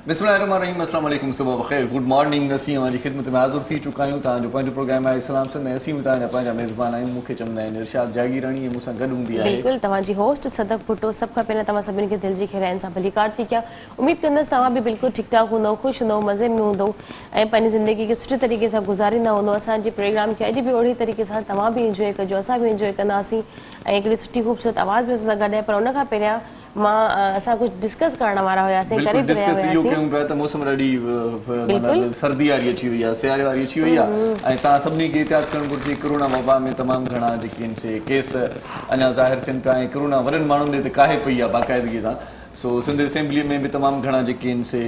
बिस्मिल्लाहिर्रहमानिर्रहीम, अस्सलाम वालेकुम, सुबह बखैर, गुड मॉर्निंग। असीं हमारी खिदमत में हाज़िर थी चुका आहियूं। तव्हांजो पंहिंजो प्रोग्राम आहे इस्लाम सिंध ऐं असीं तव्हांजा पंहिंजा मेज़बान आहियूं। मूंखे चवंदा आहिनि इरशाद जागीरानी ऐं मूंसां गॾु हूंदी आहे बिल्कुलु तव्हांजी होस्ट सदक भुट्टो। सभ खां पहिरियों तव्हां सभिनी खे दिलि जी खैराइनि सां भलीकार थी कया। उमेद कंदसि तव्हां बि बिल्कुलु ठीकु ठाक हूंदव, ख़ुशि हूंदव, मज़े में हूंदव ऐं पंहिंजी ज़िंदगी खे सुठे तरीक़े सां गुज़ारींदा हूंदव। असांजे प्रोग्राम खे अॼु बि ओड़ी तरीक़े सां तव्हां बि इंजॉय कजो, असां बि इंजॉय कंदासीं ऐं हिकिड़ी सुठी ख़ूबसूरत आवाज़ बि असां गॾु आहे। पर उन खां पहिरियां असां कुझु डिस्कस करण वारा हुआसीं, करे बि रहिया डिस्कस इहो हुआसीं। कयूं पिया त मौसम ॾाढी मतिलबु सर्दी वारी अची वई आहे, सियारे वारी अची वई आहे ऐं तव्हां सभिनी खे एहतियात करणु घुरिजे। कोरोना वबा में तमामु घणा जेके आहिनि से केस अञा ज़ाहिर थियनि पिया ऐं कोरोना वॾनि माण्हुनि ते काहे पई आहे बाक़ाइदगी सां। सो सिंध असेंबली में बि तमामु घणा जेके आहिनि से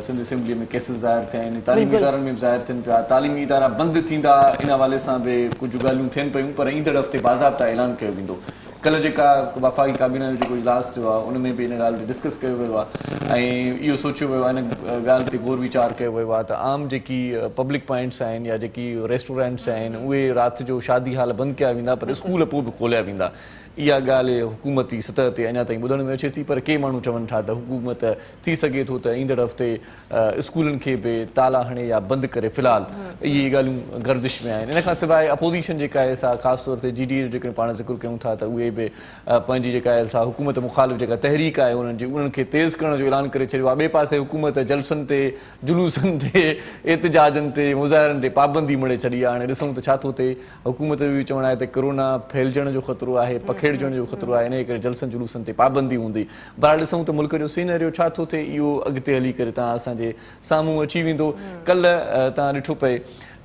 सिंध असेंबली में केसिस ज़ाहिर थिया आहिनि, तालीमी इदारनि में बि ज़ाहिर थियनि पिया। तालीमी इदारा बंदि थींदा इन हवाले सां बि कुझु ॻाल्हियूं थियनि पियूं, पर ईंदड़ हफ़्ते बाज़ाब्ता ऐलान कयो वेंदो। कल्ह जेका वफ़ाक़ी काबीना जो जेको इजलास थियो आहे उन में बि इन ॻाल्हि ते डिस्कस कयो वियो आहे ऐं इहो सोचियो वियो आहे, इन ॻाल्हि ते गौर वीचार कयो वियो आहे त आम जेकी पब्लिक पॉइंट्स आहिनि या जेकी रेस्टोरेंट्स आहिनि उहे राति जो शादी हाल बंदि कया वेंदा, पर स्कूल पोइ बि खोलिया वेंदा। इहा ॻाल्हि हुकूमती सतह ते अञा ताईं ॿुधण में अचे थी, पर के माण्हू चवनि था त हुकूमत थी सघे थो त ईंदड़ हफ़्ते स्कूलनि खे बि ताला हणे या बंदि करे। फ़िलहालु इहे ॻाल्हियूं गर्दिश में आहिनि। इन खां सवाइ अपोज़िशन जेका आहे सा ख़ासि तौर ते GDA जो जेकॾहिं पाण ज़िक्र कयूं था त उहे बि पंहिंजी जेका आहे सा हुकूमत मुख़ालिफ़ जेका तहरीक आहे उन्हनि खे तेज़ करण जो ऐलान करे छॾियो आहे। ॿिए पासे हुकूमत जलसनि ते, जुलूसनि ते, एतिजाजनि ते, मुज़ाहिरनि ते पाबंदी मड़े छॾी आहे। हाणे ॾिसूं त छा थो थिए। हुकूमत जो बि चवणु आहे त कोरोना फैलिजण जो ख़तरो आहे, पखेड़जण जो ख़तरो आहे, इन करे जलसनि जुलूसनि ते पाबंदी हूंदी। बहरहाल ॾिसूं त मुल्क जो सीनरियो छा थो थिए, इहो अॻिते हली करे तव्हां असांजे साम्हूं अची वेंदो। कल्ह तव्हां ॾिठो पए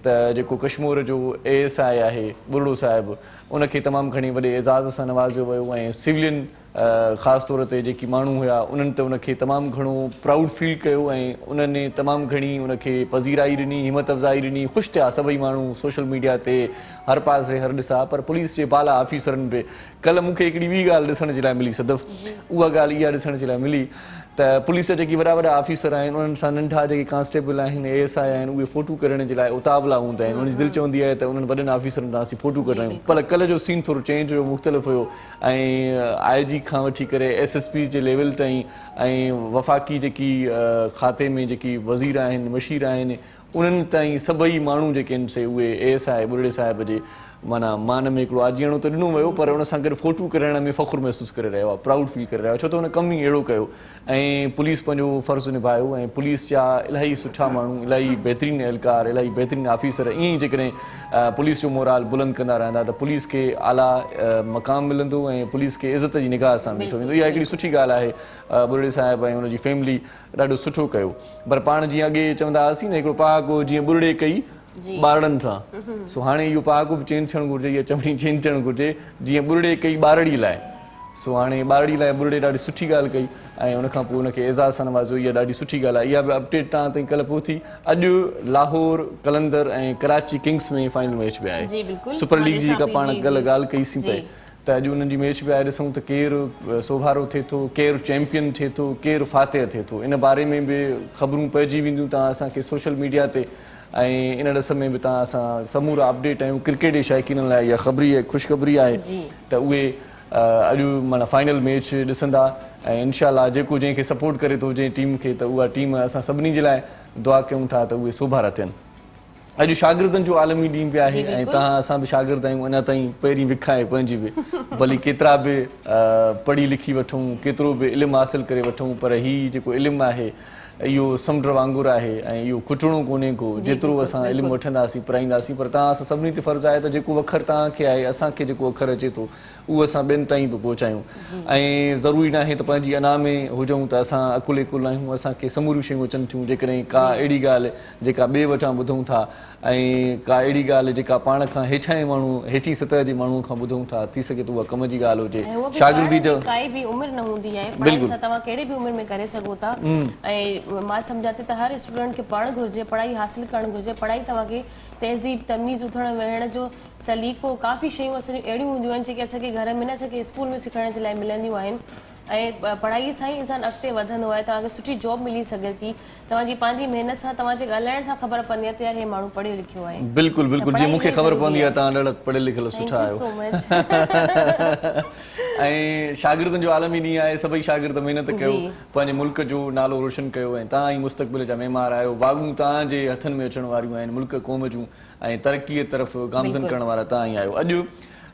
त जेको कश्मीर जो ASI आहे बुरड़ो साहिबु, उनखे तमामु घणी वॾे एज़ाज़ सां नवाज़ियो वियो ऐं सिविलियन ख़ासि तौर ते जेकी माण्हू हुया उन्हनि त उनखे तमामु घणो प्राउड फील कयो ऐं उन्हनि तमामु घणी उनखे पज़ीराई ॾिनी, हिमत अफ़ज़ाई ॾिनी। ख़ुशि थिया सभई माण्हू सोशल मीडिया ते, हर पासे हर ॾिसां। पर पुलिस जे बाला ऑफिसरनि बि कल्ह मूंखे हिकिड़ी ॿी ॻाल्हि ॾिसण जे लाइ मिली सदफ़, उहा ॻाल्हि इहा ॾिसण जे लाइ मिली त पुलिस जा जेकी वॾा वॾा ऑफिसर आहिनि उन्हनि सां नंढा जेके कांस्टेबल आहिनि, ASI आहिनि, उहे फ़ोटू करण जे लाइ उतावला हूंदा आहिनि। उन्हनि जी दिलि चवंदी आहे त उन्हनि वॾनि ऑफिसरनि सां असीं फ़ोटू कढायूं। पर कल्ह जो सीन थोरो चेंज हुयो, मुख़्तलिफ़ हुयो ऐं IG खां वठी करे SSP जे लेवल ताईं ऐं वफ़ाक़ी जेकी खाते में जेकी वज़ीर आहिनि, मशीर आहिनि, उन्हनि ताईं सभई माण्हू जेके आहिनि से उहे ASI बुरड़े साहिब जे माना मान में हिकिड़ो आजीअणो त ॾिनो वियो, पर उन सां गॾु फ़ोटू करण में फ़ख़ुरु महसूसु करे रहियो आहे, प्राउड फील करे रहियो आहे, छो त हुन कमु ई अहिड़ो कयो ऐं पुलिस पंहिंजो फ़र्ज़ु निभायो ऐं पुलिस जा इलाही सुठा माण्हू, इलाही बहितरीनु एहलकार, इलाही बहितरीनु ऑफिसर ईअं ई जेकॾहिं पुलिस जो मोराल बुलंद कंदा रहंदा त पुलिस खे आला मक़ाम मिलंदो ऐं पुलिस खे इज़त जी निगाह सां ॾिठो वेंदो। इहा हिकिड़ी सुठी ॻाल्हि आहे। बुरड़े साहिब ऐं हुनजी फैमिली ॾाढो सुठो कयो। पर पाण जीअं अॻे चवंदा हुआसीं न, हिकिड़ो पहाको जीअं बुरड़े कई ॿारड़नि सां, सो हाणे इहो पहाको बि चेंज थियणु घुरिजे, इहा चवणी चेंज थियणु घुरिजे, जीअं बुरड़े कई ॿारड़ी लाइ। सो हाणे ॿारड़ी लाइ बुरड़े ॾाढी सुठी ॻाल्हि कई ऐं उनखां पोइ उनखे एज़ाज़ सां नवाज़ियो। इहा ॾाढी सुठी ॻाल्हि आहे। इहा बि अपडेट तव्हां ताईं कल्ह पहुती। अॼु लाहौर, कलंदर ऐं कराची किंग्स में फाइनल मैच बि आहे। सुपर लीग जी जेका पाण कल्ह ॻाल्हि कईसीं पई त अॼु उन्हनि जी मैच बि आहे। ॾिसूं त केरु सोभारो थिए थो, केरु चैंपियन थिए थो, केरु फातेह थिए थो। इन बारे में बि ख़बरूं पइजी वेंदियूं तव्हां असांखे सोशल मीडिया ते ऐं इन ॾिस में बि तव्हां असां समूरा अपडेट आहियूं। क्रिकेट जे शौक़ीननि लाइ इहा ख़बरी आहे, ख़ुशख़बरी आहे त उहे अॼु माना फाइनल मैच ॾिसंदा ऐं इनशाअल्लाह जेको जंहिंखे सपोर्ट करे थो जंहिं टीम खे, त उहा टीम असां सभिनी जे लाइ दुआ कयूं था त उहे सोभारा थियनि। अॼु शागिर्दनि जो आलमी ॾींहुं बि आहे ऐं तव्हां असां बि शागिर्द आहियूं। अञा ताईं पहिरीं विखाए पंहिंजी बि भली केतिरा बि पढ़ी लिखी वठूं, केतिरो बि इल्मु हासिलु करे वठूं, पर हीउ जेको इल्मु आहे इहो समुंड वांगुरु आहे ऐं इहो खुटणो कोन्हे को। जेतिरो असां इल्मु वठंदासीं, पढ़ाईंदासीं, पर तव्हां असां सभिनी ते फ़र्ज़ु आहे त जेको अख़र तव्हांखे आहे, असांखे जेको अख़र अचे थो उहो असां ॿियनि ताईं बि पहुचायूं। ऐं ज़रूरी न आहे त पंहिंजी अना में हुजूं त असां अकुल कुल आहियूं, असांखे समूरियूं शयूं अचनि थियूं। जेकॾहिं का अहिड़ी ॻाल्हि जेका ॿिए वटां ॿुधूं था ऐं का अहिड़ी ॻाल्हि जेका पाण खां हेठां माण्हू, हेठी सतह जे माण्हूअ खां ॿुधूं था, थी सघे त उहा कम जी ॻाल्हि हुजे। शागिर्दी जो काई बि उमिरि न हूंदी आहे, पढ़ाई सां तव्हां कहिड़ी बि उमिरि में करे सघो था ऐं मां सम्झां थी त हर स्टूडेंट खे पढ़णु घुरिजे, पढ़ाई हासिलु करणु घुरिजे। पढ़ाई तव्हांखे तहज़ीब, तमीज़, उथण वेहण जो सलीक़ो, काफ़ी शयूं असांजूं अहिड़ियूं हूंदियूं आहिनि जेके असांखे घर में न, असांखे स्कूल में सिखण जे लाइ मिलंदियूं आहिनि ऐं पढ़ाईअ सां ई इंसानु अॻिते वधंदो आहे। तव्हांखे सुठी जॉब मिली सघे थी, तव्हांजी पंहिंजी महिनत सां, तव्हांजे ॻाल्हाइण सां ख़बर पवंदी आहे त यार हे माण्हू पढ़ियो लिखियो आहे। बिल्कुलु बिल्कुलु, जीअं मूंखे ख़बर पवंदी आहे तव्हां ॾाढा पढ़ियल लिखियल सुठा आहियो। ऐं शागिर्दनि जो आलमी ॾींहुं आहे, सभई शागिर्द महिनत कयो, पंहिंजे मुल्क जो नालो रोशन कयो ऐं तव्हां ई मुस्तक़बिल जा महिमान आहियो। वागूं तव्हांजे हथनि में अचण वारियूं आहिनि, मुल्क क़ौम जूं ऐं तरक़ीअ तरफ़ गामज़न करण वारा तव्हां ई आहियो। अॼु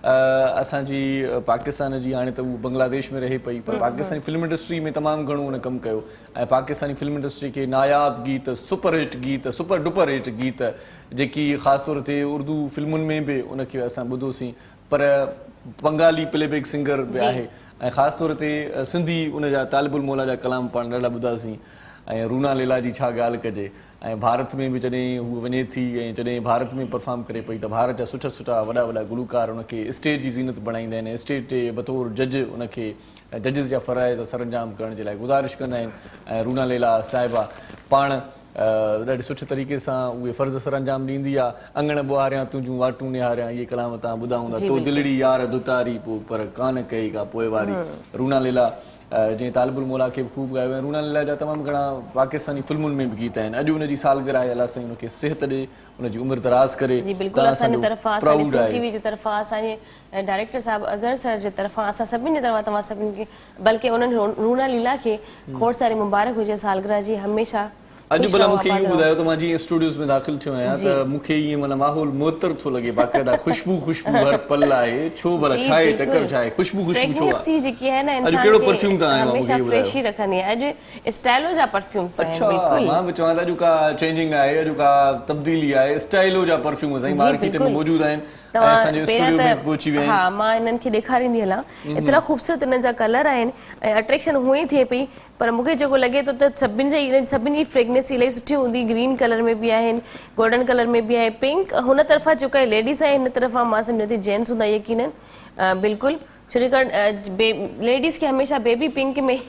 असांजी पाकिस्तान जी हाणे त उहो बांग्लादेश में रहे पई, पर पाकिस्तानी फिल्म इंडस्ट्री में तमामु घणो उन कमु कयो ऐं पाकिस्तानी फिल्म इंडस्ट्री खे नायाब गीत, सुपर हिट गीत, सुपर डुपर हिट गीत जेकी ख़ासि तौर ते उर्दू फिल्मुनि में बि उनखे असां ॿुधोसीं, पर बंगाली प्लेबैक सिंगर बि आहे ऐं ख़ासि तौर ते सिंधी उनजा तालिबुल मौला जा कलाम पाण ॾाढा ॿुधासीं ऐं रूना लैला जी छा ॻाल्हि कजे। ऐं भारत में बि जॾहिं हू वञे थी ऐं जॾहिं भारत में परफॉर्म करे पई त भारत जा सुठा सुठा वॾा वॾा गुलकार उनखे स्टेज जी ज़ीनत बणाईंदा आहिनि, स्टेज ते बतौर जज उनखे जजिस जा फ़राइज़ सर अंजाम करण जे लाइ गुज़ारिश कंदा आहिनि ऐं रूना लैला साहिबा पाण ॾाढे सुठे तरीक़े सां उहे फ़र्ज़ सर अंजाम ॾींदी आहे। अंगण ॿुहारियां तुंहिंजूं वाटूं निहारियां, इहे कलाम तव्हां ॿुधा हूंदा। तो दिलड़ी यार दुतारी पोइ पर कान कई का पोइ वारी। रूना लैला जंहिं तालिबुल मौला खे बि ख़ूब ॻायो ऐं रूना लैला जा तमामु घणा पाकिस्तानी फिल्मुनि में बि गीत आहिनि। अॼु हुनजी सालगिरह आहे, अलाह साईं हुनखे सिहत ॾे, हुनजी उमिरि दराज़ करे। डायरेक्टर साहब अज़हर सर जे तरफ़ां असां सभिनी जे तरफ़ां तव्हां सभिनी खे, बल्कि उन्हनि रूना लैला खे खोड़ सारी मुबारक हुजे सालगिरह जी। हमेशह अॼु भला मूंखे इहो ॿुधायो त मां जीअं स्टूडियोज़ में दाख़िल थियो आहियां त मूंखे ईअं माना माहौल मुअत्तर थो लॻे, बाक़ाइदा ख़ुशबू हर पल आहे। छो भला छा आहे चकर, छा आहे ख़ुशबू छो आहे? जेकी आहे न अॼु कहिड़ो परफ्यूम तव्हां आहियो हमेशा फ्रेश ई रखंदी आहे। अॼु स्टाइलो जा परफ्यूम्स आहिनि। अच्छा, मां बि चवां त अॼु का चेंजिंग आहे, अॼु का तब्दीली आहे, स्टाइलो जा परफ्यूम साईं मार्केट में मौजूद आहिनि। हाँ, मां इन्हनि खे ॾेखारींदी हलां। एतिरा ख़ूबसूरत इन्हनि जा कलर आहिनि ऐं अट्रैक्शन हुअं ई थिए पई, पर मूंखे जेको लॻे थो त सभिनी जी फ्रेगनेंस इलाही सुठी हूंदी। ग्रीन कलर में बि आहिनि, गोल्डन कलर में बि आहे, पिंक हुन तरफ़ां जेका लेडीज़ आहे हिन तरफ़ां मां सम्झां थी जेंट्स हूंदा यकीनन बिल्कुलु। छो लेडीज़ खे हमेशह बेबी पिंक में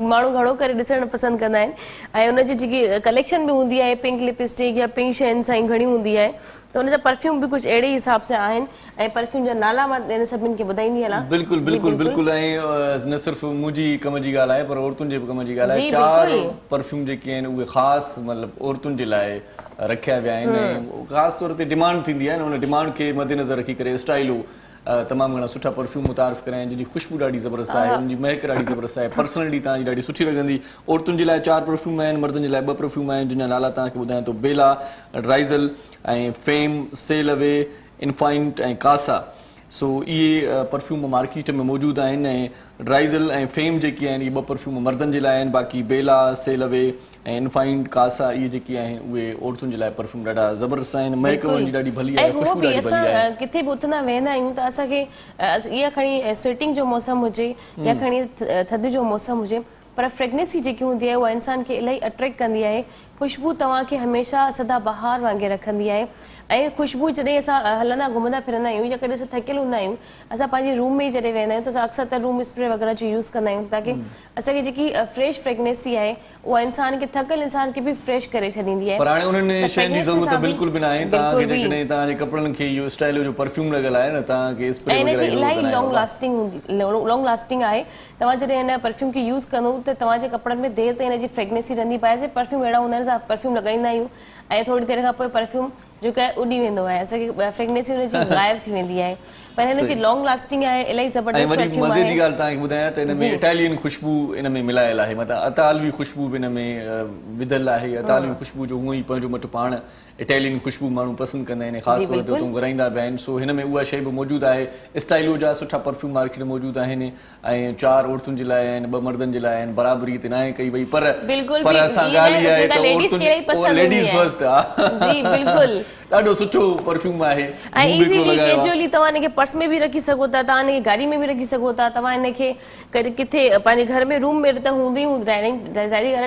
माण्हू घणो करे ॾिसणु पसंदि कंदा आहिनि ऐं हुनजी जेकी कलेक्शन बि हूंदी आहे पिंक लिपस्टिक या पिंक शयुनि सां ई घणी हूंदी आहे, त हुनजा परफ्यूम बि कुझु अहिड़े हिसाब सां आहिनि ऐं परफ्यूम जा नाला मां सभिनि खे ॿुधाईंदी हलां। बिल्कुलु बिल्कुुल बिल्कुलु। ऐं न सिर्फ़ु मुंहिंजी कम जी ॻाल्हि आहे पर औरतुनि जे बि कम जी ॻाल्हि आहे। 4 परफ्यूम जेके आहिनि उहे ख़ासि मतिलबु औरतुनि जे लाइ रखिया विया आहिनि ऐं ख़ासि तौर ते डिमांड थींदी आहे न, हुन डिमांड खे मद्देनज़र रखी करे स्टाइलो तमामु घणा सुठा परफ्यूम मुतारिफ़ कराया आहिनि, जिनजी ख़ुशबू ॾाढी ज़बरदस्त आहे, हुनजी महक ॾाढी ज़बरदस्त आहे, पर्सनैलिटी तव्हांजी ॾाढी सुठी लॻंदी। औरतुनि जे लाइ 4 परफ्यूम आहिनि, मर्दनि जे लाइ 2 परफ्यूम आहिनि, जिन जा नाला तव्हांखे ॿुधायां थो। बेला, ड्राइज़ल ऐं फेम, सेलवे, इनफाइंट ऐं कासा। सो इहे परफ्यूम मार्केट में मौजूदु आहिनि ऐं ड्राइज़ल ऐं फेम जेकी आहिनि इहे 2 परफ्यूम मर्दनि जे लाइ आहिनि, बाक़ी बेला, सेलवे ऐं इनफाइंट, कासा इहे जेकी आहिनि उहे औरतुनि जे लाइ परफ्यूम ॾाढा ज़बरदस्त आहिनि। महक उन्हनि जी ॾाढी भली आहे, ख़ुशबू ॾाढी भली आहे। किथे बि उथंदा वेंदा आहियूं त असांखे इहा खणी स्वेटिंग जो मौसम हुजे या खणी थधि जो मौसम हुजे, पर फ्रेगनेंसी जेकी हूंदी आहे उहा इंसान खे इलाही अट्रैक्ट कंदी आहे। ख़ुशबू तव्हांखे हमेशह सदा बहार वांगुरु रखंदी आहे ऐं ख़ुशबू जॾहिं असां हलंदा घुमंदा फिरंदा आहियूं या कॾहिं असां थकियल हूंदा आहियूं, असां पंहिंजे रूम में जॾहिं वेंदा आहियूं त असां अक्सर त रूम स्प्रे वग़ैरह जो यूज़ कंदा आहियूं ताकी असांखे जेकी फ्रेश फ्रेगनेंसी आहे उहा इंसान खे थकियल इंसान खे बि फ्रेश करे छॾींदी आहे। पर हाणे उन्हनि शयुनि जी ज़रूरत बिल्कुलु बि न आहे। तव्हांखे जेकॾहिं तव्हांजे कपिड़नि खे इहो स्टाइल जो परफ्यूम लॻल आहे न, तव्हांखे स्प्रे वग़ैरह इलाही लॉन्ग लास्टिंग आहे। तव्हां जॾहिं हिन परफ्यूम खे यूज़ कंदो त तव्हांजे कपिड़नि में देरि ताईं हिनजी फ्रेगनेंसी रहंदी। पाए परफ्यूम अहिड़ा हूंदा आहिनि, असां परफ्यूम लॻाईंदा आहियूं ऐं थोरी देरि खां पोइ परफ्यूम जेको आहे उॾी वेंदो आहे, असांखे फ्रेगनेंसी हुनजी ग़ाइब थी वेंदी आहे। पर हिन जी लॉन्ग लास्टिंग आहे, इलाही ज़बरदस्त परफ्यूम आहे। मज़े जी ॻाल्हि तव्हांखे ॿुधायां त हिन में इटालियन ख़ुशबू इन में मिलायल आहे, मतिलबु अतालवी ख़ुशबू बि हिन में विधल आहे। अतालवी ख़ुशबू जो हूअं ई पंहिंजो मटि पाण इटालियन ख़ुशबू माण्हू पसंदि कंदा आहिनि, ख़ासि तौर ते उतां घुराईंदा बि आहिनि। सो हिन में उहा शइ बि मौजूदु आहे। स्टाइलो जा सुठा परफ्यूम मार्केट में मौजूदु आहिनि ऐं 4 औरतुनि जे लाइ आहिनि, 2 मर्दनि जे लाइ आहिनि। बराबरी हिते न आहे कई वई, पर असां ॻाल्हि इहा आहे त लेडीज़ फर्स्ट आहे। ॾाढो सुठो परफ्यूम आहे ऐं इज़ीली कैजुअली तव्हां हिनखे पर्स में बि रखी सघो था, तव्हां हिनखे गाॾी में बि रखी सघो था, तव्हां हिनखे किथे पंहिंजे घर में रूम में त हूंदी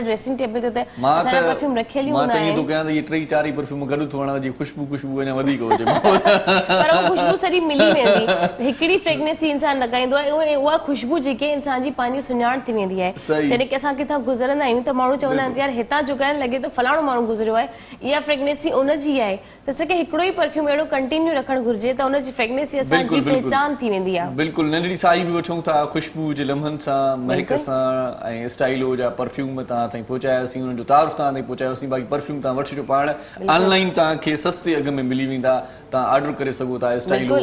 ड्रेसिंग टेबल ते परफ्यूम रखियल ई हूंदा आहिनि। मां त कयां त इहे 3-4 ई परफ्यूम गॾु थो वणा, जी ख़ुशबू अञा वधीक हुजे पर उहा ख़ुशबू सॼी मिली वेंदी। हिकिड़ी फ्रेगनेंसी इंसान लॻाईंदो आहे, उहा ख़ुशबू जेके इंसान जी पंहिंजी सुञाण थी वेंदी आहे। जॾहिं की असां किथां गुज़रंदा आहियूं त माण्हू चवंदा आहिनि यार हितां जो ॻाल्हि लॻे थो फलाणो माण्हू गुज़रियो आहे, इहा फ्रेगनेंसी उनजी आहे, त असांखे हिकिड़ो ई परफ्यूम अहिड़ो कंटिन्यू रखणु घुरिजे त उनजी फ्रेगनेंसी असांजी पहचान थी वेंदी आहे। बिल्कुलु नंढड़ी साई बि वठूं था, ख़ुशबू जे लम्हनि सां, महक सां ऐं स्टाइलो जा परफ्यूम तव्हां ताईं पहुचायासीं, उन्हनि जो तारीफ़ तव्हां ताईं पहुचायोसीं। बाक़ी परफ्यूम तव्हां वठिजो पाण, ऑनलाइन तव्हांखे सस्ते अघ में मिली वेंदा। तव्हां ऑर्डर करे सघो था स्टाइलो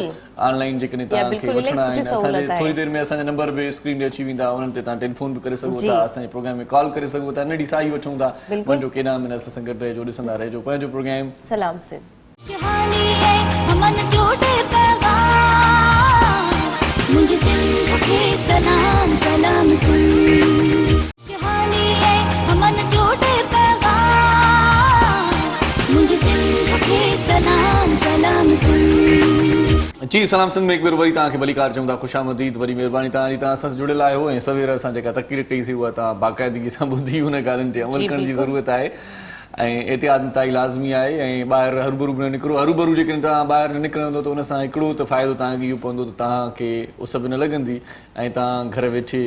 ऑनलाइन जेकॾहिं तव्हांखे वठणा आहिनि असांजे थोरी देरि में असांजा नंबर बि स्क्रीन ते अची वेंदा उन्हनि ते तव्हां टेलीफोन बि करे सघो था असांजे प्रोग्राम में कॉल करे सघो था नंढी साई वठूं था वञो केॾा महिना असां सां गॾु रहिजो ॾिसंदा रहिजो पंहिंजो प्रोग्राम सलाम सिंध मुझे सिंध के सलाम सलाम शहानी है हमन जोड़े पैगाम मुझे सिंध के सलाम सलाम जी सलाम सिंध में हिकु भेरो वरी तव्हांखे भलीकार चऊं था ख़ुशामदीद वरी महिरबानी तव्हांजी तव्हां असां सां जुड़ियल आहियो ऐं सवेर असां जेका तक़रीर कईसीं उहा तव्हां बाक़ाइदगी सां ॿुधी हुन ॻाल्हियुनि ते अमल करण जी ज़रूरत आहे ऐं एहतियात ताईं लाज़मी आहे ऐं ॿाहिरि हरूभरू न निकिरो हरूभरू जेकॾहिं तव्हां ॿाहिरि न निकिरंदो त उन सां हिकिड़ो त फ़ाइदो तव्हांखे इहो पवंदो त तव्हांखे उस बि न लॻंदी ऐं तव्हां घर वेठे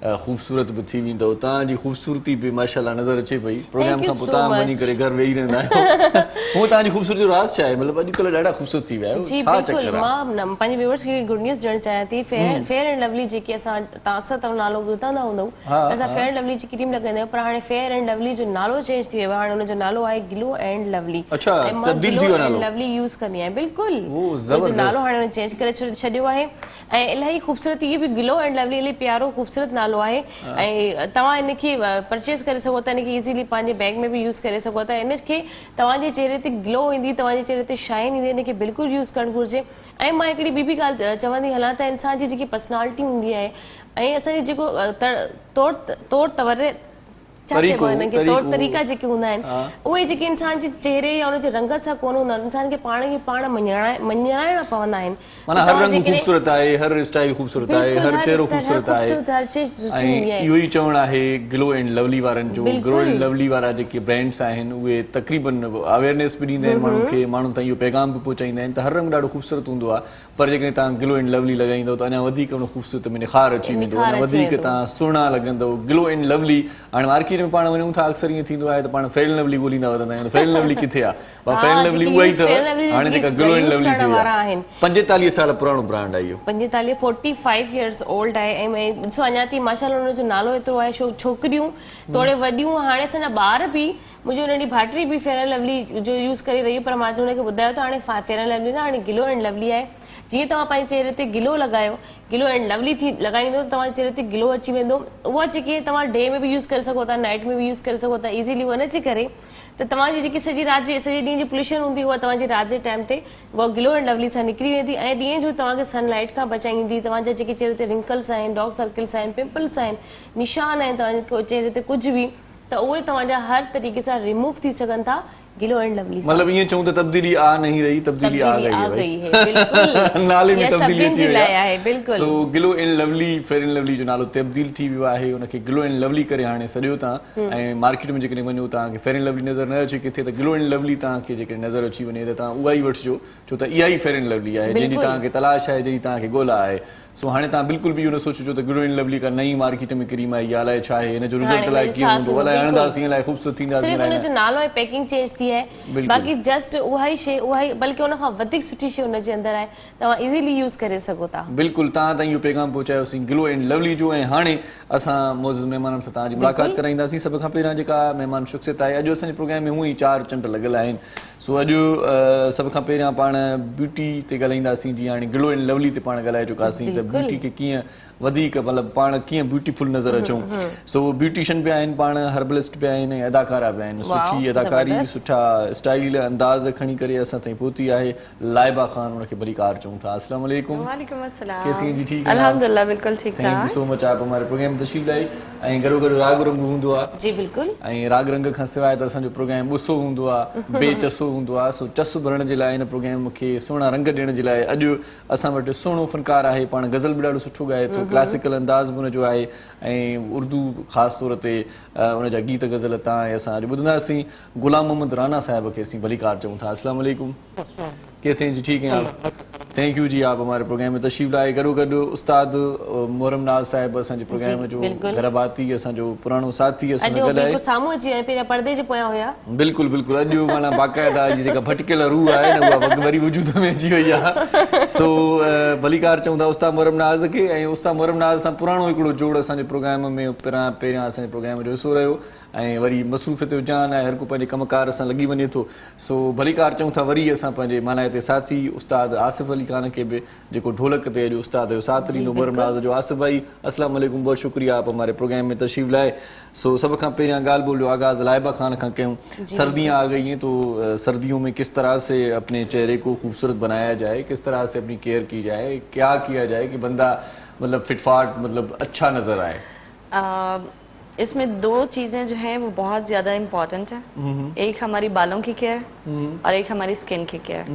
ख़ूबसूरत भी थी वेंदो तव्हांजी ख़ूबसूरती भी माशाल्लाह नज़र अचे पई प्रोग्राम खां पोइ तव्हां वञी करे घर वेही रहंदा आहियो हूअ तव्हांजी ख़ूबसूरती जो राज़ छा आहे मतिलबु अॼुकल्ह ॾाढा ख़ूबसूरत थी विया आहियो जी बिल्कुलु मां पंहिंजे व्यूअर्स खे गुड न्यूज़ ॾियणु चाहियां थी फेयर एंड लवली जेकी असां तव्हां अक्सर तव्हां नालो ॿुधंदा हूंदव असां फेयर एंड लवली जी क्रीम लॻाईंदा आहियूं पर हाणे फेयर एंड लवली जो नालो चेंज थी वियो आहे हाणे हुनजो नालो आहे ग्लो एंड लवली ऐं मां ग्लो एंड लवली यूज़ कंदी आहियां बिल्कुलु नालो हाणे हुन चेंज करे छॾियो आहे ऐं इलाही ख़ूबसूरत इहे बि ग्लो एंड लवली इलाही प्यारो ख़ूबसूरत नालो आहे ऐं तव्हां इनखे परचेस करे सघो था इनखे इज़ीली पंहिंजे बैग में बि यूज़ करे सघो था इनखे तव्हांजे चेहरे ते ग्लो ईंदी तव्हांजे चेहरे ते शाइन ईंदी इनखे बिल्कुलु यूज़ करणु घुरिजे ऐं मां हिकिड़ी ॿी बि ॻाल्हि चवंदी हलां त इंसान जी जेकी पर्सनालिटी हूंदी आहे ऐं असांजी जेको तौर तवर तौर तरीक़ा जेके हूंदा आहिनि उहे जेके इंसान जे चेहरे या हुनजे रंग सां कोन हूंदा आहिनि इंसान खे पाण खे पाण मञाइणा पवंदा आहिनि माना हर रंग खूबसूरत आहे हर स्टाइल खूबसूरत आहे हर चेहरो खूबसूरत आहे ऐं इहो ई चवणु आहे ग्लो एंड लवली वारनि जो ग्लो एंड लवली वारा जेके ब्रांड्स आहिनि उहे तक़रीबन अवेयरनेस बि ॾींदा आहिनि माण्हुनि खे माण्हुनि ताईं इहो पैगाम बि पहुचाईंदा आहिनि त हर रंग ॾाढो खूबसूरत हूंदो आहे पर जेकॾहिं तव्हां ग्लो एंड लवली लॻाईंदव त अञा वधीक हुन ख़ूबसूरत में निखार अची वेंदो अञा वधीक तव्हां सुहिणा लॻंदव ग्लो एंड लवली हाणे मार्केट में पाण वञूं था अक्सर ईअं थींदो आहे त पाण फेयर एंड लवली ॻोल्हींदा वधंदा आहियूं फेयर एंड लवली किथे आहे फेयर एंड लवली उहा ई अथव हाणे जेका ग्लो एंड लवली थी आहे 45 साल पुराणो ब्रांड आहे इहो 45 इयर्स ओल्ड आहे ऐं ॾिसो अञा ताईं माशाल्लाह हुनजो नालो एतिरो आहे छोकिरियूं थोरे वॾियूं हाणे असांजा ॿार बि मुंहिंजी नंढी भाइटी बि फेयर एंड लवली जो यूज़ करे रही पर मां हुनखे ॿुधायो त हाणे फेयर एंड लवली न हाणे ग्लो एंड लवली आहे जीअं तव्हां पंहिंजे चेहरे ते ग्लो लॻायो ग्लो एंड लवली थी लॻाईंदो त तव्हांजे चेहरे ते ग्लो अची वेंदो उहा जेके तव्हां डे में बि यूज़ करे सघो था नाइट में बि यूज़ करे सघो था इज़ीली उनजे करे त तव्हांजी जेकी सॼे ॾींहं जी पोल्यूशन हूंदी उहा तव्हांजे राति जे टाइम ते उहा ग्लो एंड लवली सां निकिरी वेंदी ऐं ॾींहं जो तव्हांखे सनलाइट खां बचाईंदी तव्हांजा जेके चेहरे ते रिंकल्स आहिनि डार्क सर्कल्स आहिनि पिंपल्स आहिनि निशान आहिनि तव्हांजे चेहरे ते कुझु बि त उहे तव्हांजा हर तरीक़े सां रिमूव थी सघनि था ग्लो एंड लवली मतलब ये चऊं तो तब्दीली आ नहीं रही तब्दीली आ गई है बिल्कुल नाले में तब्दीली अची वई आहे बिल्कुल so Glow and Lovely Fair and Lovely जो नालो तब्दील थी वियो आहे उनखे ग्लो एंड लवली करे हाणे सॼो था ऐं मार्केट में जेकॾहिं वञो तव्हांखे फेयर एंड लवली नज़र न अचे किथे त ग्लो एंड लवली तव्हांखे जेकॾहिं नज़र अची वञे त तव्हां उहा ई वठिजो छो त इहा ई फेयर एंड लवली आहे जंहिंजी तव्हांखे तलाश आहे जंहिंजी तव्हांखे ॻोल्हा आहे सो हाणे तव्हां बिल्कुल भी इहो न सोचिजो त ग्लो एंड लवली का नई मार्केट में क्रीम आई आहे अलाए छा आहे हिन जो रिज़ल्ट अलाए कीअं हूंदो अलाए हणंदासीं अलाए ख़ूबसूरत थींदासीं सिर्फ़ु हुनजो नालो ऐं पैकिंग चेंज थी आहे बाक़ी जस्ट उहा ई शइ उहा ई बल्कि उन खां वधीक सुठी शइ हुनजे अंदरि आहे तव्हां इज़ीली यूज़ करे सघो था बिल्कुलु तव्हां ताईं इहो पैगाम पहुचायोसीं ग्लो एंड लवली जो ऐं हाणे असां मोज़िज़ महिमाननि सां तव्हांजी मुलाक़ात कराईंदासीं सभ खां पहिरियां जेका महिमान शख़्सियत आहे अॼु असांजे प्रोग्राम में हूअं ई 4 चंड लॻियल आहिनि सो अॼु सभ खां पहिरियां पाण ब्यूटी ते ॻाल्हाईंदासीं जीअं हाणे ग्लो एंड लवली ते पाण ॻाल्हाए चुकासीं त ब्यूटी खे कीअं वधीक मतिलबु पाण कीअं ब्यूटीफुल नज़र अचूं सो ब्यूटिशियन बि आहिनि पाण हर्बलिस्ट बि आहिनि ऐं अदाकारा बि आहिनि सुठी अदाकारी सुठा स्टाइल अंदाज़ खणी करे असां ताईं पहुती आहे लाइबा ख़ान उनखे भलीकार चऊं था अस्सलाम वालेकुम वालेकुम अस्सलाम कैसी हैं जी ठीक है अल्हम्दुलिल्लाह बिल्कुल ठीक ठाक थैंक यू सो मच आप हमारे प्रोग्राम में तशरीफ लाई ऐं गॾो गॾु राग रंग हूंदो आहे जी बिल्कुल ऐं राग रंग खां सवाइ त असांजो प्रोग्राम ॿुसो हूंदो आहे बेचसो हूंदो आहे सो चस भरण जे लाइ हिन प्रोग्राम खे सुहिणा रंग ॾियण जे लाइ अॼु असां वटि सुहिणो फ़नकार आहे पाण गज़ल बि ॾाढो सुठो ॻाए थो क्लासिकल अंदाज़ बि हुनजो आहे ऐं उर्दू ख़ासि तौर ते हुनजा गीत गज़ल तव्हां ऐं असां अॼु ॿुधंदासीं गुलाम मोहम्मद राना साहिब खे असीं भलीकार चऊं था अस्सलाम वालेकुम कैसे हैं जी ठीक हैं आप थैंक यू जी आप हमारे प्रोग्राम में तशरीफ लाए गॾो गॾु उस्ताद मोहरम नाज़ साहिब असांजे प्रोग्राम जो घरबाती असांजो पुराणो साथी असां सां गॾु आहे साम्हूं अची विया पहिरियां पर्दे जे पोयां हुया बिल्कुलु बिल्कुलु अॼु माना बाक़ाइदा जी जेका भटकियल रूह आहे न उहा वरी वजूद में अची वई आहे सो भलीकार चऊं था उस्ताद मोहरम नाज़ खे ऐं उस्ताद मोहरम नाज़ सां पुराणो हिकिड़ो जोड़ असांजे प्रोग्राम में पहिरियां असांजे प्रोग्राम जो हिसो रहियो ऐं वरी मसरूफ़ियत जो जान आहे हर को पंहिंजे कमकार सां लॻी वञे थो सो भलीकार चऊं था वरी असां पंहिंजे माना ते साथी उस्ताद आसिफ अली खान के भी जेको ढोलक ते जो उस्ताद है सातरी उम्र में जो आसिफ भाई अस्सलाम वालेकुम, बहुत शुक्रिया आप हमारे प्रोग्राम में तशरीफ लाए। सो सब खां पहिरियां ॻाल्हि ॿोलियो आगाज़ लाइबा खान खां कयूं। सर्दियाँ आ गई हैं तो सर्दियों में किस तरह से अपने चेहरे को खूबसूरत बनाया जाए, किस तरह से अपनी केयर की जाए, क्या किया जाए कि बंदा मतलब फिटफाट मतलब अच्छा नजर आए? इसमें दो चीजें जो हैं वो बहुत ज्यादा इम्पोर्टेंट है। एक हमारी बालों की केयर और एक हमारी स्किन की केयर।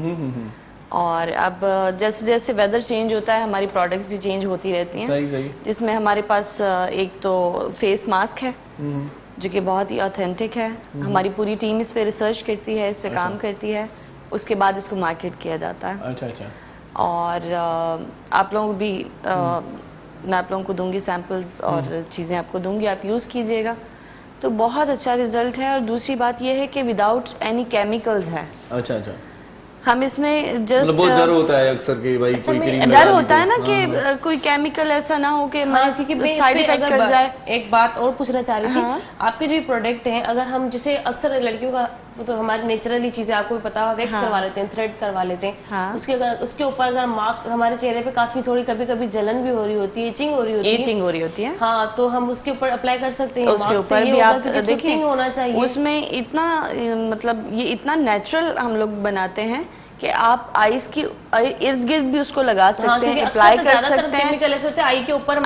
और अब जैसे जैसे वेदर चेंज होता है हमारी प्रोडक्ट्स भी चेंज होती रहती हैं। सही। जिसमें हमारे पास एक तो फेस मास्क है जो कि बहुत ही ऑथेंटिक है। हमारी पूरी टीम इस पे रिसर्च करती है, इस पे काम करती है, उसके बाद इसको मार्केट किया जाता है। अच्छा। और आप लोग भी मैं आप लोगों को दूंगी सैम्पल्स और चीज़ें आपको दूंगी, आप यूज़ कीजिएगा तो बहुत अच्छा रिजल्ट है। और दूसरी बात यह है कि विदाउट एनी केमिकल्स है। अच्छा। हम इसमें जस्ट बहुत डर होता है अक्सर कि भाई कोई क्रीम डर होता है ना कि कोई केमिकल ऐसा ना हो कि हमारे साइड इफेक्ट कर जाए। एक बात और पूछना चाह रही थी, आपके जो प्रोडक्ट हैं अगर हम जैसे अक्सर लड़कियों का वो तो हमारी नेचुरली चीजें आपको भी पता है, वैक्स करवा लेते हैं, थ्रेड करवा लेते हैं, उसके ऊपर अगर मार्क हमारे चेहरे पे काफी थोड़ी कभी कभी जलन भी हो रही होती है, इचिंग हो रही होती है। हाँ, तो हम उसके ऊपर अप्लाई कर सकते हैं। उसके ऊपर भी आप देखिए होना चाहिए उसमें इतना मतलब ये इतना नेचुरल हम लोग बनाते हैं कि आप आईज की इर्द गिर्द भी उसको लगा सकते हैं, अप्लाई कर सकते हैं। केमिकल ऐसे होते हैं आई के ऊपर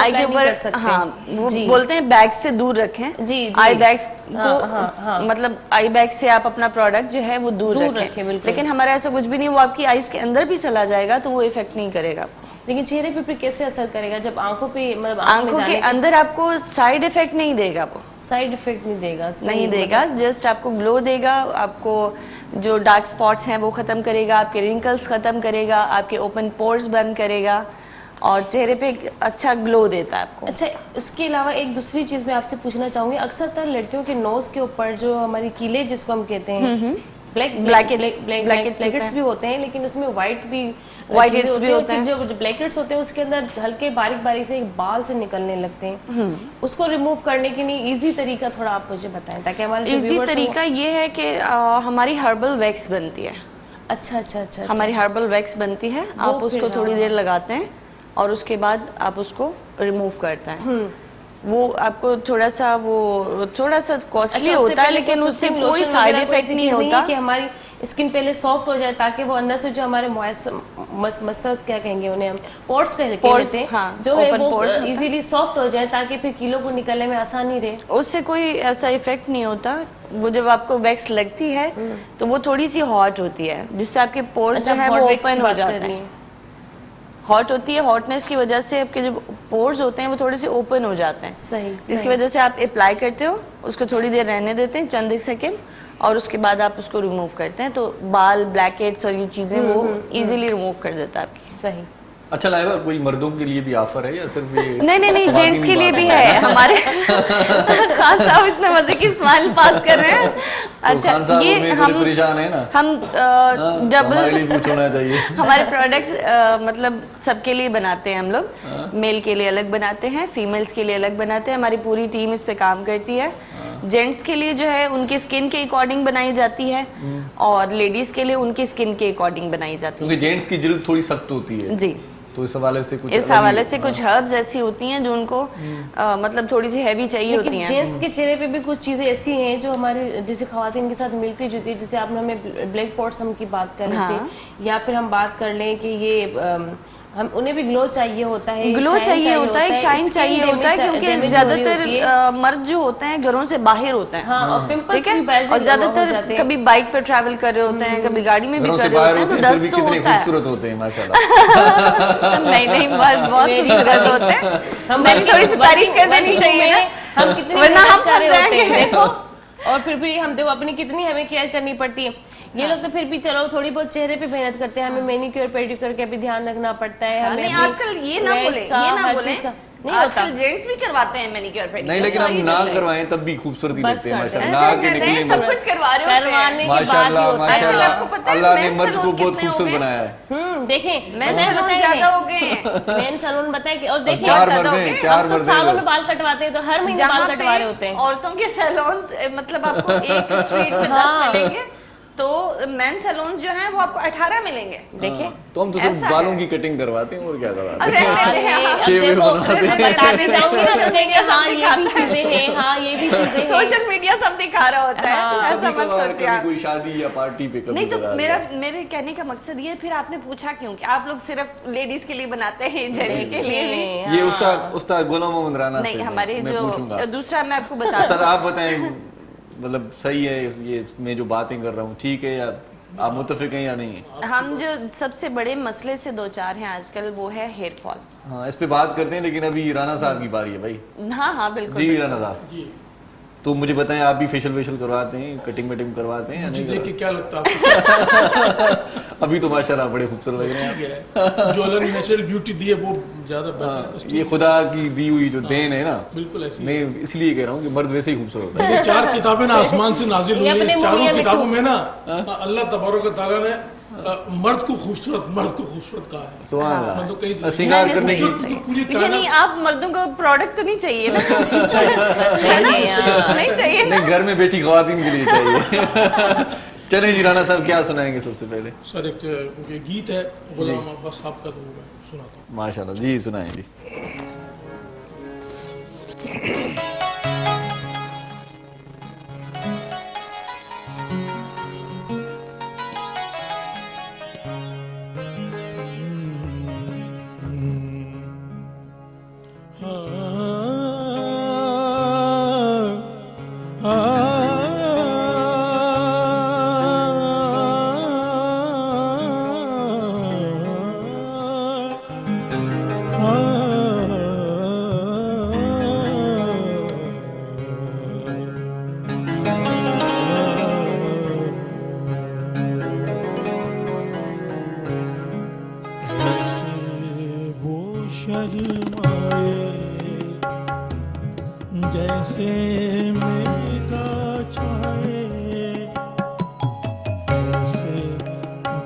हाँ, वो बोलते हैं बैग से दूर रखें। जी। आई बैग्स को मतलब आई बैग से आप अपना प्रोडक्ट जो है वो दूर रखें। लेकिन हमारा ऐसा कुछ भी नहीं, वो आपकी आईज के अंदर भी चला जाएगा तो वो इफेक्ट नहीं करेगा आपको। लेकिन चेहरे पे फिर कैसे असर करेगा जब आंखों पे मतलब आंखों के अंदर आपको साइड इफेक्ट नहीं देगा, वो साइड इफेक्ट नहीं देगा, जस्ट आपको ग्लो देगा, आपको जो डार्क स्पॉट्स हैं वो खत्म करेगा, आपके रिंकल्स खत्म करेगा, आपके ओपन पोर्स बंद करेगा और चेहरे पे एक अच्छा ग्लो देता है आपको। अच्छा, इसके अलावा एक दूसरी चीज मैं आपसे पूछना चाहूंगी, अक्सर लड़कियों के नोज के ऊपर जो हमारी कीले जिसको हम कहते हैं ब्लैकेट्स भी होते हैं, लेकिन उसमें व्हाइट हेड्स भी होते हैं। जो ब्लैकेट्स होते हैं उसके अंदर हल्के बारीक से एक बाल से निकलने लगते हैं, उसको रिमूव करने के लिए इजी तरीका थोड़ा आप मुझे बताएं ताकि हमारे इजी तरीका ये है कि हमारी हर्बल वैक्स बनती है। अच्छा। हमारी हर्बल वैक्स बनती है, आप उसको थोड़ी देर लगाते हैं और उसके बाद आप उसको रिमूव करते हैं। वो आपको थोड़ा सा कॉस्टली होता है, लेकिन उससे कोई साइड इफेक्ट नहीं होता। कि हमारी स्किन पहले सॉफ्ट हो जाए ताकि वो अंदर से जो हमारे मसल्स क्या कहेंगे उन्हें हम पोर्स कहते हैं, जो है वो इजीली सॉफ्ट हो जाए ताकि फिर कीलों को निकलने में आसानी रहे। उससे कोई ऐसा इफेक्ट नहीं होता। वो जब आपको वैक्स लगती है तो वो थोड़ी सी हॉट होती है, जिससे आपके पोर्स जो है वो ओपन हो जाते हैं। हॉट होती है, हॉटनेस की वजह से आपके जो पोर्स होते हैं वो थोड़े से ओपन हो जाते हैं। सही। जिसकी वजह से आप अप्लाई करते हो, उसको थोड़ी देर रहने देते हैं, चंद सेकंड, और उसके बाद आप उसको रिमूव करते हैं तो बाल, ब्लैकहेड्स और ये चीजें वो इजीली रिमूव कर देता है आपकी। सही। अच्छा लाइबा, कोई मर्दों के लिए भी ऑफर है या सिर्फ ये? नहीं, जेंट्स के लिए भी है। हमारे खान साहब इतने मजे की स्माइल पास कर रहे हैं। अच्छा, ये हम परेशान है ना, हम डबल कुछ होना चाहिए। हमारे प्रोडक्ट्स मतलब सबके लिए बनाते हैं हम लोग। मेल के लिए अलग बनाते हैं, फीमेल्स के लिए अलग बनाते हैं। हमारी पूरी टीम इस पे काम करती है। जेंट्स के लिए जो है उनकी स्किन के अकॉर्डिंग बनाई जाती है और लेडीज के लिए उनकी स्किन के अकॉर्डिंग बनाई जाती है, क्योंकि जेंट्स की जल्द थोड़ी सख्त होती है। जी। तो इस हवाले से कुछ हर्ब्स ऐसी होती हैं जो उनको मतलब थोड़ी सी हैवी चाहिए होती हैं। जेंट्स के चेहरे पे भी कुछ चीजें ऐसी हैं जो हमारी जैसे खवातीन के साथ मिलती जुलती है। जैसे आपने हमें ब्लैक पॉट्स की बात कर रहे थे, या फिर हम बात कर लें कि ये हम उन्हें भी ग्लो चाहिए होता है, शाइन चाहिए होता है, क्योंकि ज्यादातर मर्द जो होते हैं घरों से बाहर होते हैं। और पिंपल्स भी बाहर और ज्यादातर कभी बाइक पर ट्रैवल कर रहे होते हैं, कभी गाड़ी में भी कर रहे होते हैं, तो डस्ट तो होता है। खूबसूरत होते हैं माशाल्लाह। नहीं, मर्द बहुत खूबसूरत होते हैं। मैंने थोड़ी सी तारीफ कर देनी चाहिए ना, हम कितनी वरना हम फंस जाएंगे। देखो, और फिर भी हम देखो अपनी कितनी हमें केयर करनी पड़ती है। ये लोग तो फिर भी चलो थोड़ी बहुत चेहरे पे मेहनत करते हैं, हमें मैनिक्योर पेडिक्योर का भी ध्यान रखना पड़ता है। हमें आजकल ये ना बोले आजकल जेंट्स भी करवाते हैं मैनिक्योर पेडिक्योर। नहीं, लेकिन हम ना करवाएं तब भी खूबसूरती लगती है माशाल्लाह। ना के निकलने सब कुछ करवा रहे होते हैं माशाल्लाह माशाल्लाह। अल्लाह ने मर्द को बहुत खूबसूरत बनाया है। देखें मेन सैलून ज्यादा हो गए हैं। मेन सैलून बताएं और देखिए चार तो सालों में बाल कटवाते हैं, तो हर महीने बाल कटवा रहे होते हैं। औरतों के सैलून्स मतलब आपको एक स्ट्रीट पे 10 मिलेंगे, तो मेन सैलून्स जो हैं वो आपको 18 मिलेंगे। देखिए तो हम तो सिर्फ ऐसा बालों है। की कटिंग करवाते हैं और क्या करवाते अरे हैं। अब शेव देखो, बनवाते हैं। मैं बताने जाऊंगी ना तो देंगे हाँ ये भी चीजें हैं, हाँ ये भी चीजें हैं। सोशल मीडिया सब दिखा रहा होता है, हाँ। ऐसा मत कभी सोचिए आप। कोई शादी या पार्टी पे कभी नहीं तो कभार। मेरे कहने का मकसद ये, फिर आपने पूछा क्यों कि आप लोग सिर्फ लेडीज के लिए बनाते हैं, जेंट्स के लिए भी? ये उस्ताद गुलाम मोहम्मद राना से नहीं, हमारे मैं पूछूंगा। जो दूसरा मैं आपको बता सर दूं। आप बताएं, मतलब सही है ये मैं जो बातें कर रहा हूँ, ठीक है या आप मुत्तफिक हैं या नहीं है? हम जो सबसे बड़े मसले से दो चार हैं आजकल वो है हेयर फॉल। हाँ इस पे बात करते हैं, लेकिन अभी राना साहब की बारी है भाई। हाँ बिल्कुल जी बिल्कुल। राना साहब, तो मुझे बताएं आप भी फेशियल वेशियल करवाते हैं, कटिंग वटिंग करवाते हैं या नहीं देख के क्या लगता है आपको? करवाते? अभी तो माशाल्लाह बड़े खूबसूरत लग रहे हैं ठीक है, जो अल्लाह ने नेचुरल ब्यूटी दी है वो ज्यादा बेहतर है। बस आप। ये खुदा की दी हुई जो देन है ना, बिल्कुल ऐसी मैं इसलिए कह रहा हूँ कि मर्द वैसे ही खूबसूरत होता है। देखिए 4 किताबें ना आसमान से नाजिल हुई ये अपने हैं, चारों मुहैया में किताबों में ना अल्लाह तबारक व तआला ने मर्द को खूबसूरत कहा है। सुभान अल्लाह। मतलब कई श्रृंगार करने की खूबसूरत की पूरी ये नहीं, कायनात आप मर्दों को प्रोडक्ट तो नहीं चाहिए ना? चाहिए, हाँ। नहीं चाहिए ना? नहीं, घर में बैठी खवातीन के लिए चाहिए। चलें जी राना साहब, क्या सुनाएंगे सबसे पहले? सर एक गीत है गुलाम अब्बास साहब का, तो वो मैं सुनाता हूँ। माशाल्लाह जी, सुनाएं जी। ऐसे वो शर्माए जैसे मेघा छाए, ऐसे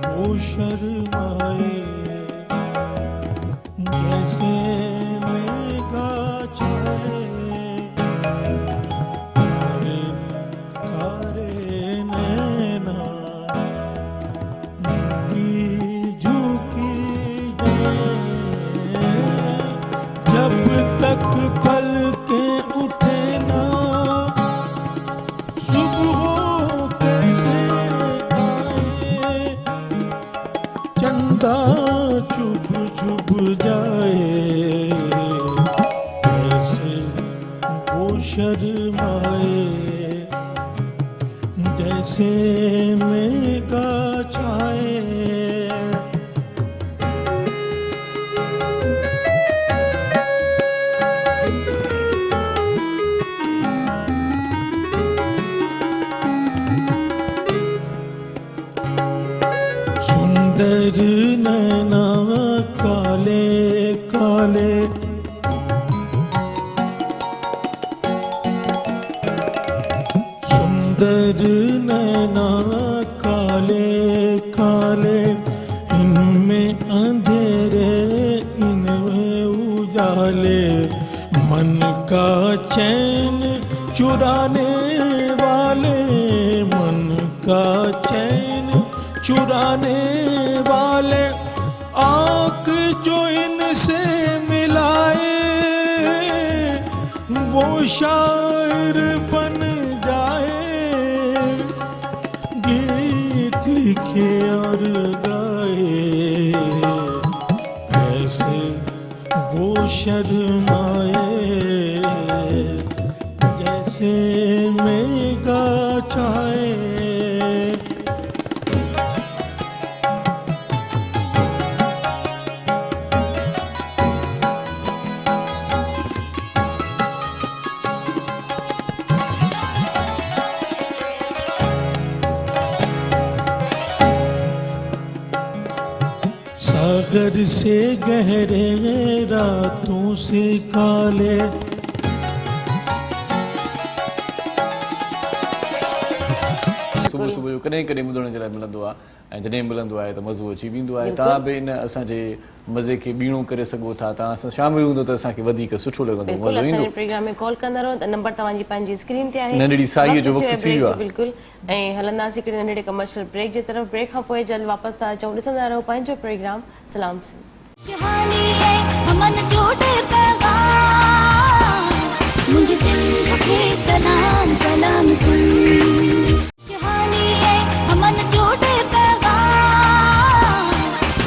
वो शर्माए जैसे मेघा छाए, कारे कारे नैना झुकी जाए, जब तक पलकें उठे ना सुबह कैसे आए, चंदा चुभ चुभ जाए, ऐसे वो शर्माए जैसे मेघा छाए। सुंदर नैना काले काले, सुंदर नैना काले काले, इनमें अंधेरे इनमें उजाले, मन का चैन चुराने वाले, मन का चैन चुराने वाले, आंख जो इनसे मिलाए वो शायर बन जाए, गीत लिखे और गाए, ऐसे वो शर्माए जैसे मेघा छाए। सागर से गहरे रातों से काले, सुबह सुबह जो कॾहिं कॾहिं ॿुधण जे लाइ मिलंदो आहे ऐं जॾहिं मिलंदो आहे त मज़ो अची वेंदो आहे। तव्हां बि इन असांजे मज़े खे ॿीणो करे सघो था, तव्हां सां शामिल हूंदो त असांखे वधीक सुठो लॻंदो, बिल्कुलु मज़ो ईंदो। असांजे प्रोग्राम में कॉल कंदा रहो, नंबर तव्हांजी पंहिंजी स्क्रीन ते आहे। नंढड़ी साईअ जो वक़्तु थी वियो आहे। बिल्कुलु, ऐं हलंदासीं हिकिड़े नंढड़े कमर्शियल ब्रेक जे तरफ़। ब्रेक खां पोइ जल्द वापसि था अचूं, ॾिसंदा रहो पंहिंजो प्रोग्राम सलाम सिंध। सुहानी है अमन जोड़े पैगाम मुझे सिंध के सलाम सलाम सिंध। सुहानी है अमन जोड़े पैगाम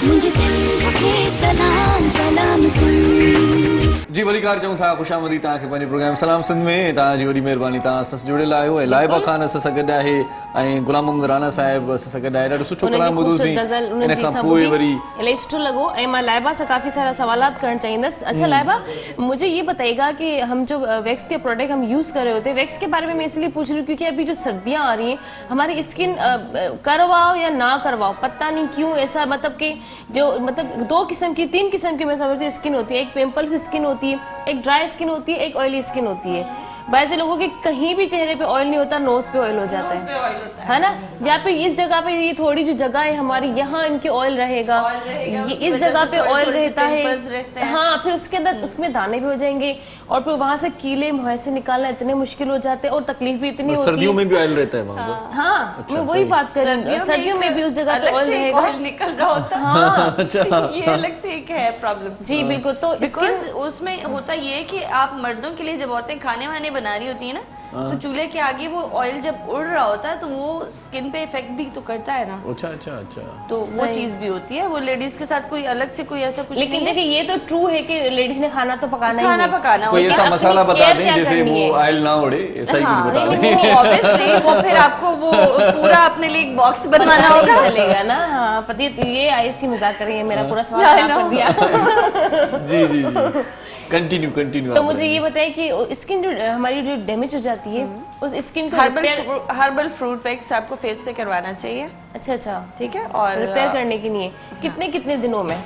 मुझे सिंध के सलाम सलाम सिंध। जी वरी कार चऊं था ख़ुशामदी तव्हांखे पंहिंजे प्रोग्राम सलाम सिंध में। तव्हांजी वॾी महिरबानी, तव्हां असां सां जुड़ियल आहियो। ऐं लाइबा ख़ान असां सां गॾु आहे ऐं गुलाम मोहम्मद राणा साहिब असां सां गॾु आहे। ॾाढो सुठो कलाम ॿुधोसीं, इन खां पोइ वरी इलाही सुठो लॻो। ऐं मां लाइबा से काफ़ी सारा सवालात करण चाहींदसि। अच्छा लाइबा, मुझे ये बताइएगा कि हम जो वैक्स के प्रोडक्ट हम यूज़ कर रहे होते हैं, वैक्स के बारे में मैं इसलिए पूछ रही हूँ क्योंकि अभी जो सर्दियाँ आ रही हैं, हमारी स्किन करवाओ या ना करवाओ पता नहीं क्यों ऐसा, मतलब कि जो मतलब 2 किस्म की 3 किस्म की मैं समझती हूँ स्किन होती है। एक पिंपल्स स्किन होती है, एक ड्राई स्किन होती है, एक ऑयली स्किन होती है। वैसे लोगों के कहीं भी चेहरे पे ऑयल नहीं होता, नोज पे ऑयल हो जाता है ना। जहाँ पे इस जगह पे ये थोड़ी जो जगह है हमारी, यहाँ इनके ऑयल रहेगा, ये इस जगह पे ऑयल रहता है। हाँ, फिर उसके अंदर उसमें दाने भी हो जाएंगे और फिर वहाँ से कीले मुँह से निकालना इतने मुश्किल हो जाते हैं और तकलीफ भी इतनी होती है। सर्दियों में भी ऑयल रहता है वहाँ पर? हाँ, मैं वही बात कर रही हूँ, सर्दियों में भी उस जगह पे ऑयल रहेगा, निकल रहा होता है। हाँ अच्छा, ये अलग से एक है प्रॉब्लम। जी बिल्कुल। तो बिकॉज उसमें होता ये है कि आप मर्दों के लिए जब औरतें खाने वाने बना रही होती है ना, तो चूल्हे के आगे वो ऑयल जब उड़ रहा होता है तो वो स्किन पे इफेक्ट भी तो करता है ना। अच्छा अच्छा अच्छा, तो वो चीज भी होती है। वो लेडीज के साथ कोई अलग से कोई ऐसा कुछ लेकिन नहीं है। देखिए ये तो ट्रू है कि लेडीज ने खाना तो पकाना ही खाना है। पकाना कोई होता ऐसा है। मसाला अपनी बता care दें क्या जैसे करनी वो है? ऑयल ना उड़े, ऐसा ही हाँ, कुछ बता लेकिन दें। वो ऑब्वियसली वो फिर आपको वो पूरा अपने लिए एक बॉक्स बनवाना पता नहीं होगा। चलेगा ना। हाँ पति ये ऐसी मजाक कर रही है, मेरा पूरा सवाल खराब कर दिया। जी जी जी, कंटिन्यू। तो मुझे ये बताइए कि स्किन जो हमारी जो डैमेज हो जाती है, उस स्किन को हर्बल फ्रूट वैक्स आपको फेस पे करवाना चाहिए। अच्छा ठीक है, और रिपेयर करने के लिए कितने दिनों में?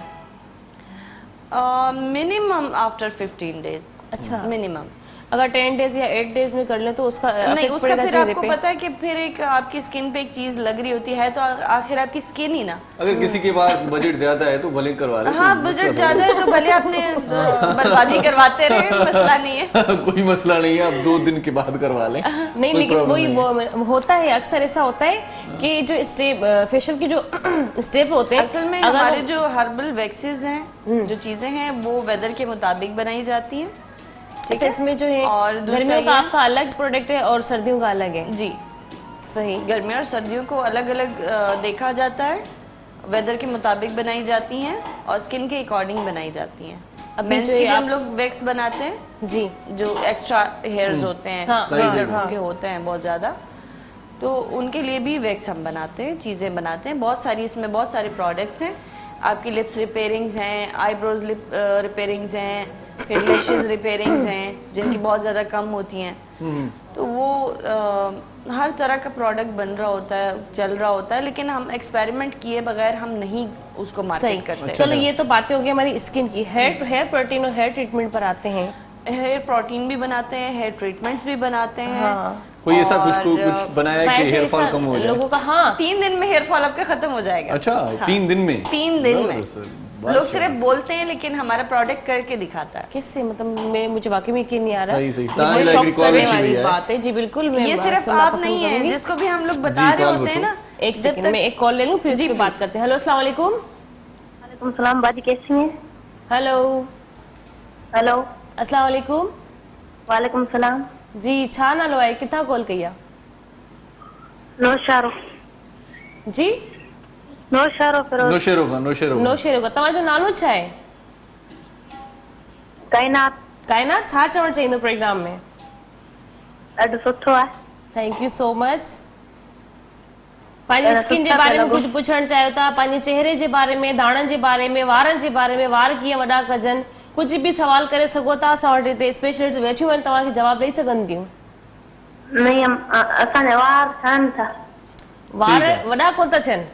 Minimum after 15 days. अच्छा, मिनिमम। अगर 10 डेज या 8 डेज में कर ले तो उसका नहीं, उसका पड़ेगा फिर चेहरे आपको पे? पता है कि फिर एक आपकी स्किन पे एक चीज लग रही होती है तो आखिर आपकी स्किन ही ना। अगर किसी के पास बजट ज्यादा है तो भले करवा ले। हाँ, बजट ज्यादा है तो भले आपने बर्बादी करवाते रहे, मसला नहीं है। कोई मसला नहीं है, आप 2 दिन के बाद करवा लें। नहीं, लेकिन वही वो होता है, अक्सर ऐसा होता है कि जो स्टेप फेशियल की जो स्टेप होते हैं, असल में हमारे जो हर्बल वैक्सेस हैं, जो चीजें हैं वो वेदर के मुताबिक बनाई जाती हैं। अच्छा, इसमें जो है और गर्मियों का आपका अलग प्रोडक्ट है और सर्दियों का अलग है? जी सही। गर्मियों और सर्दियों को अलग अलग देखा जाता है, वेदर के मुताबिक बनाई जाती हैं और स्किन के अकॉर्डिंग बनाई जाती हैं। अब मेंस के लिए हम लोग वैक्स बनाते हैं जी, जो एक्स्ट्रा हेयर्स होते हैं, हाँ, लड़कों के होते हैं बहुत ज्यादा, तो उनके लिए भी वैक्स हम बनाते हैं, चीजें बनाते हैं बहुत सारी। इसमें बहुत सारे प्रोडक्ट्स हैं। आपकी लिप्स रिपेयरिंग्स हैं, आईब्रोज लिप रिपेयरिंग्स हैं, फिर लैशेस रिपेयरिंग्स हैं जिनकी बहुत ज़्यादा कम होती हैं। तो वो हर तरह का प्रोडक्ट बन रहा होता है, चल रहा होता है, लेकिन हम एक्सपेरिमेंट किए बगैर हम नहीं उसको मार्केट करते। चलो ये तो बातें हो गई हमारी स्किन की। हेयर प्रोटीन और हेयर ट्रीटमेंट पर आते हैं। हेयर प्रोटीन भी बनाते हैं, हेयर ट्रीटमेंट्स भी बनाते हैं। हाँ। कोई ऐसा कुछ बनाया कि हेयर फॉल कम हो जाए? लोगों का, हाँ, 3 दिन में हेयर फॉल आपका खत्म हो जाएगा। अच्छा, 3 दिन में? 3 दिन में। लोग सिर्फ बोलते हैं लेकिन हमारा प्रोडक्ट करके दिखाता है। किससे, मतलब मुझे वाकई में यकीन नहीं आ रहा। सही करने वाली बात है जी, बिल्कुल। ये सिर्फ आप नहीं है जिसको भी हम लोग बता रहे होते हैं ना। एक सेकंड में एक कॉल ले लूं, फिर उस पे बात करते हैं। हेलो, अस्सलाम वालेकुम। वालेकुम सलाम बाजी, कैसी हैं? हेलो हेलो, अस्सलाम वालेकुम। वालेकुम सलाम जी, छा नालो आहे, किथां कॉल कई आहे? नौशारो। जी, नौशारो फिरोज। नौशेरो का तव्हांजो नालो छा आहे? कायनात। कायनात, छा चवणु चाहींदो प्रोग्राम में? ॾाढो सुठो आहे। Thank you so much. पंहिंजी स्किन जे बारे में कुझु पुछणु चाहियो था? पंहिंजे चेहरे जे बारे में, दाणनि जे बारे में, वारनि जे बारे में, वार कीअं वॾा कजनि, कुझु बि सवाल करे सघो था। असां वटि हिते स्पेशलिस्ट वेठियूं आहिनि, तव्हांखे जवाब ॾेई सघनि थियूं। नहीं, असांजा वार ठहनि था। वार वॾा कोन था थियनि?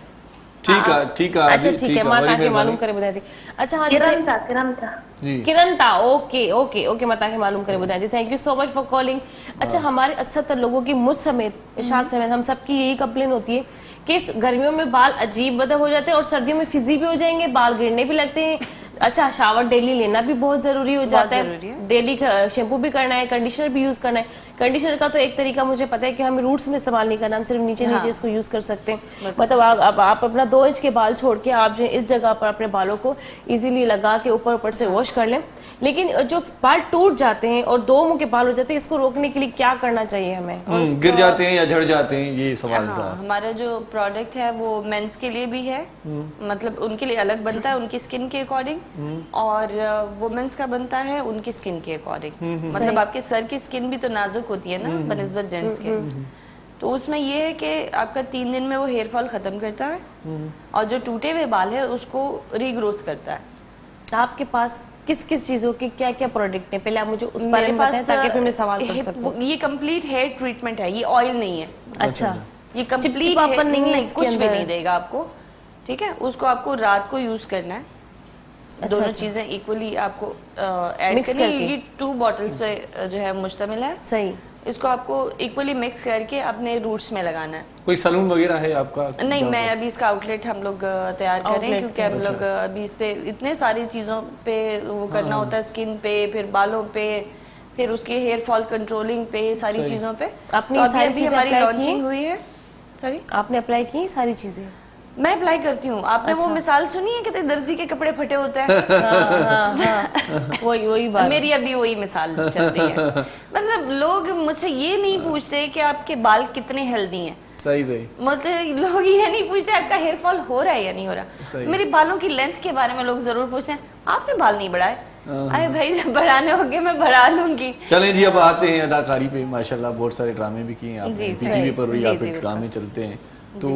ठीक है ठीक है अच्छा जी, ठीक है, है, मां वरी तव्हांखे मालूम महिरबानी। करे ॿुधाए थी। अच्छा हाँ जैसे किरण था जी किरण था, ओके ओके ओके, मैं ताकि मालूम करे बताई थी। Thank you so much for calling. अच्छा हमारे अक्सर तर लोगों की, मुझ समेत, इरशाद समेत, हम सबकी यही कंप्लेन होती है कि इस गर्मियों में बाल अजीब मतलब हो जाते हैं और सर्दियों में फिजी भी हो जाएंगे, बाल गिरने भी लगते हैं। अच्छा शावर डेली लेना भी बहुत जरूरी हो जाता जरूरी है, है। डेली शैम्पू भी करना है, कंडीशनर भी यूज करना है। कंडीशनर का तो एक तरीका मुझे पता है कि हमें रूट्स में इस्तेमाल नहीं करना, हम सिर्फ नीचे नीचे इसको यूज कर सकते हैं। मतलब आप अपना 2 इंच के बाल छोड़ के आप जो है इस जगह पर अपने बालों को इजीली लगा के ऊपर ऊपर से वॉश कर लें। लेकिन जो बाल टूट जाते हैं और 2 मुंह के बाल हो जाते हैं, इसको रोकने के लिए क्या करना चाहिए हमें? गिर जाते हैं या झड़ जाते हैं, ये सवाल था। हाँ, हमारा जो प्रोडक्ट है वो मेंस के लिए भी है, मतलब उनके लिए अलग बनता है उनकी स्किन के अकॉर्डिंग, और वुमेन्स का बनता है उनकी स्किन के अकॉर्डिंग। मतलब आपके सर की स्किन भी तो नाजुक होती है ना बनिस्बत जेंट्स के, तो उसमें ये है कि आपका 3 दिन में वो हेयर फॉल खत्म करता है और जो टूटे हुए बाल है उसको रीग्रोथ करता है। आपके पास किस किस चीजों के क्या क्या प्रोडक्ट है, पहले आप मुझे उस बारे मेरे में बताएं पास ताकि फिर मैं सवाल कर सकूं। ये कंप्लीट हेयर ट्रीटमेंट है, ये ऑयल नहीं है, अच्छा ये कंप्लीट चिपचिपापन नहीं है इसके कुछ भी अंदर। नहीं देगा आपको, ठीक है। उसको आपको रात को यूज करना है, दोनों अच्छा। चीजें इक्वली आपको ऐड Mix करनी है। करके। ये 2 बॉटल्स पे जो है मुश्तमिल है। सही। इसको आपको इक्वली मिक्स करके अपने रूट्स में लगाना है। कोई सलून वगैरह है आपका? नहीं, मैं अभी इसका आउटलेट हम लोग तैयार कर रहे हैं, Outlet क्योंकि हम लोग अभी इस पे इतने सारी चीज़ों पे वो करना होता है, स्किन पे, फिर बालों पे, फिर उसके हेयर फॉल कंट्रोलिंग पे, सारी चीज़ों पे। आपने तो ये सारी अभी चीजें हमारी apply की लॉन्चिंग हैं? हुई है। सॉरी, आपने अप्लाई की सारी चीजें? मैं अप्लाई करती हूँ। आपने वो मिसाल सुनी है कि दर्जी के कपड़े फटे होते हैं? वही बात। मेरी अभी वही मिसाल चल रही है। मतलब लोग मुझसे ये नहीं पूछते कि आपके बाल कितने हेल्दी हैं, सही सही। मतलब लोग ये नहीं पूछते आपका हेयर फॉल हो रहा है या नहीं हो रहा। मेरे बालों की लेंथ के बारे में लोग जरूर पूछते हैं, आपने बाल नहीं बढ़ाए? अरे भाई जब बढ़ाने होंगे मैं बढ़ा लूंगी। चलें जी, अब आते हैं अदाकारी पे। माशाल्लाह बहुत सारे ड्रामे भी किए हैं आपने, जी, पीटीवी पर जी, या जी, फिर बिल्कुल। ड्रामे चलते हैं, तो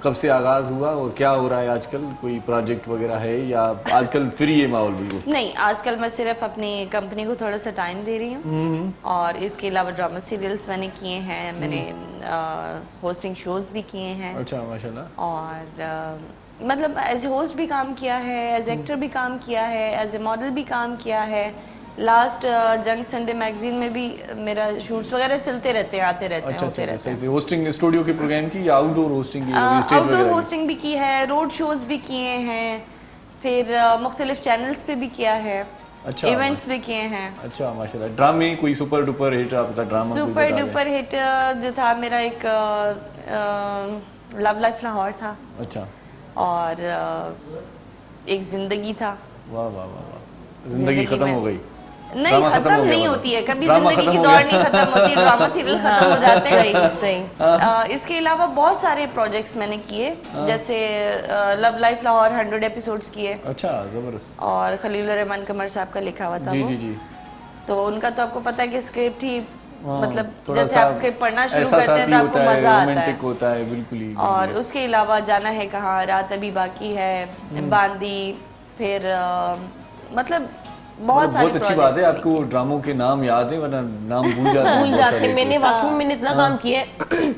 कब से आगाज हुआ और क्या हो रहा है आजकल? कोई प्रोजेक्ट वगैरह है या आजकल फ्री है माहौल बिल्कुल? नहीं, आजकल मैं सिर्फ अपनी कंपनी को थोड़ा सा टाइम दे रही हूँ, और इसके अलावा ड्रामा सीरियल्स मैंने किए हैं, मैंने होस्टिंग शोज भी किए हैं, अच्छा माशाल्लाह। और मतलब एज होस्ट भी काम किया है, एज एक्टर भी काम किया है, एज ए मॉडल भी काम किया है। लास्ट जंग संडे मैगजीन में भी मेरा शूट्स वगैरह चलते रहते हैं, आते रहते हैं, अच्छा होते अच्छा, रहते सही हैं। सही। होस्टिंग स्टूडियो के प्रोग्राम की या आउटडोर होस्टिंग की, स्टेज आउटडोर वगैरह की? होस्टिंग भी की है, रोड शोज भी किए हैं, फिर मुख्तलिफ चैनल्स पे भी किया है, अच्छा इवेंट्स भी किए हैं। अच्छा माशाल्लाह। ड्रामे कोई सुपर डुपर हिट आपका ड्रामा? सुपर डुपर हिट जो था मेरा एक लव लाइफ लाहौर था, अच्छा, और एक जिंदगी था। वाह वाह वाह वाह। जिंदगी खत्म में- हो गई? नहीं, ड्रामा खत्म खत्म हो गया नहीं मतलब? होती है कभी, ड्रामा जिंदगी खत्म की हो दौड़ गया? नहीं खत्म होती, ड्रामा सीरियल खत्म हो जाते सही हैं। सही। इसके अलावा बहुत सारे प्रोजेक्ट्स मैंने किए, जैसे लव लाइफ लाहौर 100 एपिसोड्स किए, अच्छा जबरदस्त। और खलील रहमान कमर साहब का लिखा हुआ था जी वो। जी जी। तो उनका तो आपको पता है कि स्क्रिप्ट ही मतलब थोड़ा जैसे सा आप स्क्रिप्ट पढ़ना शुरू ऐसा करते हैं साथी तो आपको होता है, मजा आता है। रोमांटिक होता है, बिल्कुल ही। और उसके अलावा जाना है कहाँ, रात अभी बाकी है, बांदी, फिर मतलब बहुत सारे बहुत अच्छी बात है projects आपको ड्रामों के नाम याद है, वरना नाम भूल जाते हैं भूल बहुत जाते सारे हैं। मैंने actors। वाकई में मैंने इतना काम किया है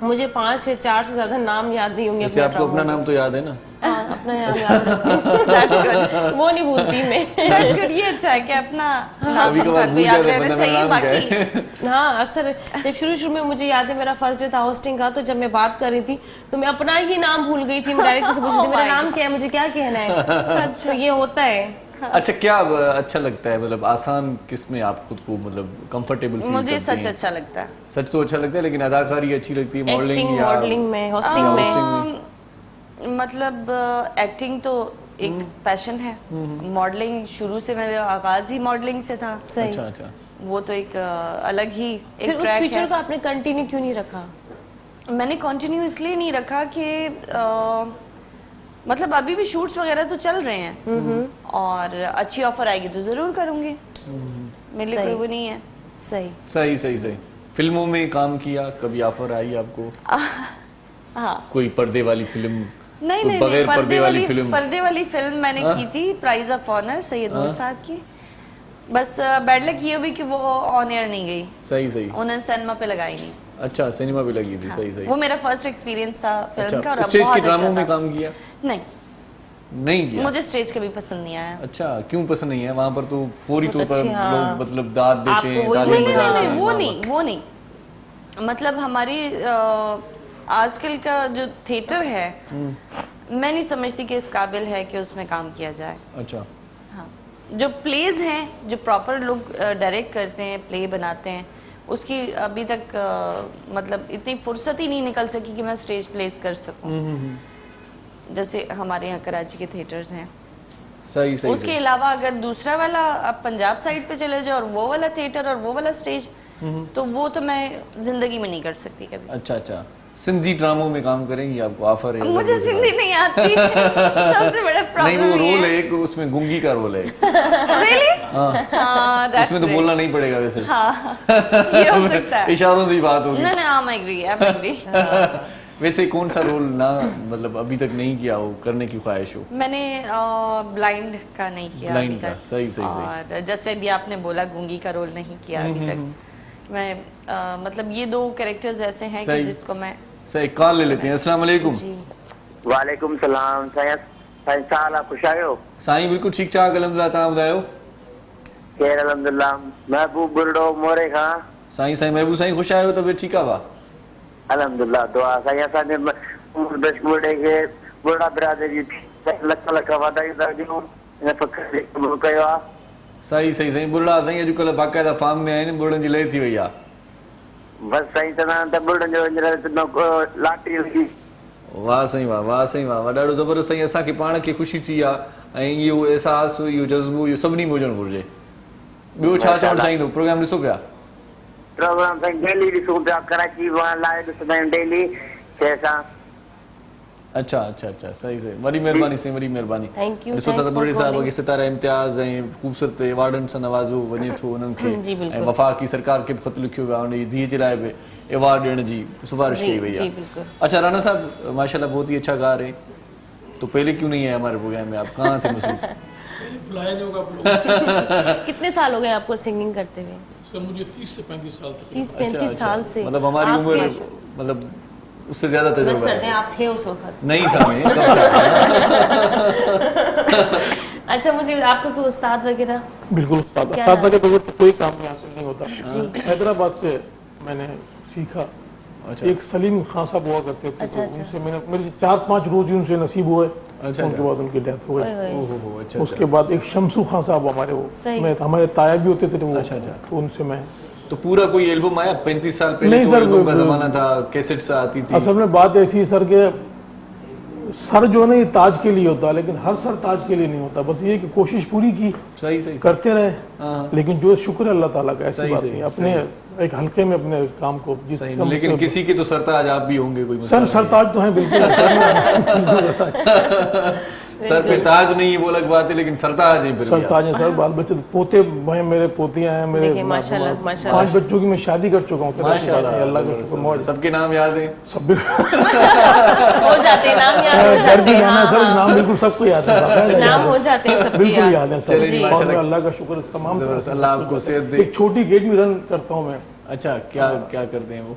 मुझे 5 या 4 से ज्यादा नाम याद नहीं होंगे वैसे अपने आपको अपना ड्रामों नाम तो याद है ना? के। हाँ, अपना नाम याद है। वो नहीं भूलती मैं। That's good, ये अच्छा है कि अपना नाम कभी कभार इंसान को भूल याद जाते हैं, रहना बंदा चाहिए। नाम क्या बाकी है। हाँ, अक्सर जब शुरू में मुझे याद है मेरा फर्स्ट डे था होस्टिंग का, तो जब मैं बात कर रही थी तो मैं अपना ही नाम भूल गई थी। मैं डायरेक्टर से पूछ रही थी मेरा नाम क्या है, मुझे क्या कहना है। तो ये होता है। अच्छा, क्या अच्छा लगता है, मतलब आसान किस में आप खुद को मतलब कंफर्टेबल फील मुझे करते सच हैं? अच्छा लगता है। सच तो अच्छा लगता है, लेकिन अदाकारी अच्छी लगती है, एक्टिंग, मॉडलिंग या मॉडलिंग में, होस्टिंग या में। hosting में? मतलब एक्टिंग तो एक पैशन है, मॉडलिंग शुरू से मेरा आगाज ही मॉडलिंग से था। सही। अच्छा अच्छा। वो तो एक अलग ही फिर एक उस ट्रैक फीचर है। को आपने कंटिन्यू क्यों नहीं रखा? मैंने कंटिन्यू इसलिए नहीं रखा कि मतलब अभी भी शूट्स वगैरह तो चल रहे हैं, और अच्छी ऑफर आएगी तो जरूर करूंगी, मेरे लिए कोई वो नहीं है। सही सही सही सही। फिल्मों में काम किया, कभी ऑफर आई आपको? हाँ, कोई पर्दे वाली फिल्म? नहीं कोई नहीं बगैर नहीं, पर्दे वाली फिल्म? पर्दे वाली फिल्म मैंने की थी, प्राइज ऑफ ऑनर सैयद नूर साहब की। बस बैड लक ये हुई कि वो ऑन एयर नहीं गई, सही सही। उन्होंने सिनेमा पे लगाई नहीं। अच्छा, सिनेमा भी लगी थी, सही सही। वो मेरा फर्स्ट एक्सपीरियंस था फिल्म का, और अच्छा, स्टेज बहुत के अच्छा ड्रामों में था। काम किया? नहीं किया। मुझे स्टेज कभी पसंद नहीं आया। अच्छा, क्यों पसंद नहीं है? वहां पर तो फौरी तौर पर अच्छी, हाँ। लोग मतलब दाद देते आपको हैं, वही- तालियां नहीं नहीं बजाते नहीं, हैं, वो वाह, नहीं, वो नहीं। मतलब हमारी आजकल का जो थिएटर है, मैं नहीं समझती कि इस काबिल है कि उसमें काम किया जाए। वाह। अच्छा, हाँ, जो प्लेज हैं, जो प्रॉपर लोग डायरेक्ट करते हैं, प्ले बनाते हैं, उसकी अभी तक मतलब इतनी फुर्सत ही नहीं निकल सकी कि मैं स्टेज प्लेस कर सकूं। जैसे हमारे यहाँ कराची के थिएटर्स हैं। सही सही उसके सही। अलावा अगर दूसरा वाला आप पंजाब साइड पे चले जाओ और वो वाला थिएटर और वो वाला स्टेज, तो वो तो मैं जिंदगी में नहीं कर सकती कभी। अच्छा अच्छा, सिंधी ड्रामों में काम करेंगे, आपको ऑफर है? मुझे सिंधी नहीं आती। सबसे बड़ा नहीं, प्रॉब्लम वो ये रोल है। है एक, उसमें गुंगी का रोल है। Really? हाँ, that's उसमें तो great. बोलना नहीं पड़ेगा वैसे। हाँ, ये हो सकता है। इशारों से ही बात होगी। नहीं नहीं, I'm agree. वैसे कौन सा रोल ना मतलब अभी तक नहीं किया हो, करने की ख्वाहिश हो? मैंने ब्लाइंड का नहीं किया Blind अभी का, तक। सही, सही, सही। और जैसे अभी आपने बोला गूंगी का रोल नहीं किया अभी तक। मैं मतलब ये दो कैरेक्टर्स ऐसे हैं कि सही। जिसको मैं सही, कॉल ले लेते हैं। अस्सलाम वालेकुम। जी वालेकुम सलाम। साईं साल आप खुश आयो? साईं बिल्कुल ठीक ठाक, अल्हम्दुलिल्लाह। तव्हां ॿुधायो? खैर अल्हम्दुलिल्लाह। महबूब बुरडो मोरे खां। साईं साईं महबूब साईं ख़ुशि आहियो? तबियत ठीकु आहे? वाह, अल्हम्दुलिल्लाह, दुआ साईं। असांजे बुरडे खे बुरडा बिरादरी लख लख वाधायूं था ॾियूं, हिन फ़ख़्र जे क़बूल कयो आहे। सही सही साईं। बुरड़ा साईं अॼुकल्ह बाक़ाइदा फार्म में आहिनि, बुरड़नि जी लय थी वई आहे। बसि साईं, चवंदा त बुरडनि जो हींअर लाटरी लॻी। वाह साईं वाह, वाह साईं वाह, वाह ॾाढो ज़बरदस्त साईं। असांखे पाण खे ख़ुशी थी आहे, ऐं इहो एहसासु, इहो जज़्बो, इहो सभिनी में हुजणु घुरिजे। ॿियो छा चवणु चाहींदो? प्रोग्राम ॾिसो पिया? प्रोग्राम साईं डेली ॾिसूं पिया, कराची लाइ ॾिसंदा आहियूं डेली शइ सां। अच्छा अच्छा अच्छा, सही सही। वॾी महिरबानी साईं, वॾी महिरबानी। Thank you, ॾिसो था thanks त for बुरड़े साहिब calling. खे सितारा इम्तियाज़ ऐं ख़ूबसूरत एवार्डनि सां नवाज़ो वञे थो उन्हनि खे, जी, बिल्कुल। ऐं वफ़ाक़ी सरकार खे बि ख़त लिखियो वियो आहे, उनजी धीअ जे लाइ बि एवार्ड ॾियण जी सिफारिश जी, की गई जी, है। बिल्कुल। अच्छा राना साहब, माशाल्लाह बहुत ही अच्छा गा रहे हैं, तो पहले क्यों नहीं है हमारे प्रोग्राम में? आप कहाँ थे मसरूफ? पहले बुलाया नहीं होगा आप लोग। कितने साल हो गए आपको सिंगिंग करते हुए? सर मुझे 30 से 35 साल तक। 30-35 साल से। मतलब हमारी आप उम्र कैसे- मतलब उससे ज्यादा बस तजुर्बा करते हैं, है। आप थे उस वक्त। नहीं था मैं, कब था? अच्छा, मुझे आपको कोई उस्ताद वगैरह? बिल्कुल उस्ताद क्या उस्ताद के बगैर तो कोई काम यहाँ से नहीं होता। हैदराबाद से मैंने सीखा। अच्छा। एक सलीम खान साहब हुआ करते थे, अच्छा, तो अच्छा। उनसे मैंने मेरे 4-5 रोज ही उनसे नसीब हुए। अच्छा, उनके अच्छा। बाद उनकी डेथ हो ओए गई। होए। ओहो, अच्छा उसके बाद एक शमसू खान साहब हमारे वो सही। मैं हमारे ताया भी होते थे वो, अच्छा, अच्छा। तो उनसे मैं तो पूरा कोई एल्बम आया? 35 साल पहले नहीं तो सर, एल्बम का वो- जमाना था, कैसेट्स आती थी। असल में बात ऐसी है सर के सर जो है ना ये ताज के लिए होता है, लेकिन हर सर ताज के लिए नहीं होता। बस ये कि कोशिश पूरी की, सही सही करते रहे, हाँ। लेकिन जो शुक्र है अल्लाह ताला का, ऐसी सही, बात सही, नहीं। अपने एक हल्के में अपने काम को जिस सही। कम लेकिन से- किसी के तो सरताज आप भी होंगे, कोई मसला सर नहीं। सरताज तो है बिल्कुल। सर पे ताज नहीं है वो अलग बात है, लेकिन सरताज है फिर भी आप। सरताज है सर। बाल बच्चे पोते हैं, मेरे पोतियां हैं, मेरे देखिए, माशाल्लाह, माशाल्लाह। 5 बच्चों की मैं शादी कर चुका हूँ। माशाल्लाह, अल्लाह का शुक्र, मौज। सबके नाम याद है? सब बिल्कुल हो जाते हैं, नाम याद हो घर जाते भी हैं। जाना है हाँ, सर, हाँ। नाम बिल्कुल सबको याद है साहब। नाम हो जाते हैं सबके बिल्कुल याद। याद है सर। चलिए जी, और माशाल्लाह। मैं अल्लाह का शुक्र तमाम तरह जबरदस्त, से। अल्लाह आपको सेहत दे। एक छोटी अकेडमी रन करता हूँ मैं, अच्छा, क्या क्या करते हैं वो?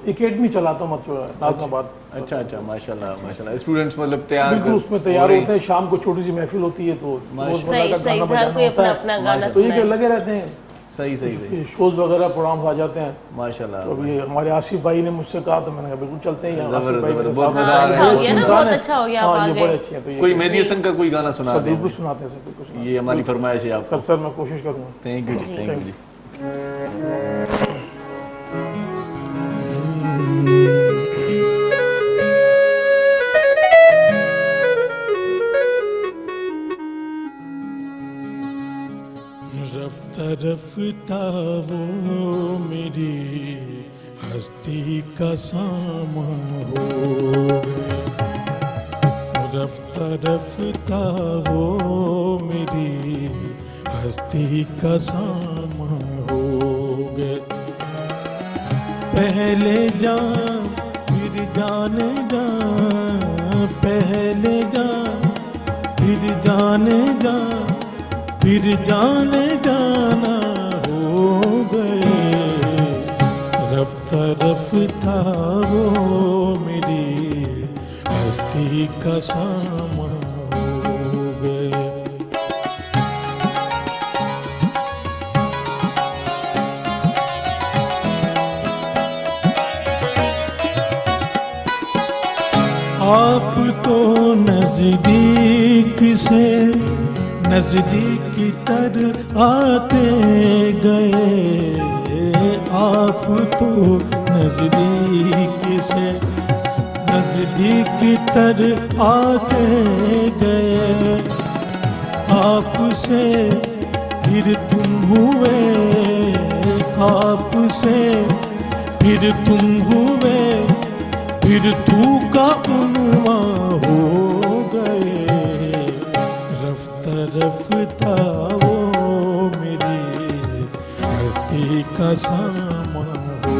अकेडमी चलाता हूँ नाजमाबाद। अच्छा अच्छा, माशाल्लाह माशाल्लाह। स्टूडेंट्स मतलब तैयार बिल्कुल कर- उसमें तैयार हो रहे होते हैं। शाम को छोटी सी महफिल होती है, तो रोजमर्रा सही, का सही, गाना हर बजाना कोई होता है। अपना गाना तो ये सुनाए। कि लगे रहते हैं, सही सही सही, शोज वगैरह प्रोग्राम्स आ जाते हैं। माशाल्लाह। तो अभी हमारे आसिफ भाई ने मुझसे कहा, तो मैंने कहा बिल्कुल चलते हैं। जबरदस्त, आसिफ भाई मेरे जबरदस्त, बहुत साथ- मजा आ रहा है। अच्छा हो गया ना, इंसान बहुत है। अच्छा हो गया, आप हाँ, आ ये गए। बड़े अच्छे हैं। तो ये कोई मेहदी हसन का कोई गाना सुना सर दें? बिल्कुल सुनाते हैं सर, बिल्कुल सुनाते ये हमारी फरमाइश है हैं। आपको। सर मैं कोशिश करूँगा। थैंक यू जी, थैंक यू जी। रफ्ता रफ्ता वो मेरी हस्ती का सामा हो गए। रफ्ता रफ्ता वो मेरी हस्ती का सामा हो गए। पहले जान फिर जाने जा, पहले जान फिर जाने जा, फिर जाने जाना हो गए। रफ्ता रफ्ता वो मेरी हस्ती का सामा हो गए। आप तो नजदीक से नजदीक तर आते गए, आप तो नजदीक से नजदीक तर आते गए, आपसे फिर तुम हुए, आपसे फिर तुम हुए, फिर तू का उन्वा हो गए। रफ्ता रफ्ता वो मेरी हस्ती का सामा हो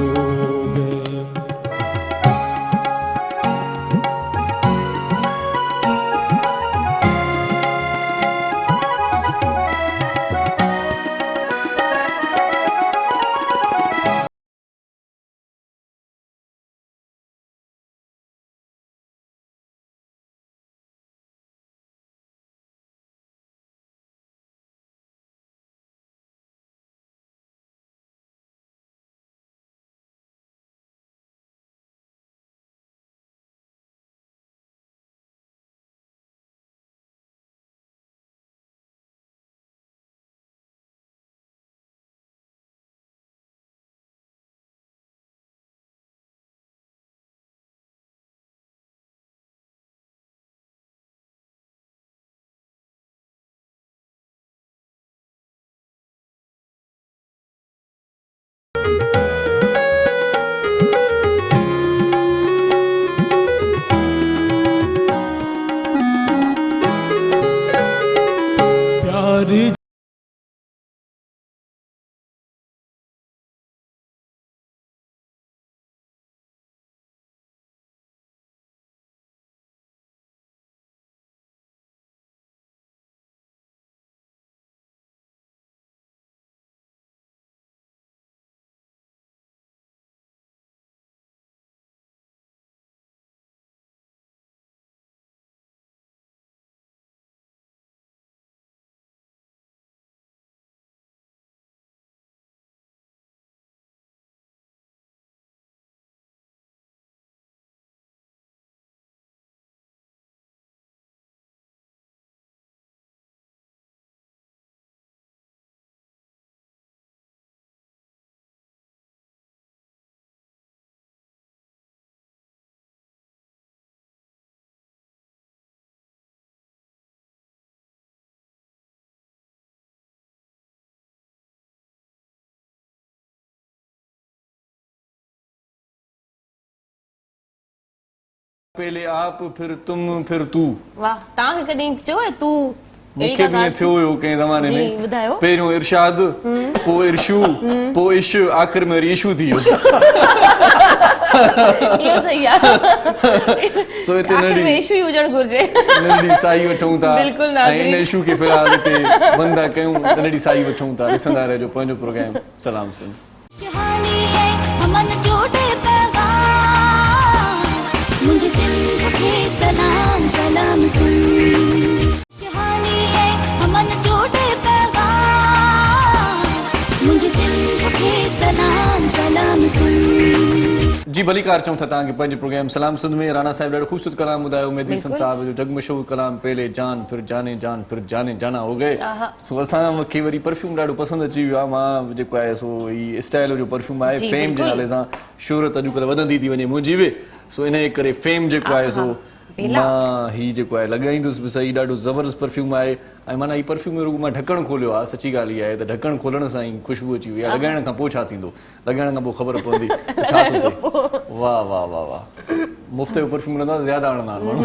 गए। प्यार पहले आप फिर तुम फिर तू। वाह, तव्हांखे कॾहिं चयो आहे तू? मूंखे बि ईअं थियो हुयो कंहिं ज़माने जी, में। ॿुधायो। पहिरियों इरशाद, पोइ इर्शू, पोइ इश, आख़िर में वरी इशू थी वियो। इहो सही आहे। सो हिते आख़िर में नंढी इशू ई हुजणु घुरिजे। नंढी साई वठूं था बिल्कुलु ऐं नाज़रीन। इन इशू खे फ़िलहाल हिते बंदि था कयूं। नंढी साई वठूं था। ॾिसंदा रहिजो पंहिंजो प्रोग्राम सलाम सिंध। शहानी है हमन जोड़े पैगाम, मुझे सिंध के सलाम सलाम सिंध। शहानी है हमन जोड़े पैगाम, मुझे सिंध के सलाम सलाम सिंध। जी भली कार चऊं था तव्हांखे पंहिंजे प्रोग्राम सलाम सिंध में। राणा साहिब ॾाढो ख़ूबसूरत कलाम ॿुधायो। मेहदी हसन साहिब जो जगमशहूर कलाम, पहले जान फिर जाने जान फिर जाने जाना हो गए। सो असां मूंखे वरी परफ्यूम ॾाढो पसंदि अची वियो आहे। मां जेको आहे सो ही स्टाइल जो परफ्यूम आहे, जी, फेम जे बिल्कुलु। नाले सां शोहरत अॼुकल्ह वधंदी थी वञे मुंहिंजी बि। सो इन जे करे फेम जेको आहे सो मां ही जेको आहे लॻाईंदुसि बि सही। ॾाढो ज़बरदस्त परफ्यूम आहे ऐं माना ही परफ्यूम रुॻो मां ढकणु खोलियो आहे। सची ॻाल्हि इहा आहे त ढकणु खोलण सां ई ख़ुशबू अची वई आहे। लॻाइण खां पोइ छा थींदो, लॻाइण खां पोइ ख़बर पवंदी त छा थो थिए। वाह वाह वाह वाह, मुफ़्त जो परफ्यूम हणंदा त ज़्यादा हणंदा आहिनि माण्हू।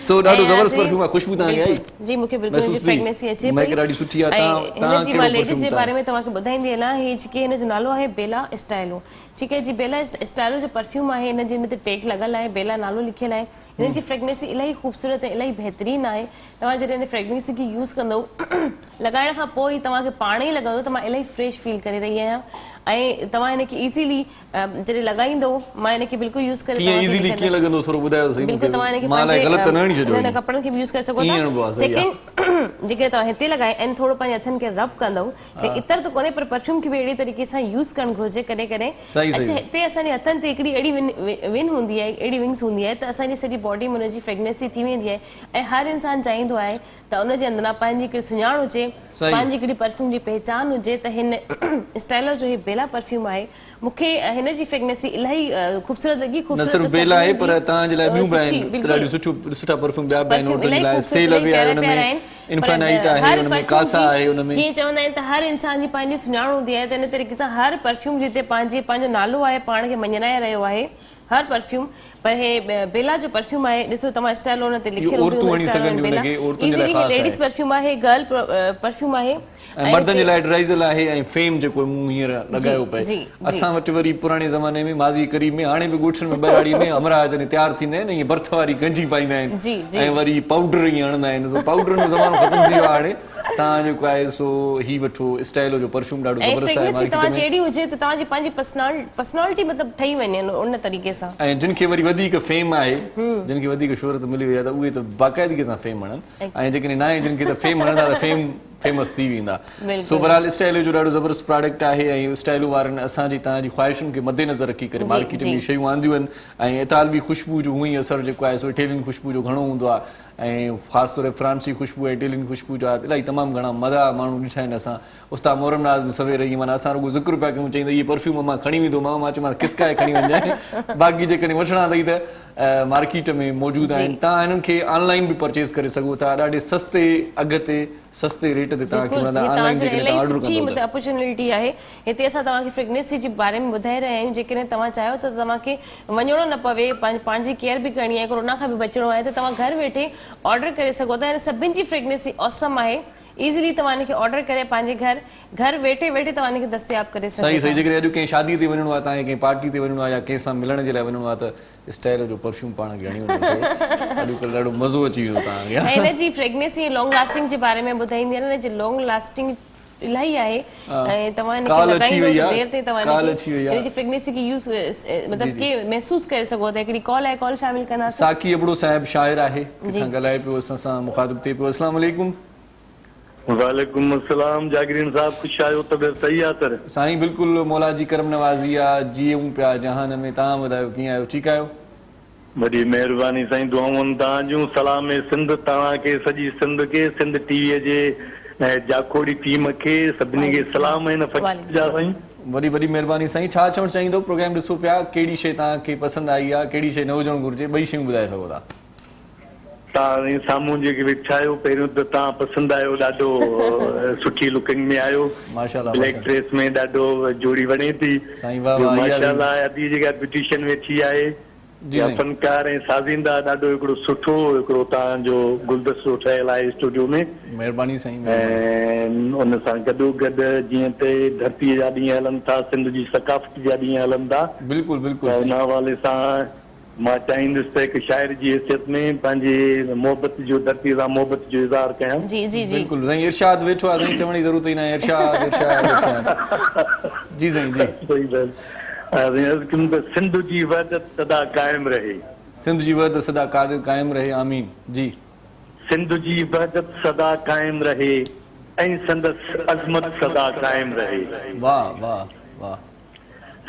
सो ॾाढो ज़बरदस्त परफ्यूम आहे। ख़ुशबू तव्हांखे आई? जी, मूंखे बिल्कुलु महसूस हिनजी फ्रेगनेंस अचे पई। महक ॾाढी सुठी आहे। ऐं तव्हां हिनजी मां लेडीज़ जे बारे में तव्हांखे ॿुधाईंदी हलां। ही जेके हिन जो नालो आहे बेला स्टाइलो। ठीकु आहे जी, बेला स्टाइलो जो परफ्यूम आहे। हिन जे हिन ते टैग लॻल आहे, बेला नालो लिखियल आहे। हिन जी फ्रेगनेंसी इलाही ख़ूबसूरत ऐं इलाही बहितरीनु आहे। तव्हां जॾहिं हिन फ्रेगनेंसी खे यूज़ कंदव लॻाइण खां पोइ ई तव्हांखे पाण ई लॻंदो त मां इलाही फ्रेश फील करे रही आहियां ऐं तव्हां हिनखे इज़ीली जॾहिं लॻाईंदव मां हिनखे बिल्कुलु यूज़ करे कीअं इज़ीली कीअं लॻंदो थोरो ॿुधायो सही बिल्कुलु तव्हां हिनखे मां लाइ ग़लति त न हणी छॾियो हिन कपिड़नि खे बि यूज़ करे सघो ईअं हणिबो था। आहे, सही आहे। सेकेंड जेके तव्हां हिते लॻाए ऐं थोरो पंहिंजे हथनि खे रब कंदव त इतर त कोन्हे पर परफ्यूम खे बि अहिड़ी तरीक़े सां यूज़ करणु घुरिजे कॾहिं कॾहिं। सही, सही। अच्छा हिते असांजे हथनि ते हिकिड़ी अहिड़ी विन हूंदी आहे, अहिड़ी विंग्स हूंदी आहे त असांजी सॼी बॉडी में हुनजी फ्रेगनेंसी थी वेंदी आहे ऐं हर इंसान चाहींदो आहे त उनजे अंदरां पंहिंजी हिकिड़ी सुञाण हुजे, सही। पंहिंजी हिकिड़ी परफ्यूम जी पहचान हुजे त हिन स्टाइलो जो ही बेला परफ्यूम आहे। मूंखे हिन जी फ्रेगनेंसी इलाही ख़ूबसूरत लॻी। न ख़ूबसूरत सिर्फ़ु बेला आहे पर तव्हांजे लाइ ॿियूं बि सुठी, आहिनि बिल्कुलु। ॾाढियूं सुठा परफ्यूम ॿिया बि आहिनि परफ्यूम औरतुनि जे इलाही लाइ। ख़ूबसूरत, सेल बि इलाही आहे प्यारा प्यारा हुनमें, आहिनि। इन्फानाइट पर आहे हर हुनमें, परफ्यूम कासा जी आहे हुनमें। जीअं चवंदा आहिनि त हर इंसान जी पंहिंजी सुञाण हूंदी आहे त इन तरीक़े सां हर परफ्यूम जिते पंहिंजो नालो आहे पाण खे मञाए रहियो आहे हर परफ्यूम। पर हे बेला जो परफ्यूम आहे, ॾिसो तव्हां स्टाइल हुन ते लिखियलु औरतूं हणी सघनि थियूं हुनखे, औरतुनि जे लाइ ख़ासि लेडीज़ आहे। परफ्यूम आहे, गर्ल परफ्यूम आहे ऐं मर्दनि जे लाइ ड्राइज़ल आहे ऐं फेम जेको मूं हींअर लॻायो पए। जी, जी। असां वटि वरी पुराणे ज़माने में माज़ी करीब में हाणे बि ॻोठनि में बराड़ी में अमरा जॾहिं तयारु थींदा आहिनि ईअं बर्थ वारी गंजी पाईंदा जी, आहिनि जी। ऐं वरी पाउडर ईअं हणंदा आहिनि। सो पाउडर जो ज़मानो ख़तमु थी वियो आहे हाणे। तव्हां जेको आहे सो ही वठो स्टाइलो जो परफ्यूम ॾाढो ऐं ज़बरदस्त आहे फ्रेगनेंसी मार्केट तव्हांजी में। अहिड़ी हुजे त तव्हांजी पंहिंजी पर्सनालिटी मतिलबु ठही वञे उन तरीक़े सां। ऐं जिन खे वरी वधीक फेम आहे, जिन खे वधीक शोहरत मिली वई आहे त उहे त बाक़ाइदगी सां फेम हणनि ऐं जेकॾहिं न आहे जिन खे त फेम हणंदा त फेमस थी वेंदा। सो बहरहाल स्टाइलो जो ॾाढो ज़बरदस्त प्रोडक्ट आहे ऐं स्टाइलो वारनि असांजी तव्हांजी ख़्वाहिशुनि खे मद्देनज़र रखी करे मार्केट में शयूं आंदियूं आहिनि ऐं इतालवी ख़ुशबू जो हूअं ई असरु जेको आहे सो इटालियन ख़ुशबू जो घणो हूंदो आहे ऐं ख़ासि तौर ते फ्रांसी ख़ुशबू ऐं इटालियन ख़ुशबू जा इलाही तमामु घणा मज़ा माण्हू ॾिठा आहिनि। असां उस्ताद मोहरम नाज़ में सवेर ईअं माना असां रुॻो ज़िक्र पिया कयूं चईंदा इहे परफ्यूम मां खणी वेंदोमांव, मां चयोमांसि किसकाए खणी वञजांइ, बाक़ी जेकॾहिं वठणा अथई त मार्केट में मौजूदु आहिनि। तव्हां हिननि खे ऑनलाइन बि परचेस करे सघो था, ॾाढे सस्ते अघ ते सस्ते रेट ते तव्हांखे मिलंदा ऑनलाइन जेकॾहिं तव्हां ऑर्डर कंदो त। अपॉर्चुनिटी आहे हिते असां तव्हांखे फ्रेगनेंसी जे बारे में ॿुधाए रहिया आहियूं। जेकॾहिं तव्हां चाहियो त तव्हांखे वञिणो न पवे, पंहिंजी केयर बि करणी आहे, कोरोना खां बि बचिणो आहे त तव्हां घर वेठे ऑर्डर करे सघो था। हिन सभिनि जी फ्रेगनेंसी ऑसम आहे। इज़िली तव्हां हिनखे ऑर्डर करे पंहिंजे घर वेठे तव्हां हिनखे दस्तयाब करे सघो। सही सही। जेकॾहिं अॼु कंहिं शादी ते वञिणो आहे, तव्हांखे कंहिं पार्टी ते वञिणो आहे या कंहिं सां मिलण जे लाइ वञिणो आहे त स्टाइल जो परफ्यूम पाण खे हणी वञो, अॼुकल्ह ॾाढो मज़ो अची वेंदो तव्हांखे। ऐं हिन जी फ्रेगनेंसी लॉन्ग लास्टिंग जे बारे में ॿुधाईंदी आहे। हिन जी लॉन्ग लास्टिंग इलाही आहे ऐं तव्हां हिनखे लॻाईंदव देर ते तव्हां हिन जी फ्रेगनेंसी खे यूज़ मतिलबु के महसूस करे सघो था। हिकिड़ी कॉल आहे, कॉल शामिल कंदासीं। साकी अबड़ो साहिब शाइर आहे, किथां ॻाल्हाए पियो, असां सां मुखातिब थिए पियो। अस्सलाम वालेकुम। वालेकुम अस्सलाम। जागरीन साहब ख़ुशि आहियो, तबियत सही आहे सर? साईं बिल्कुलु मौला जी करम नवाज़ी आहे, जीऊं पिया जहान में। तव्हां ॿुधायो कीअं आहियो, ठीकु आहियो? वॾी महिरबानी साईं, दुआऊं तव्हांजूं। सलाम सिंध तव्हांखे, सॼी सिंध खे, सिंध टीवीअ जे जाखोड़ी टीम खे सभिनी खे सलाम आहिनि साईं। वॾी वॾी महिरबानी साईं। छा चवणु चाहींदो? प्रोग्राम ॾिसो पिया, कहिड़ी शइ तव्हांखे पसंदि आई आहे, कहिड़ी शइ न हुजणु घुरिजे, ॿई शयूं ॿुधाए सघो था। तव्हां साम्हूं जेके वेठा आहियो, पहिरियों त तव्हां पसंदि आहियो, ॾाढो सुठी लुकिंग में आहियो, माशाल्लाह ब्लैक ड्रेस में ॾाढो जोड़ी वणे थी साईं। वाह वाह। माशाल्लाह। अदी जेका ब्यूटिशियन वेठी आहे, फनकार ऐं साज़ींदा, ॾाढो हिकिड़ो सुठो हिकिड़ो तव्हांजो गुलदस्तो ठहियल आहे स्टूडियो में। महिरबानी साईं। ऐं उन सां गॾोगॾु जीअं त धरतीअ जा ॾींहं हलनि था, सिंध जी सकाफ़त जा ॾींहं हलनि था, बिल्कुलु बिल्कुलु उन हवाले सां मां चाहींदुसि त हिकु शाइर जी हैसियत में पंहिंजे मोहबत जो, धरतीअ सां मोहबत जो इज़हार कयां। जी जी जी बिल्कुलु साईं। इरशाद वेठो आहे साईं, चवण जी ज़रूरत ई न आहे। इरशाद इरशाद इरशाद। जी साईं जी। सही ॻाल्हि। सिंध जी वहदत सदा क़ाइम रहे। सिंध जी वहदत सदा क़ाइम रहे, आमीन। जी। सिंध जी वहदत सदा क़ाइम रहे ऐं संदसि अज़मत सदा क़ाइम रहे। वाह वाह वाह।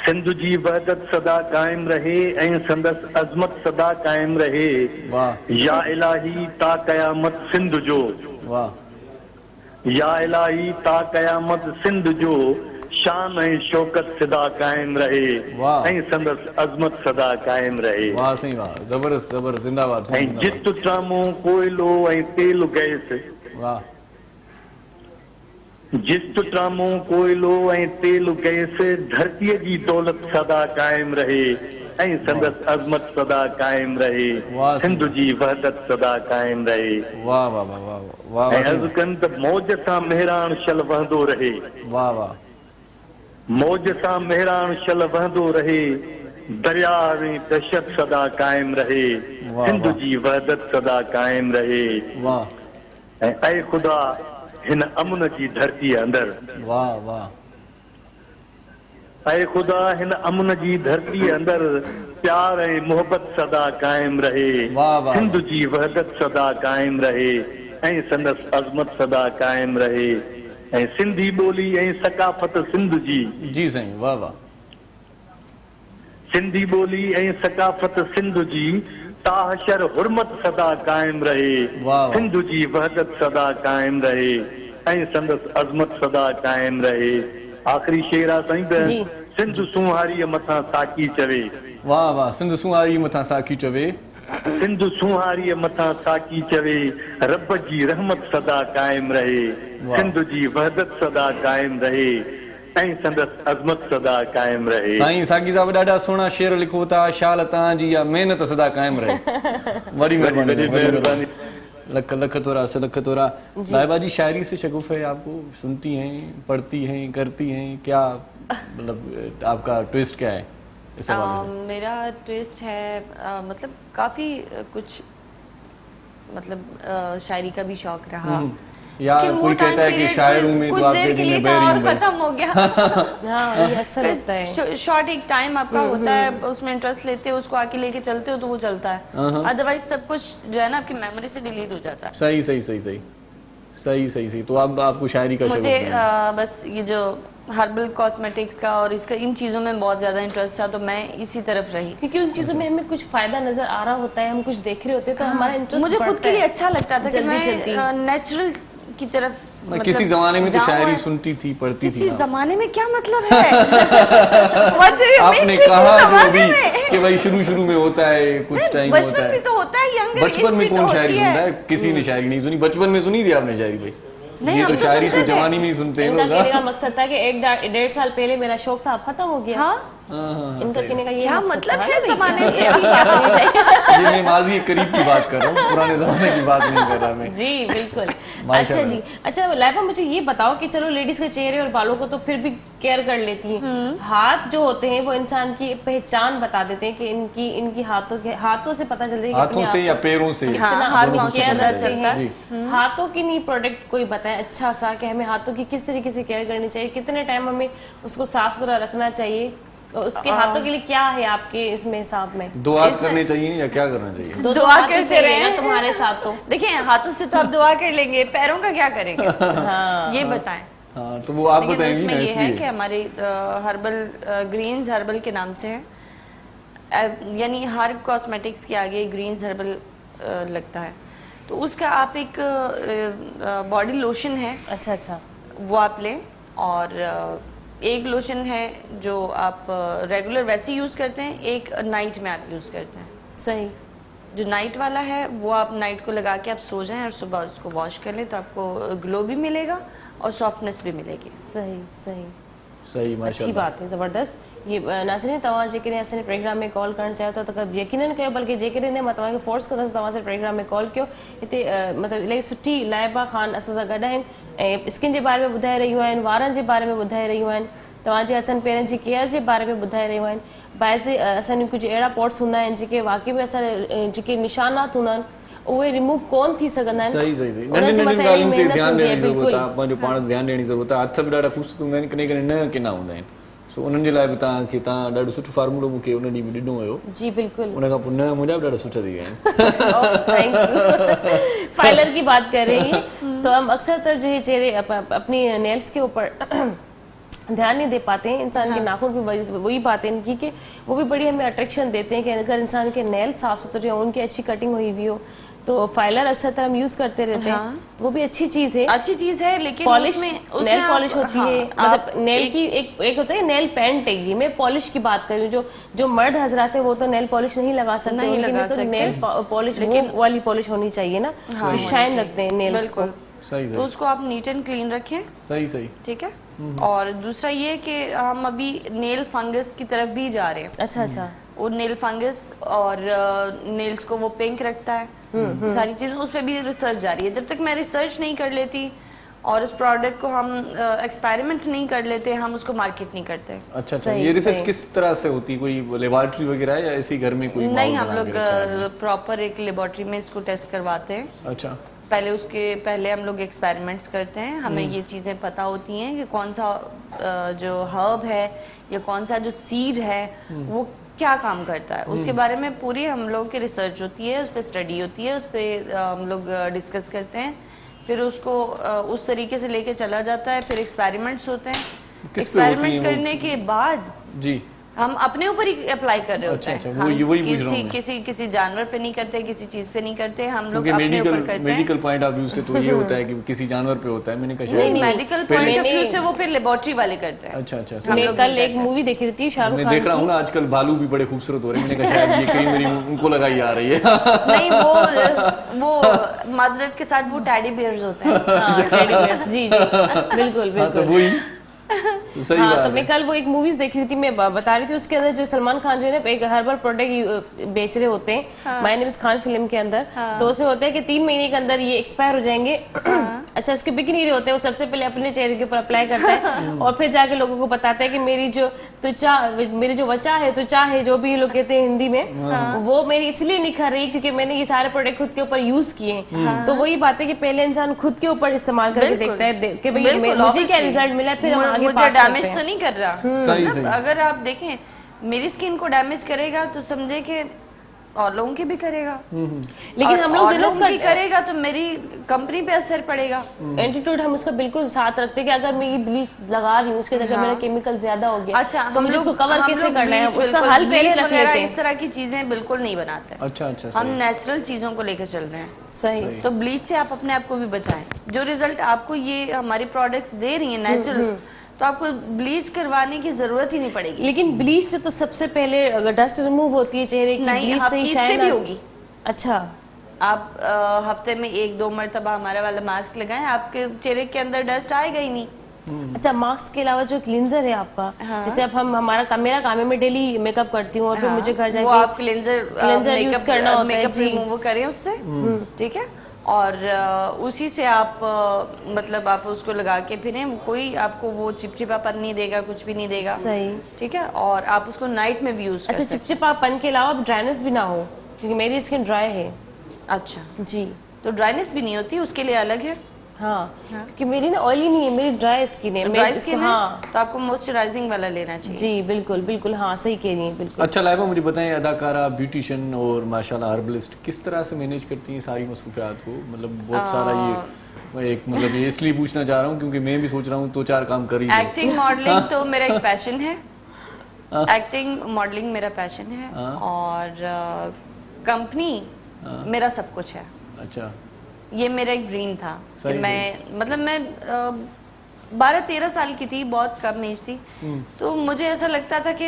सिंध जी वहदत सदा क़ाइम रहे ऐं संदसि अज़मत सदा क़ाइम रहे। वाह। या इलाही ता क़यामत सिंध जो। वाह। या इलाही ता क़यामत सिंध जो शान ऐं शौकत सदा क़ाइम रहे ऐं संदसि अज़मत सदा क़ाइम रहे। वाह साईं वाह। ज़बरदस्त ज़बरदस्त। ज़िंदाबाद। ऐं जित ट्रामो कोयलो ऐं तेल गैस। वाह। जिस्त ट्रामो कोयलो ऐं तेल गैस धरतीअ जी दौलत सदा क़ाइम रहे ऐं संदसि अज़मत सदा क़ाइम रहे। सिंध जी वहदत सदा क़ाइम रहे। वाह वाह वाह वाह वाह। ऐं अर्ज़ कनि त मौज सां मेहरान शल वहंदो रहे। वाह वाह। मौज सां मेहरान शल वहंदो रहे दरियावें दशत सदा कायम रहे, वाह, सिंधु वाह। जी वहदत सदा कायम रहे। वाह ऐं खुदा हिन अमुन जी धरती अंदर, वाह वाह ऐं खुदा हिन अमुन जी धरती अंदर प्यार ऐं मोहब्बत सदा कायम रहे, वाह, वाह, सिंधु जी वहदत सदा कायम रहे, ऐं संदसि अज़मत सदा कायम रहे, ऐं सिंधी ॿोली ऐं सकाफ़त सिंध जी, जी साईं, वाह वाह सिंधी ॿोली ऐं सकाफ़त सिंध जी ताहशर हुर्मत सदा कायम रहे, वाह, वाह। सिंधु जी वहदत सदा कायम रहे, ऐं संदसि अज़मत सदा कायम रहे। आख़िरी शेर आहे साईं त जी। सिंध सुहारीअ मथां साकी चवे, वाह वाह सिंध सुहारी मथां साकी चवे, सिंध सुहारीअ मथां साकी चवे, रब जी रहमत सदा कायम रहे, वाह। सिंध जी वहदत सदा कायम रहे, ऐं संदसि अज़मत सदा कायम रहे। साईं साकी साहब ॾाढा सुहिणा शेर लिखो था, शाल तव्हांजी या महिनत सदा कायम रहे। वॾी महिरबानी, वॾी महिरबानी। लख लख तोरा से लख तोरा। लाइबा जी शायरी से शगुफ है आपको, सुनती हैं, पढ़ती हैं, करती हैं, क्या मतलब आपका ट्विस्ट क्या है इस हवाले से? मेरा ट्विस्ट है मतलब काफ़ी कुछ मतलब शायरी का भी शौक रहा, या लेकिन वो कोई time कहता है कि period शायरों में कुछ तो आपके देर के दिल लिए में था बैरी और हूँ मैं। खत्म हो गया। हाँ ये अक्सर होता है। शॉर्ट एक टाइम आपका होता है, उसमें इंटरेस्ट लेते हो, उसको आके लेके चलते हो तो वो चलता है, अदरवाइज सब कुछ जो है ना आपकी मेमोरी से डिलीट हो जाता है। सही सही सही सही सही सही सही। तो अब आपको शायरी का मुझे शौक है। बस ये जो हर्बल कॉस्मेटिक्स का और इसका इन चीज़ों में बहुत ज़्यादा इंटरेस्ट था, तो मैं इसी तरफ रही। क्योंकि उन चीजों में हमें कुछ फायदा नजर आ रहा होता है, हम कुछ देख रहे होते हैं तो हमारा इंटरेस्ट मुझे खुद के लिए अच्छा लगता था कि जल्दी मैं जल्दी। नेचुरल की तरफ मैं किसी जमाने में तो जाऊं शायरी और- सुनती थी, पढ़ती किसी थी ना। जमाने में क्या मतलब है? What do you mean, आपने किसी कहा जो जमाने भी में? कि भाई शुरू शुरू में होता है, कुछ टाइम होता बचपन है। भी तो होता है, यंगर बचपन में कौन शायरी सुनता है? किसी ने शायरी नहीं सुनी। बचपन में सुनी थी आपने शायरी भाई? नहीं, ये हम तो तो शायरी सुनते तो थे। जवानी में ही सुनते हैं इनका लोग। कहने का मकसद था कि 1-1.5 साल पहले मेरा शौक था, अब खत्म हो गया। हाँ, इनका कहने का ये क्या मकसद मतलब था है ना जमाने भाई, से? ऐसी बात नहीं सही। ये मैं माजी करीब की बात कर रहा हूँ, पुराने जमाने की बात नहीं कर रहा मैं। जी बिल्कुल। अच्छा माशाल्लाह। जी, अच्छा लाइबा मुझे ये बताओ कि चलो लेडीज के चेहरे और बालों को तो फिर भी केयर कर लेती हैं, हाथ जो होते हैं वो इंसान की पहचान बता देते हैं कि इनकी हाथों से पता चलता है कि हाथों अपने से आप या पैरों से? हाँ, कितना हाथ अपनी पाँव से care पता रखते चलता हैं। है। हाथों की नहीं प्रोडक्ट कोई बताए अच्छा सा कि हमें हाथों की किस तरीके से केयर करनी चाहिए, कितने टाइम हमें उसको साफ सुथरा रखना चाहिए, और उसके हाथों के लिए क्या है आपके इसमें हिसाब में? दुआ करनी चाहिए या क्या करना चाहिए? दो दुआ हाथ करते से लेना रहे तुम्हारे साथ तो। देखिए, हाथों से तो आप दुआ कर लेंगे, पैरों का क्या करेंगे? ये बताएं। हाँ तो वो आप लेकिन बताएंगी उसमें ना, ये है कि इसलिए। हमारे हर्बल ग्रीन्स हर्बल के नाम से है, यानी हर कॉस्मेटिक्स के आगे ग्रीन्स हर्बल लगता है, तो उसका आप एक बॉडी लोशन है अच्छा अच्छा। वो आप लें, और एक लोशन है जो आप रेगुलर वैसे यूज़ करते हैं, एक नाइट में आप यूज़ करते हैं। सही। जो नाइट वाला है वो आप नाइट को लगा के आप सो जाएं और सुबह उसको वॉश कर लें, तो आपको ग्लो भी मिलेगा और सॉफ्टनेस भी मिलेगी। सही सही सही अच्छी माशाल्लाह। बात है, ज़बरदस्त। ये नाज़रीन तव्हां जेकॾहिं असांजे प्रोग्राम में कॉल करणु चाहियो था त यकीनन कयो, बल्कि जेकॾहिं मां तव्हांखे फोर्स कंदसि तव्हां असांजे प्रोग्राम में कॉल कयो। हिते मतिलबु इलाही सुठी लाइबा ख़ान असां सां गॾु आहिनि ऐं स्किन जे बारे में ॿुधाए रहियूं आहिनि, वारनि जे बारे में ॿुधाए रहियूं आहिनि, तव्हांजे हथनि पेरनि जी केयर जे बारे में ॿुधाए रहियूं आहिनि। बाहिज़ असांजूं कुझु अहिड़ा पॉट्स हूंदा आहिनि जेके वाक़ई में असां जेके निशानात हूंदा आहिनि उहे रिमूव कोन थी सघंदा आहिनि। सही सही सही। उन्हनि जे नंढी मथां ॻाल्हियुनि ते महिनत ध्यानु हूंदी ॾियण आहे, जी ज़रूरत बिल्कुलु। आहे, पंहिंजो पाण ते ध्यानु ॾियण जी ज़रूरत आहे। हथ बि ॾाढा ख़ूबसूरत हूंदा आहिनि, कॾहिं कॾहिं न किना हूंदा आहिनि, सो उन्हनि जे लाइ बि तव्हां ॾाढो सुठो फार्मूलो मूंखे उन ॾींहुं बि ॾिनो हुयो। जी बिल्कुल। उन खां पोइ न मुंहिंजा बि ॾाढा सुठा थी विया आहिनि। Thank U. फाइलर की बात कर रही हैं तो हम अक्सर तर जो है चेहरे अपनी नेल्स के ऊपर ध्यान नहीं दे पाते हैं, इंसान के नाखून भी वही बात है इनकी कि वो भी बड़ी हमें अट्रैक्शन देते हैं कि अगर इंसान के नेल साफ सुथरे हो, उनकी अच्छी कटिंग हुई हुई हो, तो फाइलर अक्सर तर हम यूज करते रहते हैं, वो भी अच्छी चीज है, अच्छी चीज है, लेकिन पॉलिश उसमें नेल आप- पॉलिश होती हाँ, है, आप मतलब नेल की एक होता है नेल पेंट है, ये मैं पॉलिश की बात कर रही हूँ। जो मर्द हजरात है वो तो नेल पॉलिश नहीं लगा सकते, नहीं उनके लिए लगा तो सकते। नेल पॉलिश वो वाली पॉलिश होनी चाहिए ना, जो शाइन रखते हैं नेल्स को। बिल्कुल। सही तो सही उसको आप नीट एंड क्लीन रखें, सही सही। ठीक है। और दूसरा ये कि हम अभी नेल फंगस की तरफ भी जा रहे हैं। अच्छा अच्छा। वो नेल फंगस और नेल्स को वो पिंक रखता है, सारी चीजें उस पर भी रिसर्च जारी है। जब तक मैं रिसर्च नहीं कर लेती और उस प्रोडक्ट को हम एक्सपेरिमेंट नहीं कर लेते, हम उसको मार्केट नहीं करते। अच्छा, सही, ये रिसर्च सही। किस तरह से होती, कोई लेबोरेटरी वगैरह है या इसी घर में कोई नहीं, माहौल हम बना लोग के रखा है? प्रॉपर एक लेबोरेटरी में इसको टेस्ट करवाते हैं। अच्छा, पहले हम लोग एक्सपेरिमेंट्स करते हैं, हमें ये चीज़ें पता होती हैं कि कौन सा जो हर्ब है या कौन सा जो सीड है वो क्या काम करता है, उसके बारे में पूरी हम लोगों की रिसर्च होती है, उस पर स्टडी होती है, उस पर हम लोग डिस्कस करते हैं, फिर उसको उस तरीके से लेके चला जाता है, फिर एक्सपेरिमेंट्स होते हैं। किस पे होती हैं एक्सपेरिमेंट वो? करने के बाद जी, हम अपने ऊपर ही अप्लाई कर रहे होते अच्छा, हैं। वही हम पूछ रहा हूँ मैं। किसी जानवर पे नहीं करते, किसी चीज पे नहीं करते, हम लोग क्योंकि अपने ऊपर करते हैं। मेडिकल पॉइंट ऑफ व्यू से तो ये होता है कि किसी जानवर पे होता है, मैंने कहा शायद नहीं, मेडिकल पॉइंट ऑफ व्यू से वो फिर लेबोरेटरी वाले करते हैं। अच्छा अच्छा, हम मैं लोग कल नहीं एक करते। मूवी देखी थी शाहरुख मैं खान देख रहा हूँ ना आजकल भालू भी बड़े खूबसूरत हो रहे हैं, मैंने कहा शायद ये कहीं मेरी उनको लगाई आ रही है। नहीं, वो माजरत के साथ वो टैडी बियर्स होते हैं। हाँ, टेडी बेयर्स, जी जी, बिल्कुल हाँ, तो बिल्कुल। वही तो सही हाँ, बात तो है। मैं कल वो एक मूवीज देख रही थी, मैं बता रही थी उसके अंदर जो सलमान खान जो है ना एक हर्बल प्रोडक्ट बेच रहे होते हैं my name is Khan film के अंदर, तो उसमें होता है कि 3 महीने के अंदर ये एक्सपायर हो जाएंगे। अच्छा, उसके बिक नहीं रहे होते, वो सबसे पहले अपने चेहरे के ऊपर अप्लाई करता है और फिर जाके लोगों को बताता है कि मेरी जो त्वचा, मेरी जो वचा है, त्वचा है, जो भी ये लोग कहते हैं हिंदी में, वो मेरी इसलिए निखर रही क्योंकि मैंने ये सारे प्रोडक्ट खुद के ऊपर यूज किए। तो वही बात है कि पहले इंसान खुद के ऊपर इस्तेमाल करके बिल्कुल। देखता है कि भाई बिल्कुल, मुझे क्या obviously। रिजल्ट मिला, फिर हम आगे मुझे पास करते डैमेज हैं। तो नहीं कर रहा। सही मतलब सही। अगर आप देखें मेरी स्किन को डैमेज करेगा तो समझे कि और लोगों की भी करेगा। लेकिन हम लोग और जो है ना लोगों की उसका करेगा तो मेरी कंपनी पे असर पड़ेगा। एटीट्यूड हम उसका बिल्कुल साथ रखते हैं कि अगर मैं ये ब्लीच लगा रही हूँ उसके जगह मेरा केमिकल ज्यादा हो गया, अच्छा, तो मुझे उसको कवर कैसे करना है, उसका हल पहले ब्लीच रख वगैरह लेते इस हैं। तरह की चीजें बिल्कुल नहीं बनाते। अच्छा अच्छा, हम सही। नेचुरल चीजों को लेकर चल रहे हैं। सही। तो ब्लीच से आप अपने आप को भी बचाएं। जो रिजल्ट आपको ये हमारी प्रोडक्ट्स दे रही हैं नेचुरल, तो आपको ब्लीच करवाने की जरूरत ही नहीं पड़ेगी। लेकिन ब्लीच से तो सबसे पहले अगर डस्ट रिमूव होती है चेहरे की, नहीं, ब्लीच से ही आपकी इससे शाइन भी आती- होगी। अच्छा, आप हफ्ते में 1-2 मरतबा हमारा वाला मास्क लगाएं, आपके चेहरे के अंदर डस्ट आएगा ही नहीं। अच्छा, मास्क के अलावा जो क्लींजर है आपका, जैसे अब हम मेरा काम है, मैं डेली मेकअप करती हूँ और फिर मुझे घर वो जाके आप क्लेंजर use करना होता है, मेकअप जी। रिमूव करें उससे, ठीक है, और उसी से आप मतलब आप उसको लगा के फिरें, कोई आपको वो चिपचिपापन नहीं देगा, कुछ भी नहीं देगा। सही। ठीक है, और आप उसको नाइट में भी यूज कर अच्छा, सकते चिपचिपापन के अलावा ड्राइनेस भी ना हो, क्योंकि मेरी स्किन ड्राई है। हैं। अच्छा, जी तो ड्राइनेस भी नहीं होती, उसके लिए अलग है। हाँ, क्योंकि मेरी ना ऑयली नहीं है, मेरी ड्राई स्किन है। मैं ड्राई इसको- स्किन है हाँ तो आपको मॉइस्चराइजिंग वाला लेना चाहिए। जी, बिल्कुल बिल्कुल, हाँ सही कह रही हैं, बिल्कुल। अच्छा लाइबा, मुझे बताएं, अदाकारा, ब्यूटिशियन और माशाल्लाह हर्बलिस्ट किस तरह से मैनेज करती हैं सारी मसरूफियात को? मतलब बहुत सारा ये मैं एक मतलब ये इसलिए पूछना चाह रहा हूँ क्योंकि मैं भी सोच रहा हूँ 2-4 काम कर ही लूं। एक्टिंग मॉडलिंग तो मेरा एक पैशन है। एक्टिंग मॉडलिंग मेरा पैशन है और कंपनी मेरा सब कुछ है। अच्छा, ये मेरा एक ड्रीम था कि सही, मैं मतलब मैं 12-13 साल की थी, बहुत कम एज थी, तो मुझे ऐसा लगता था कि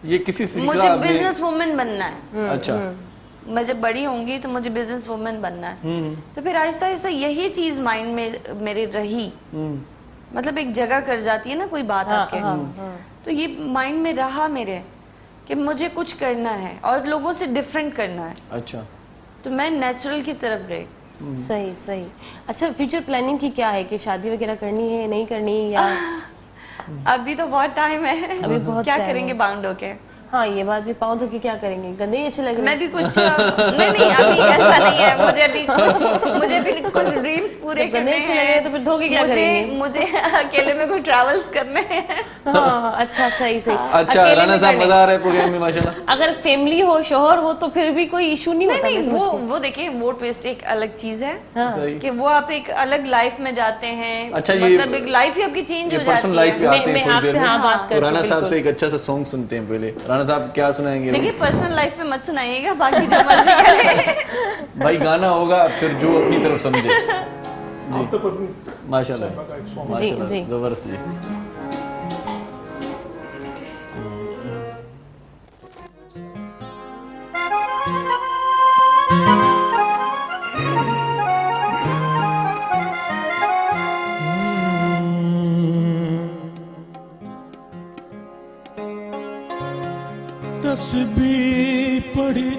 ये किसी से सीखा मुझे आपने? बिजनेस वुमेन बनना है। अच्छा, मैं जब बड़ी होंगी तो मुझे बिजनेस वुमेन बनना है। तो फिर ऐसा ऐसा यही चीज माइंड में मेरे रही, मतलब एक जगह कर जाती है ना कोई बात आपके, तो ये माइंड में रहा मेरे कि मुझे कुछ करना है और लोगों से डिफरेंट करना है। अच्छा, तो मैं नेचुरल की तरफ गई। सही सही। अच्छा, फ्यूचर प्लानिंग की क्या है कि शादी वगैरह करनी है, नहीं करनी, या अभी तो बहुत टाइम है, अभी बहुत क्या time है। करेंगे बाउंड होके। हाँ ये बात भी, पाँव धो के क्या करेंगे, गंदे ही अच्छे लग रहे मैं हैं। भी कुछ नहीं अभी ऐसा नहीं है, मुझे भी कुछ ड्रीम्स पूरे जब गंदे करने अच्छे लग रहे हैं तो फिर धो के क्या करेंगे? मुझे अकेले में कोई ट्रैवल्स करने हैं। हाँ, अच्छा सही सही। अच्छा अकेले राना में साहब करने। मजा आ रहा है प्रोग्राम में माशाल्लाह। अगर फैमिली हो, शोहर हो, तो फिर भी कोई इशू नहीं होता। नहीं मैं समझती हूँ। वो देखिए, वो ट्विस्ट एक अलग चीज है सही। कि वो आप एक अलग लाइफ में जाते हैं। अच्छा, ये मतलब एक लाइफ ही आपकी चेंज ये हो पर्सनल जाती लाइफ पे है। आते हैं मैं थोड़ी आपसे देर में। हाँ बात तो करती राना हूँ, साहब से बिल्कुल। एक अच्छा सा सॉन्ग सुनते हैं पहले। राना साहब क्या सुनाएंगे? देखिए, पर्सनल लाइफ पे मत सुनाइएगा, बाकी जो मर्जी करें। भाई गाना होगा फिर जो अपनी तरफ समझे। जी आप तो पत्नी माशाल्लाह, माशाल्लाह, जी। जबरदस्त जी। तस्बीह पढ़ी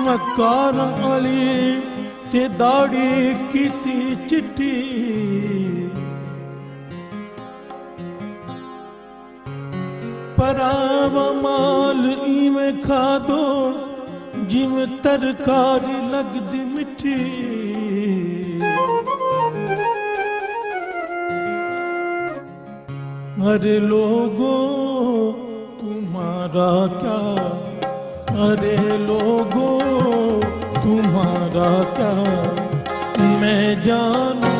मक्कार अली ते दाड़ी कीती चिट्टी परावा माल इवें खादो जिवें तरकारी लगदी मिठी अरे लोगो तुम्हारा क्या, अरे लोगो तुम्हारा क्या, मैं जानू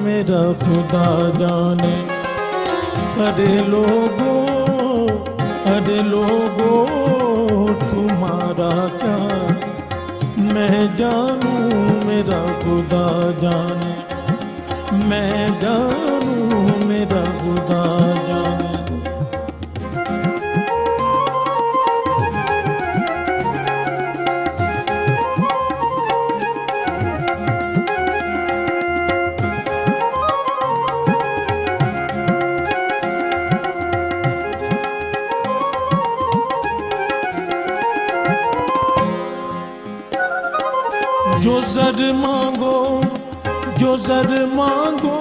मेरा खुदा जाने। अरे लोगो तुम्हारा क्या, मैं जानू मेरा खुदा जाने, मैं जानू मेरा खुदा जाने। जो ज़र मांगो, जो ज़र मांगो,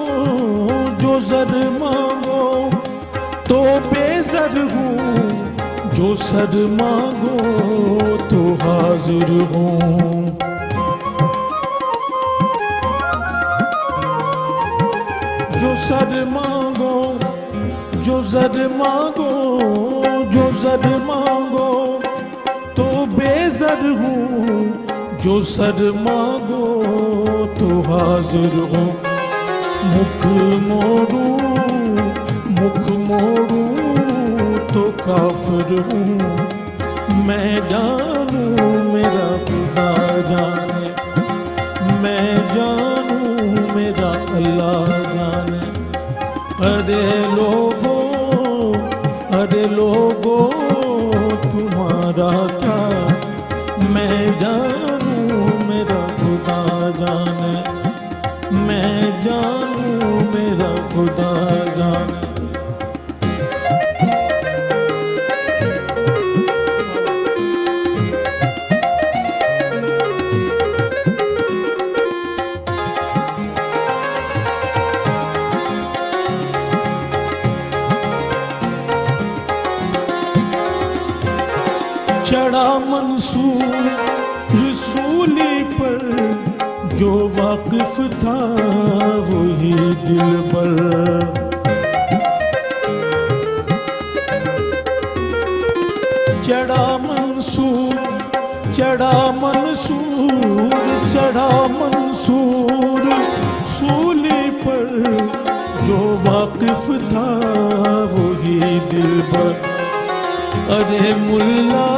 जो ज़र मांगो तो बेज़र हूँ, जो सर मांगो तो हाजिर हूँ। जो सर मांगो, जो ज़र मांगो, जो ज़र मांगो तो बेज़र हूँ, जो सर मांगो तो हाजिर हूँ। मुख मोड़ूं तो काफिर हूँ, मैं जानू मेरा खुदा जाने, मैं जानू मेरा अल्लाह जाने। अरे लोगो तुम्हारा क्या, मैं जानू मेरा खुदा जाने, मैं जानू मेरा खुदा जाने। चढ़ा मंसूर रसूली पर, जो वाकिफ था वही दिलबर। चढ़ा मंसूर, चढ़ा मंसूर, चढ़ा मंसूर सूली पर, जो वाकिफ था वही दिलबर। अरे मुल्ला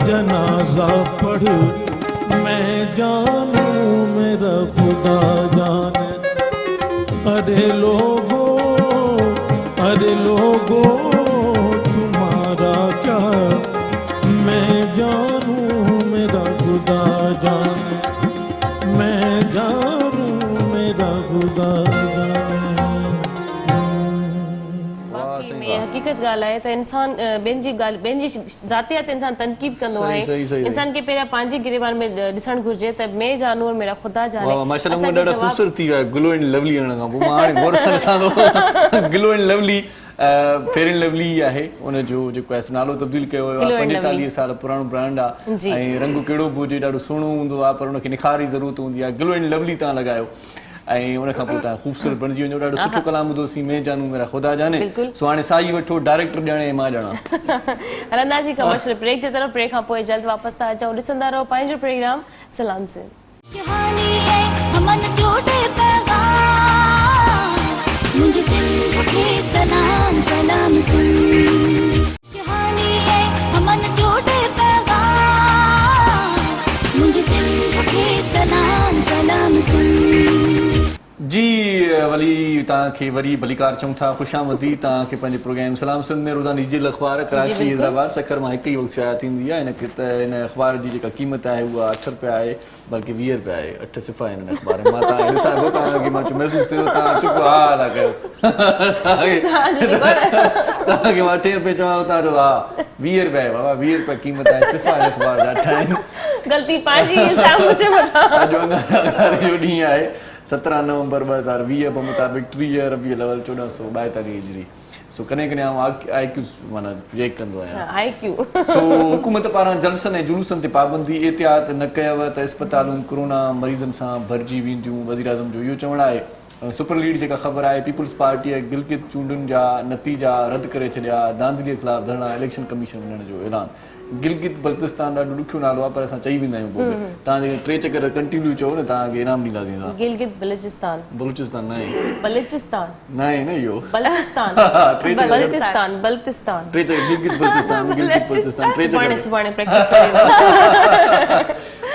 जनाजा पढ़, मैं जानू मेरा खुदा जाने। अरे लोगो तुम्हारा क्या, मैं जानू मेरा खुदा जाने, मैं जानू मेरा खुदा जाने। में हकीकत ॻाल्हि आहे त इंसान ॿियनि जी ॻाल्हि, ॿियनि जी ज़ातियात इंसान तनक़ीद कंदो आहे। इंसान खे पहिरियां पंहिंजे गिरेबान में ॾिसणु घुरिजे त मैं जानू और मेरा ख़ुदा जाने। माशाल्लाह मूं ॾाढा ख़ूबसूरत थी वियो आहे ग्लो एंड लवली हणण खां पोइ। मां हाणे गौर सां ॾिसां थो glow and Lovely Fair and lovely आहे, उनजो जेको आहे नालो तब्दील कयो वियो आहे। 45 साल पुराणो ब्रांड आहे ऐं रंग कहिड़ो बि हुजे ॾाढो सुहिणो हूंदो आहे, पर उनखे निखार जी ज़रूरत हूंदी आहे। ग्लो एंड लवली तव्हां लॻायो ऐं उन खां पोइ तव्हां ख़ूबसूरत बणिजी वञो। ॾाढो सुठो कलाम ॿुधोसीं, मैं जानू मेरा ख़ुदा जाने। सो हाणे साई वठो, डायरेक्टर ॼाणे ऐं मां ॼाणा। हलंदासीं कमर्शियल ब्रेक जे तरफ़। ब्रेक खां पोइ जल्द वापसि था अचूं। ॾिसंदा रहो पंहिंजो प्रोग्राम सलाम से। मुझे सिंध के सलाम सलाम सुन, हमन जोड़े पैगाम, मुझे सिंध के सलाम सलाम सुन। जी वली तव्हांखे वरी भलीकार चऊं था, ख़ुशामदी तव्हांखे पंहिंजे प्रोग्राम सलाम सिंध में रोज़ानी डिजिटल अख़बार कराची हैदराबाद सखर मां हिकु ई वक़्तु शाया थींदी आहे। हिनखे त हिन अख़बार जी जेका क़ीमत आहे उहा 8 रुपया आहे, बल्कि 20 रुपया आहे। 8 सिफ़ा आहिनि हिन अख़बार में। मां तव्हां ॾिसां पियो, तव्हांखे मां महसूसु थियो तव्हां चुप हा था कयो। तव्हांखे मां 8 रुपए चवां, तव्हां चओ हा 20 रुपया आहे बाबा, 20 रुपया क़ीमत आहे, सिफ़ा हिन अख़बार जा 8 आहिनि। गलती पंहिंजी, इल्ज़ाम मुझे मथां। अॼु अंगारे जो ॾींहुं आहे 17 नवंबर 2020 जे मुताबिक़ 30 रबीउल अव्वल 1442 हिजरी। सो कॾहिं कॾहिं आउं IQ माना चेक कंदो आहियां। IQ सो हुकूमत पारां जलसनि ऐं जुलूसनि ते पाबंदी एहतियात न कयव त इस्पतालूं कोरोना मरीज़नि सां भरिजी वेंदियूं। वज़ीर आज़म जो इहो चवणु आहे। सुपर लीड जेका ख़बर आहे, पीपुल्स पार्टीअ गिलगित चूंडुनि जा नतीजा रद्द करे छॾिया, धांधलीअ ख़िलाफ़ धरणा, इलेक्शन कमीशन वञण जो ऐलान। गिलगित बल्तिस्तान ॾाढो ॾुखियो नालो आहे, पर असां चई वेंदा आहियूं पोइ बि। तव्हां जेके 3 चकर कंटिन्यू चओ न, तव्हांखे इनाम ॾींदासीं। गिलगित बलूचिस्तान, बलूचिस्तान न आहे, बलूचिस्तान न आहे न इहो बल्तिस्तान, 3 चकर बल्तिस्तान, बल्तिस्तान, 3 चकर गिलगित बल्तिस्तान, गिलगित बल्तिस्तान 3 चकर। सुभाणे प्रैक्टिस करे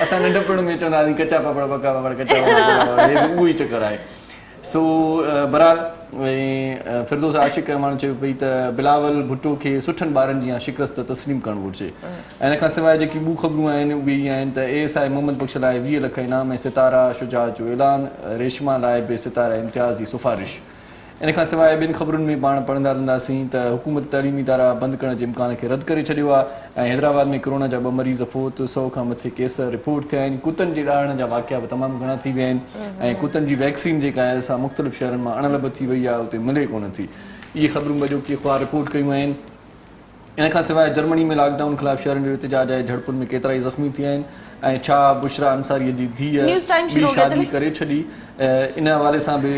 असां नंढपण में चवंदा हुआसीं कचा पापड़ पका पापड़ कचा पापड़, हे बि उहो ई चकर आहे। सो बहरहाल फिरदौस आशिक माण्हू चयो पई त बिलावल भुट्टो खे सुठनि ॿारनि जी शिकस्त तस्लीम करणु घुरिजे। ऐं इन खां सवाइ जेकी ॿियूं ख़बरूं आहिनि उहे ई आहिनि त ASI मोहम्मद बख्श लाइ 20 लाख इनाम ऐं सितारा शुजात जो ऐलान, रेशमा लाइ बि सितारा इम्तियाज़ जी सिफ़ारिश। इन खां सवाइ ॿिनि ख़बरुनि में पाण पढ़ंदा रहंदासीं त हुकूमत तइलीमी इदारा बंदि करण जे इम्कान खे रद्द करे छॾियो आहे। ऐं हैदराबाद में कोरोना जा 2 मरीज़ फ़ौत, 100 खां मथे केस रिपोर्ट थिया आहिनि। कुतनि जे ॾाढ़ण जा वाक़िया बि तमामु घणा थी विया आहिनि। ऐं कुतनि जी वैक्सीन जेका आहे असां मुख़्तलिफ़ शहरनि मां अणलब थी वई आहे, उते मिले कोन थी। इहे ख़बरूं बि की अख़बार रिपोर्ट कयूं आहिनि। इन खां सवाइ जर्मनी में लॉकडाउन ख़िलाफ़ शहरनि जो एहतिजाज आहे, झड़पुनि में केतिरा ई ज़ख़्मी थिया आहिनि। ऐं छा बुशरा अंसारीअ जी धीअ ॿी शादी करे छॾी, इन हवाले सां बि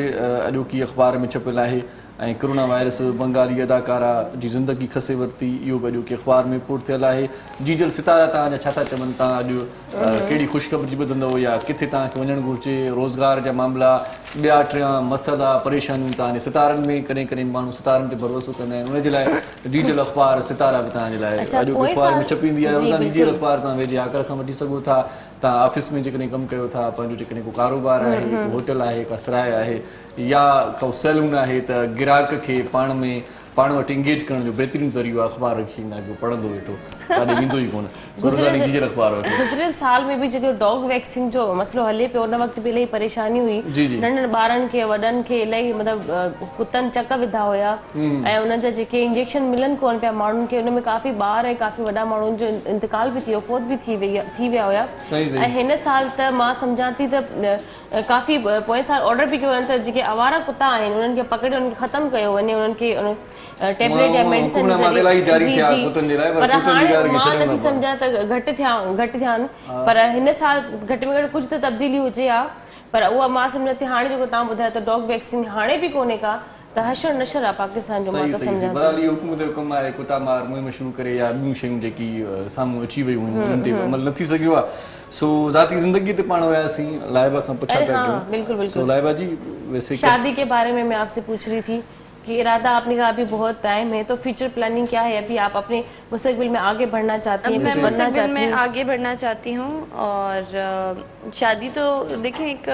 अॼोकी अख़बार में छपियल आहे। ऐं कोरोना वायरस बंगाली अदाकारा जी ज़िंदगी खसे वरिती, इहो बि अॼोकी अख़बार में रिपोर्ट थियल आहे। जीजल सितारा तव्हांजा छा था चवनि, तव्हां अॼु कहिड़ी ख़ुशख़बरी ॿुधंदव या किथे तव्हांखे वञणु घुरिजे? रोज़गार जा मामला, ॿिया टिया मसइला, परेशानियूं तव्हांजे सितारनि में, कॾहिं कॾहिं माण्हू सितारनि ते भरोसो कंदा आहिनि, उनजे लाइ जीजल अख़बार सितारा बि तव्हांजे लाइ अॼोकी अख़बार में छपींदी आहे। रोज़ानी जीजल अख़बार तव्हां वेझे आकर खां वठी सघो था। तव्हां ऑफिस में जेकॾहिं कमु कयो था, पंहिंजो जेकॾहिं को कारोबार आहे, को होटल आहे, का सराय आहे या को सैलून आहे, त गिराक खे पाण वटि इंगेज करण जो बहितरीनु ज़रियो आहे अख़बार रखी ईंदा, जो पढ़ंदो वेठो काॾे वेंदो ई कोन। गुज़िरियल साल में भी जो डॉग वैक्सीन जो मसलो हले पियो, उन वक़्त बि इलाही परेशानी हुई। नंढनि ॿारनि खे, वॾनि खे इलाही मतिलबु कुतनि चक विधा हुया ऐं उन्हनि जा जेके इंजेक्शन मिलनि कोन पिया माण्हुनि खे, उनमें काफ़ी ॿार ऐं काफ़ी वॾा माण्हुनि जो इंतकाल बि थी वियो, फौत बि थी विया हुया। ऐं हिन साल त मां सम्झां थी त काफ़ी पोएं साल ऑर्डर बि कयो वञे त जेके आवारा कुता आहिनि उन्हनि खे पकड़े उन्हनि खे ख़तमु कयो वञे, उन्हनि खे टेबलेट या मेडिसिन पर हाणे मां नथी सम्झां त घटि थिया आहिनि, पर हिन साल घटि में घटि कुझु त तब्दीली हुजे हा। पर उहा मां सम्झां थी हाणे जेको तव्हां ॿुधायो त डॉग वैक्सीन हाणे बि कोन्हे का, त हशर नशर आहे पाकिस्तान जो। मां त सम्झां थी हुकूमत जो कमु आहे कुता मार मुहिम शुरू करे या ॿियूं शयूं जेकी साम्हूं अची वयूं आहिनि उन्हनि ते अमल न थी सघियो आहे। सो ज़ाती ज़िंदगी ते पाण वियासीं, लाइबा खां पुछा पिया कयूं। सो लाइबा जी, वैसे शादी के बारे में मैं आपसे पूछ रही थी कि इरादा आपने कहा अभी बहुत टाइम है, तो फ्यूचर प्लानिंग क्या है? अभी आप अपने मुस्तकबिल में आगे बढ़ना चाहती हैं? मैं मुस्तकबिल में आगे बढ़ना चाहती हूँ और शादी तो देखें एक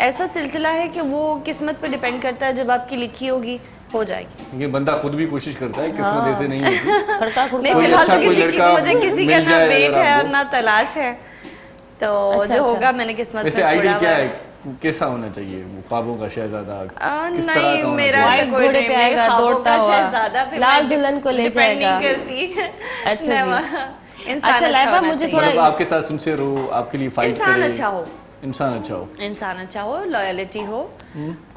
ऐसा सिलसिला है कि वो किस्मत पे डिपेंड करता है, जब आपकी लिखी होगी हो जाएगी। ये बंदा खुद भी कोशिश करता है, किस्मत ऐसे नहीं होती। कोई अच्छा कोई लड़का मुझे किसी का ना वेट है और ना तलाश है, तो जो होगा मैंने किस्मत में छोड़ा। वैसे आइडिया क्या है, कैसा होना चाहिए? वो ख्वाबों का शहजादा किस तरह का होना मेरा चाहिए? घोड़े पे आएगा दौड़ता हुआ, लाल दुल्हन को ले जाएगा। अच्छा लाइबा, मुझे थोड़ा आपके साथ सिंसियर हो, आपके लिए फाइट करे, इंसान अच्छा हो, लॉयलिटी हो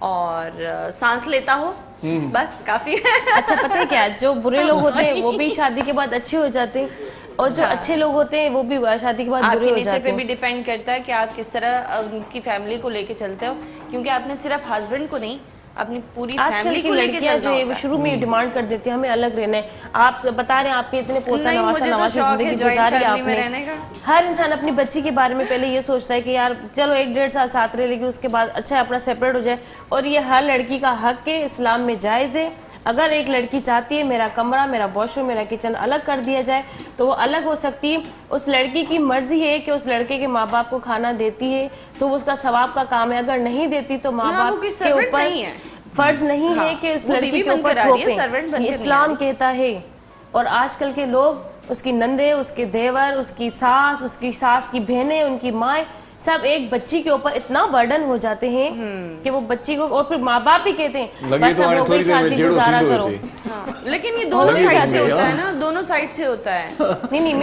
और सांस लेता हो, बस काफी। अच्छा पता है क्या, जो बुरे लोग होते हैं वो भी शादी के बाद अच्छे हो जाते हैं और जो अच्छे लोग होते हैं वो भी शादी के बाद बुरे हो जाते हैं। नेचर पे भी डिपेंड करता है कि आप किस तरह उनकी फैमिली को लेके चलते हो, क्योंकि आपने सिर्फ हस्बैंड को नहीं अपनी पूरी फैमिली को लेके चलना होता है। शुरू में डिमांड कर देती है हमें अलग रहना है। आप बता रहे हैं आपके इतने पोता नवासी जिंदगी गुजारी आपने। हर इंसान अपनी बच्ची के बारे में पहले ये सोचता है कि यार चलो 1-1.5 साल साथ रह लेगी, उसके बाद अच्छा अपना सेपरेट हो जाए, और ये हर लड़की का हक है, इस्लाम में जायज़ है। अगर एक लड़की चाहती है मेरा कमरा, मेरा वॉशरूम, मेरा किचन अलग कर दिया जाए तो वो अलग हो सकती है। उस लड़की की मर्जी है कि उस लड़के के माँ बाप को खाना देती है तो वो उसका सवाब का काम है, अगर नहीं देती तो माँ बाप के ऊपर फर्ज नहीं है कि उस लड़की के ऊपर थोपें, इस्लाम कहता है। और आजकल के लोग उसकी नंदे, उसके देवर, उसकी सास की बहनें, उनकी माएँ, सब एक बच्ची के ऊपर इतना बर्डन हो जाते हैं कि वो बच्ची को, और फिर माँ बाप भी कहते हैं लगे बस तो अब आने हो गई थोड़ी देर में शादी, जेड़ो गुजारा थींदो करो। हिते। हाँ, लेकिन ये दोनों लगे साइड से जाते होता हैं, है ना, दोनों साइड से होता है। नहीं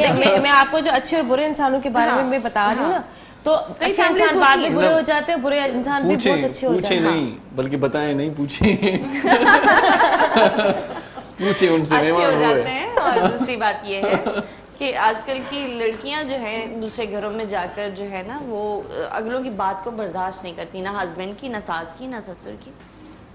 मैं आपको जो अच्छे और बुरे इंसानों के बारे में मैं बता रही हूँ ना, तो कई अच्छे families इंसान बाद होती में हैं। बुरे हो जाते हैं, बुरे इंसान भी बहुत अच्छे हो जाते पूछे हैं। नहीं बल्कि बताएं नहीं, पूछे पूछे उनसे अच्छे मेहमान हो हुए। जाते हैं। और दूसरी बात ये है कि आजकल की लड़कियां जो हैं दूसरे घरों में जाकर जो है ना वो अगलों की बात को बर्दाश्त नहीं करती, ना हस्बैंड की, ना सास की, ना ससुर की,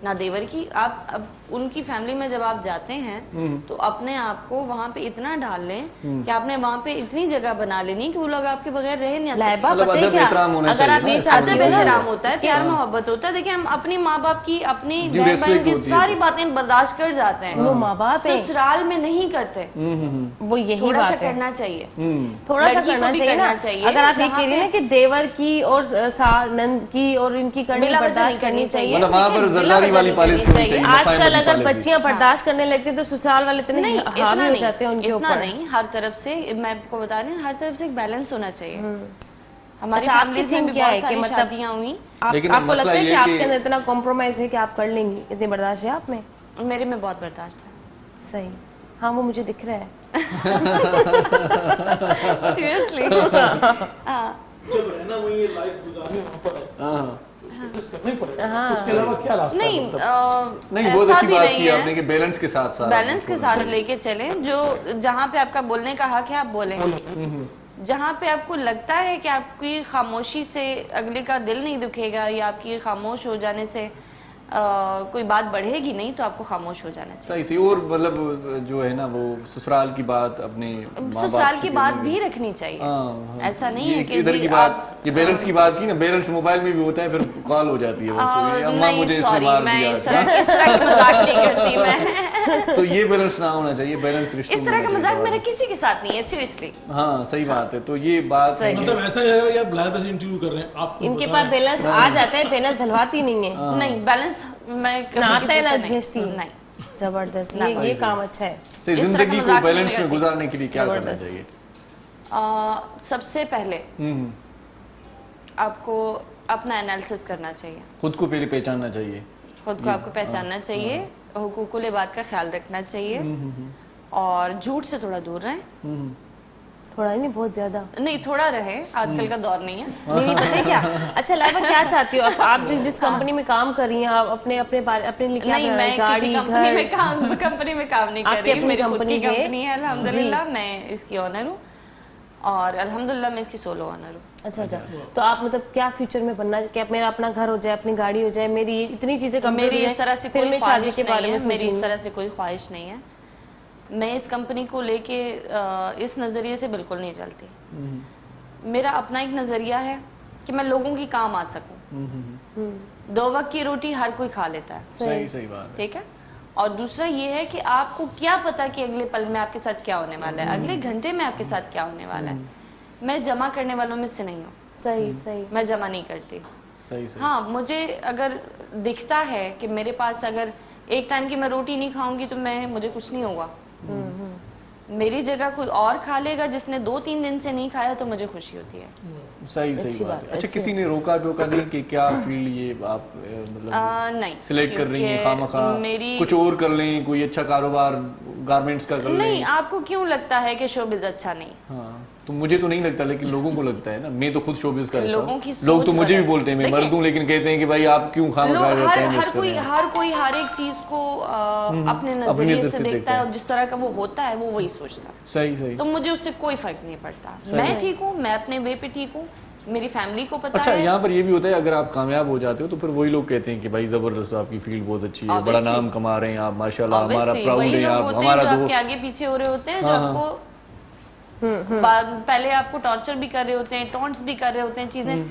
ना देवर की। आप अब उनकी फैमिली में जब आप जाते हैं तो अपने आप को वहाँ पे इतना डाल लें कि आपने वहाँ पे इतनी जगह बना लेनी कि वो लोग आपके बगैर रह नहीं सकते। लाइबा मतलब पता है अदब क्या, एहतराम होना अगर चाहिए आप ना, ये इसका चाहते अदब हो ना एहतराम होता है, प्यार मोहब्बत होता है। देखिए हम अपनी माँ बाप की, अपनी Due बहन respect की होती है। सारी बातें बर्दाश्त कर जाते हैं, वो माँ बाप है, ससुराल में नहीं करते। वो यही थोड़ा सा बात है, करना चाहिए, थोड़ा सा लड़की को करना भी चाहिए ना। करना चाहिए। अगर आप ये जहाँ कह रही हैं पे कि देवर की और नंद की और इनकी करनी बिला वजह बर्दाश्त नहीं करनी चाहिए, मतलब वहाँ पर बिला जरदारी वजह वाली नहीं पॉलिसी करनी होनी चाहिए, चाहिए। नफाए आजकल वाली अगर पॉलिसी। बच्चियां बर्दाश्त करने लगती हैं तो ससुराल वाले इतने नहीं, हावी इतना हो नहीं, जाते हैं उनके इतना ऊपर। नहीं। हर तरफ से मैं आपको बता रही हूँ, हर तरफ से एक बैलेंस होना चाहिए। हमारी अच्छा, आपकी फैमिलीज में थीम भी क्या है बहुत कि सारी मतलब शादियां हुई। लेकिन आपको मसला लगता है ये कि कि- आपके अंदर इतना कॉम्प्रोमाइज है कि आप कर लेंगी, इतनी बर्दाश्त है आप में? मेरे में बहुत बर्दाश्त है। सही, हाँ वो मुझे दिख रहा है। सीरियसली। जब रहना वही है, लाइफ गुजारनी वहाँ पर है, कुछ करना ही पड़ेगा। उसके अलावा क्या रास्ता है? नहीं नहीं बहुत ऐसा अच्छी भी बात नहीं की है। आपने कि बैलेंस के साथ साथ बैलेंस के साथ लेके चलें, जो जहाँ पे आपका बोलने का हक है आप बोलें। जहाँ पे आपको लगता है कि आपकी खामोशी से अगले का दिल नहीं दुखेगा या आपकी खामोश हो जाने से कोई बात बढ़ेगी नहीं, तो आपको खामोश हो जाना चाहिए। सही सही। और मतलब जो है ना वो ससुराल की बात अपने माँ बाप ससुराल की से बात करनी भी रखनी चाहिए। हाँ, ऐसा नहीं ये है कि इधर जी की बात, आप ये बैलेंस की बात की ना, बैलेंस मोबाइल में भी होता है, फिर कॉल हो जाती है बस ये, अम्मा नहीं, मुझे इसने सॉरी, मार मैं दिया। इस तरह का मजाक नहीं करती मैं। तो ये बैलेंस ना होना चाहिए, बैलेंस रिश्तों इस में तरह का होना मजाक चाहिए। मेरा किसी के साथ नहीं है, सीरियसली। हाँ सही बात है। तो ये बात है कि- मतलब ऐसा नहीं लगा कि आप लाइव से इंटरव्यू कर रहे हैं, आपको इनके बता पास रहे बैलेंस आ जाता है, बैलेंस धलवाती नहीं है, नहीं, बैलेंस मैं कभी ना आता किसी है ना से नहीं। भेजती नहीं, जबरदस्त, ना, ये काम अच्छा है। सही। इस तरह का जिंदगी को मजाक नहीं बैलेंस में करती। गुजारने के लिए क्या करना जबरदस्त। चाहिए? सबसे पहले हम्म, आपको अपना एनालिसिस करना चाहिए, खुद को पहले पहचानना चाहिए। खुद को आपको पहचानना चाहिए, हुकूकुल बात का ख्याल रखना चाहिए और झूठ से थोड़ा दूर रहें। थोड़ा ही नहीं, बहुत ज्यादा। नहीं, थोड़ा रहे, आजकल का दौर नहीं है। नहीं पता है क्या। अच्छा लाइबा क्या चाहती हो आप जिस कंपनी में काम कर रही हैं, आप अपने लिए क्या नहीं, बना रही मैं हैं? किसी गाड़ी, कंपनी घर? में काम नहीं कर आपकी रही। अपनी मेरी खुद की कंपनी है? कंपनी है, अल्हम्दुलिल्लाह। मैं इसकी ऑनर हूँ और अल्हम्दुलिल्लाह मैं इसकी सोलो ऑनर हूँ। अच्छा, तो आप मतलब क्या फ्यूचर में बनना, कि अब मेरा अपना घर हो जाए, अपनी गाड़ी हो जाए, मेरी इतनी चीजें कंप्लीट मेरी हो इस तरह से जाए, फिर कोई मैं शादी ख्वाहिश के बारे नहीं में है, मेरी इस सोचूंगी। तरह से कोई ख्वाहिश नहीं है। मैं इस कंपनी को लेके इस नज़रिए से बिल्कुल नहीं चलती। मेरा अपना एक नज़रिया है कि मैं लोगों की काम आ सकूं। 2 वक्त की रोटी हर कोई खा लेता है, सही सही बात है। ठीक है। और दूसरा ये है कि आपको क्या पता कि अगले पल में आपके साथ क्या होने वाला है, अगले घंटे में आपके साथ क्या होने वाला है। मैं जमा करने वालों में से नहीं हूँ, सही। मैं जमा नहीं करती। सही सही। हाँ, मुझे अगर दिखता है कि मेरे पास अगर एक टाइम की मैं रोटी नहीं खाऊंगी तो मुझे कुछ नहीं होगा। मेरी जगह कोई और खा लेगा जिसने 2-3 दिन से नहीं खाया तो मुझे खुशी होती है। सही सही बात है। अच्छा, किसी ने रोका टोका नहीं कि क्या फील्ड ये आप मतलब नहीं सिलेक्ट कर रही हैं, क्योंकि खामखा मेरी कुछ और कर लें, कोई अच्छा कारोबार गारमेंट्स का कर नहीं, लें? आपको क्यों लगता है कि शोबिज अच्छा नहीं? हाँ, तो मुझे तो नहीं लगता, लेकिन लोगों को लगता है ना। मैं तो खुद शोबिज का हिस्सा लोगों हूं। की लोग तो सोच मुझे भी गलत बोलते हैं मैं देखिए, मर्द हूं, लेकिन कहते हैं कि भाई आप क्यों खामखा लोग टाइम वेस्ट कर रहे हैं? हर कोई हर एक चीज को अपने नजरिए से देखता है और जिस तरह का वो होता है वो वही सोचता है। सही सही। तो मुझे उससे कोई फर्क नहीं पड़ता। मैं ठीक हूँ, मैं अपने वे पे ठीक हूँ, मेरी फैमिली को पता अच्छा, है। यहाँ पर ये भी होता है अगर आप कामयाब हो जाते हो तो फिर वही लोग कहते हैं कि भाई जबरदस्त, आपकी फील्ड बहुत अच्छी है, बड़ा Obviously. नाम कमा रहे हैं आप, माशाल्लाह, हमारा Obviously, प्राउड वही है लोग आप, होते हैं हमारा जो दो। आपके आगे पीछे हो रहे होते हैं, जो हाँ, हाँ। आपको पहले आपको टॉर्चर भी कर रहे होते हैं, टॉन्ट्स भी कर रहे होते हैं चीजें।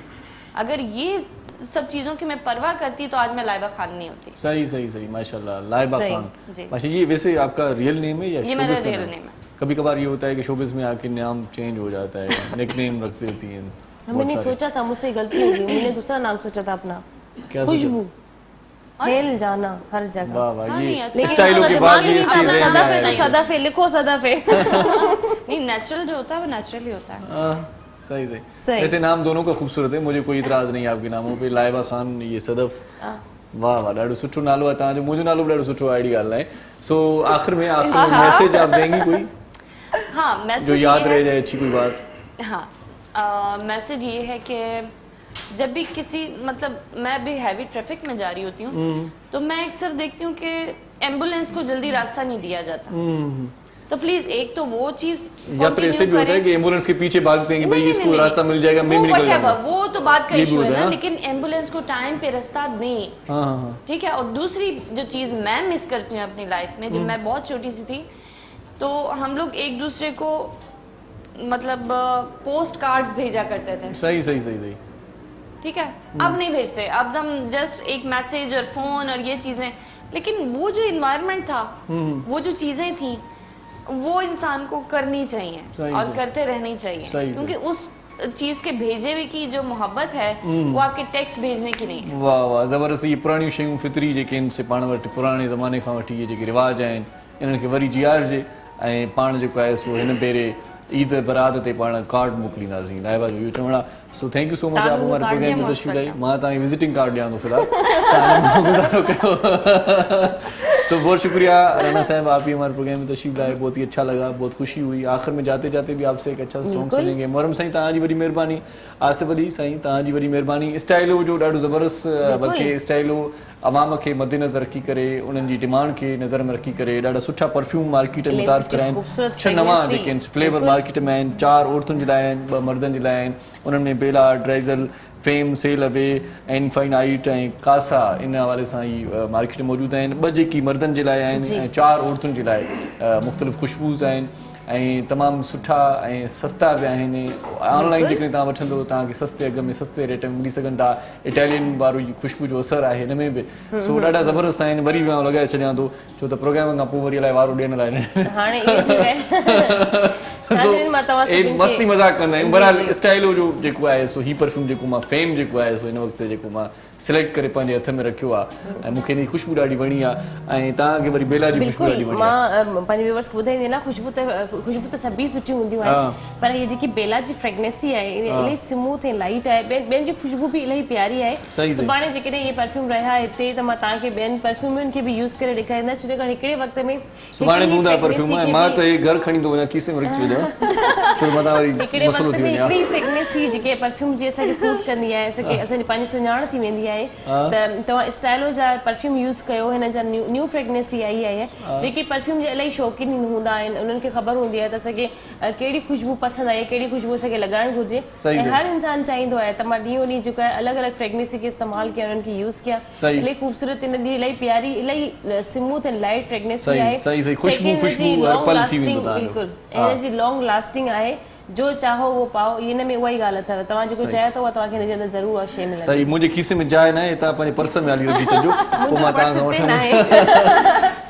अगर ये सब चीजों की मैं परवाह करती तो आज मैं लाइबा खान नहीं होती। सही सही सही, माशाल्लाह, लाइबा सही, खान। जी। अच्छा, ये वैसे आपका रियल नेम है या ये मेरा शोबिस का रियल नाम? नेम है। कभी कभार ये होता है कि शोबिस में आके नाम चेंज हो जाता है, निकनेम रख देती हैं बहुत मैंने सारे। सोचा था, मुझसे गलती हो गई, मैंने दूसरा नाम सोचा था अपना, क्या सोचा? खुशबू। फैल जाना हर जगह। वाह वाह, हाँ, ये नहीं, अच्छा। स्टाइलों के दिमाग बाद ही ये नहीं इसकी था, रेंज सदफ है है। तो सदफ है, लिखो सदफ है। नहीं, नेचुरल जो होता है वो नेचुरली होता है। सही सही। सही। वैसे नाम दोनों का खूबसूरत है, मुझे कोई इतराज़ नहीं आपके नामों पे। लाइबा खान, ये सदफ, वाह वाह, ॾाढो सुठो नालो आहे तव्हांजो। मुंहिंजो नालो बि ॾाढो सुठो आहे, अहिड़ी ॻाल्हि नाहे। सो आख़िर में मैसेज आप देंगी कोई हाँ, जो मैसेज याद रह जाए, अच्छी कोई बात? हाँ, मैसेज ये है कि जब भी किसी मतलब मैं भी हैवी ट्रैफिक में जा रही होती हूँ तो मैं अक्सर देखती हूँ कि एम्बुलेंस को जल्दी रास्ता नहीं दिया जाता। तो प्लीज एक तो वो चीज या तो ऐसे भी होता है कि एम्बुलेंस के पीछे भागते हैं कि भाई इसको रास्ता मिल जाएगा, मैं भी निकल जाऊंगा। वो तो बात का ये भी इशू है होता है ना, ना? लेकिन एम्बुलेंस को टाइम पे रास्ता दें। ठीक है। और दूसरी जो चीज मैं मिस करती हूँ अपनी लाइफ में, जब मैं बहुत छोटी सी थी तो हम लोग एक दूसरे को मतलब पोस्ट कार्ड्स भेजा करते थे। सही सही सही सही। ठीक है। अब नहीं भेजते, अब हम जस्ट एक मैसेज और फोन और ये चीजें, लेकिन वो जो इन्वायरमेंट था, वो जो चीजें थी, वो इंसान को करनी चाहिए और करते रहनी चाहिए, क्योंकि उस चीज के भेजे हुए की जो मोहब्बत है वो आपके टेक्स्ट भेजने की नहीं है। वाह वाह, ज़बरदस्त। ये पुरानी शयूं फितरी जेके आहिनि से पाण वटि पुराणे ज़माने खां वठी इहे जेके रिवाज आहिनि इन्हनि खे वरी जीआरिजे ऐं पाण जेको आहे सो हिन भेरे ईद बरात ते पाण कार्ड मोकिलींदासीं। लाइबा जो इहो चवणु आहे। So thank you so much, आप हमारे प्रोग्राम में तशरीफ़ लाई। मां तव्हांखे विजिटिंग कार्ड ॾियां थो फ़िलहाल, तव्हां गुज़ारो कयो। सो बहुत शुक्रिया राना साहब, आप भी हमारे प्रोग्राम में तशरीफ़ लाए, बहुत ही अच्छा लगा, बहुत खुशी हुई। आखिर में जाते जाते भी आपसे एक अच्छा सॉन्ग सुनेंगे। मोहरम साईं तव्हांजी वॾी महिरबानी, आसिफ अली साईं तव्हांजी वॾी महिरबानी। स्टाइलो जो ॾाढो ज़बरदस्त, बल्कि स्टाइलो अवाम खे मद्देनज़र रखी करे, उन्हनि जी डिमांड खे नज़र में रखी करे ॾाढा सुठा परफ्यूम मार्केट में मुतारिफ़ कया आहिनि। 6 नवां जेके आहिनि फ्लेवर मार्केट में आहिनि, 4 औरतुनि जे लाइ आहिनि, 2 मर्दनि जे लाइ आहिनि। उन्हनि में Bella, Dazzle, Fame, Sail Away, Infinite ऐं कासा इन हवाले सां ई मार्केट में मौजूदु आहिनि। 2 जेकी मर्दनि जे लाइ आहिनि ऐं 4 औरतुनि जे लाइ मुख़्तलिफ़ ख़ुशबूज़ आहिनि ऐं तमामु सुठा ऐं सस्ता बि आहिनि। ऑनलाइन जेकॾहिं तव्हां वठंदो तव्हांखे सस्ते अघ में सस्ते रेट में मिली सघनि था। इटालियन वारो ख़ुशबू जो असरु आहे हिन में बि। सो ॾाढा ज़बरदस्त आहिनि। वरी बि आउं लॻाए छॾियां थो छो त प्रोग्राम खां पोइ वरी अलाए वारो ॾियण लाइ मस्ती मज़ाक कंदा आहियूं। बहरहाल स्टाइलो जो जेको आहे सो ही परफ्यूम जेको मां फेम जेको आहे सो हिन वक़्तु जेको मां सिलेक्ट करे पंहिंजे हथ में रखियो आहे ऐं मूंखे हिन जी ख़ुशबू ॾाढी वणी आहे ऐं तव्हांखे वरी बेला जी ख़ुशबू ॾाढी वणी आहे। मां पंहिंजे व्यूअर्स खे ॿुधाईंदी न, ख़ुशबू त सभी सुठियूं हूंदियूं आहिनि, पर हीअ जेकी बेला जी फ्रेगनेंसी आहे इलाही स्मूथ ऐं लाइट आहे। ॿियनि जी ख़ुशबू बि इलाही प्यारी आहे। सुभाणे जेकॾहिं इहे परफ्यूम रहिया हिते त मां तव्हांखे ॿियनि परफ्यूमनि खे बि यूज़ करे ॾेखारींदसि, छो हिकिड़े वक़्त में सुभाणे बि हूंदा परफ्यूम। मां त हे घर खणी थो वञा, खीसे में रखी छॾियां छो मथां वरी मसलो थी वञे। हिकिड़ी फ्रेगनेंसी जेके परफ्यूम जी असांखे सूट कंदी आहे, असांजी पंहिंजी सुञाण थी वेंदी आहे, त तव्हां स्टाइलो जा परफ्यूम यूज़ कयो। हिन जा न्यू फ्रेगनेंसी आई आहे जेके परफ्यूम जे इलाही शौक़ीन हूंदा आहिनि, उन्हनि खे ख़बर हूंदी आहे त असांखे कहिड़ी ख़ुशबू पसंदि आहे, कहिड़ी ख़ुशबू असांखे लॻाइणु घुरिजे। ऐं हर इंसान चाहींदो आहे त मां ॾींहों ॾींहुं जेको आहे अलॻि अलॻि फ्रेगनेंसी खे इस्तेमालु कया, उन्हनि खे यूज़ कया। इलाही ख़ूबसूरत इन जी इलाही प्यारी, इलाही स्मूथ एंड लाइट फ्रेगनेंसी आहे। बिल्कुलु हिन जी लॉन्ग लास्टिंग आहे। जो चाहो वो पाओ, हिन में उहा ई ॻाल्हि अथव। तव्हां जेको चाहियो था तव्हांखे हिन जे अंदरि ज़रूरु उहा शइ मिलंदी। सही, मुंहिंजे खीसे में जाइ न आहे, तव्हां पंहिंजे पर्स में हली रखी छॾिजो, पोइ मां तव्हां खां वठंदुसि।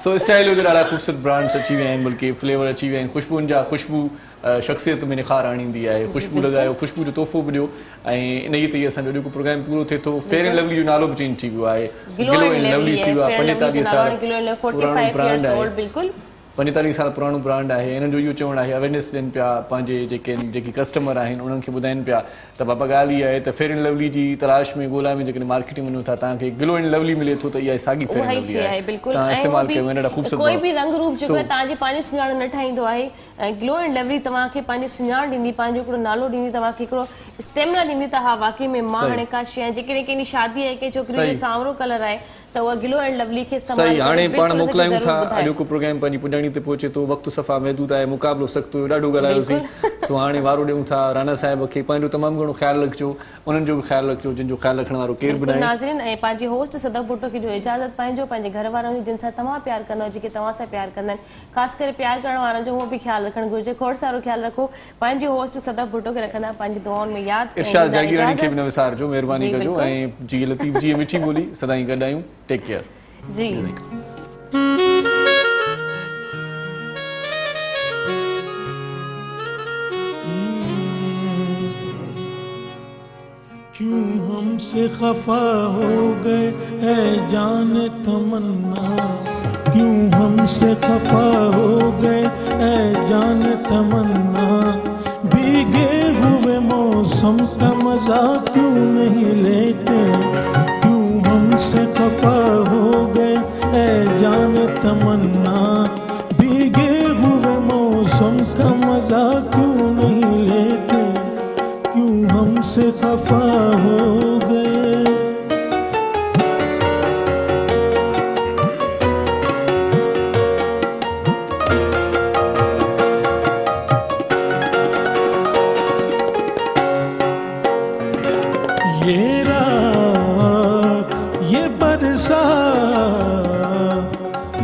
सो स्टाइलो जो ॾाढा ख़ूबसूरत ब्रांड्स अची विया आहिनि, बल्कि फ्लेवर अची विया आहिनि। ख़ुशबुनि जा ख़ुशबू शख़्सियत में निखार आणींदी आहे। ख़ुशबू लॻायो, ख़ुशबू जो तोहफ़ो बि ॾियो ऐं इन ई ते असांजो जेको प्रोग्राम पूरो थिए थो। फेयर एंड लवली जो नालो बि चेंज थी वियो आहे, ग्लो एंड लवली थी वियो आहे। 45 साल पुराणो ब्रांड आहे, 45 साल पुराणो ब्रांड आहे। हिननि जो इहो चवणु आहे, अवेयरनेस ॾियनि पिया पंहिंजे जेकी कस्टमर आहिनि उन्हनि खे ॿुधाइनि पिया त बाबा ॻाल्हि इहा आहे त फेयर एंड लवली जी तलाश में ॻोल्हा में जेकॾहिं मार्केट में वञो था तव्हांखे ग्लो एंड लवली मिले थो, त इहा साॻी फेयर एंड लवली आहे। तव्हां इस्तेमालु कयो, ॾाढा ख़ूबसूरत कोई बि रंग रूप जेको आहे तव्हांजी पंहिंजी सुञाण न ठाहींदो आहे। ऐं ग्लो एंड लवली तव्हांखे पंहिंजी सुञाण ॾींदी, पंहिंजो हिकिड़ो नालो ॾींदी, तव्हांखे हिकिड़ो स्टेमिना ॾींदी त हा वाक़ई में मां हाणे का शइ जेकॾहिं कंहिंजी शादी आहे, कंहिं छोकिरी जो सांवरो कलर आहे त उहा ग्लो एंड लवली खे इस्तेमालु सही। हाणे पाण मोकिलायूं था, अॼोको प्रोग्राम पंहिंजी पुॼाणी ते पहुचे थो, वक़्तु सफ़ा महदूद आहे, मुक़ाबिलो सख़्तु हुयो, ॾाढो ॻाल्हायोसीं। सो हाणे वारो ॾियूं था राना साहिब खे। पंहिंजो तमामु घणो ख़्यालु रखिजो, उन्हनि जो बि ख़्यालु रखिजो जिन जो ख़्यालु रखण वारो केरु बि न आहे। नाज़रीन ऐं पंहिंजी होस्ट सदफ भुट्टो खे ॾियो इजाज़त, पंहिंजे घर वारनि जिन सां तव्हां प्यार कंदा, जेके तव्हां सां प्यार कंदा आहिनि, ख़ासि करे प्यार करण वारनि जो उहो बि ख़्यालु रखणु घुरिजे। खोड़ सारो ख़्यालु रखो। पंहिंजी होस्ट सदफ भुट्टो खे रखंदा पंहिंजी दुआउनि में यादि। इरशाद जागीरानी खे बि न विसारजो, महिरबानी कजो। ऐं जी लतीफ़ जी मिठी ॿोली सदाई गॾु आहियूं। टेक केयर जी। क्यों हमसे खफा हो गए है जाने तमन्ना, क्यों हमसे खफा हो गए है जाने तमन्ना। भीगे हुए मौसम का मजा क्यों नहीं लेते, क्यों हमसे खफा हो गए ऐ जान तमन्ना, भीगे हुए मौसम का मजा क्यों नहीं लेते, क्यों हमसे खफा हो गए। ये रात ये बरसात,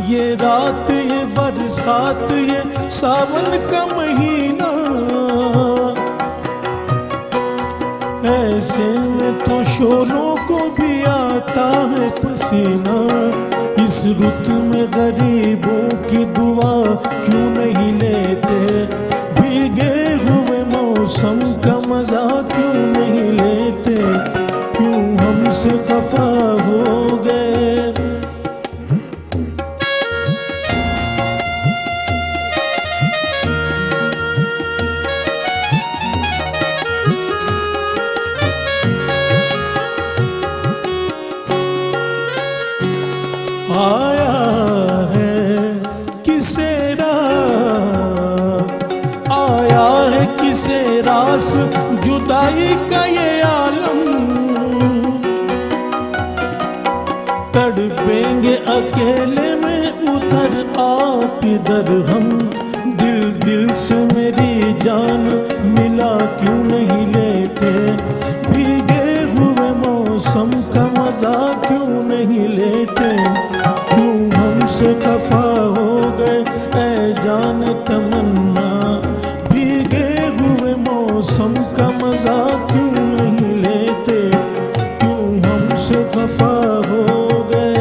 ये रात ये बरसात, ये सावन का महीना, ऐसे में तो शोलों को भी आता है पसीना, इस रुत में गरीबों की दुआ क्यों नहीं लेते, भीगे हुए मौसम का मजा क्यों नहीं लेते, क्यों हमसे खफा हो गए। आया है किसे रास, आया है किसे रास जुदाई का ये आलम, तड़पेंगे अकेले में उधर आप इधर हम, दिल दिल से मेरी जान मिला क्यों नहीं लेते, भीगे हुए मौसम का मजा क्यों नहीं लेते, क्यों हमसे खफा हो गए ऐ जान तमन्ना, भीगे हुए मौसम का मजा क्यों नहीं लेते, क्यों हमसे खफा हो गए।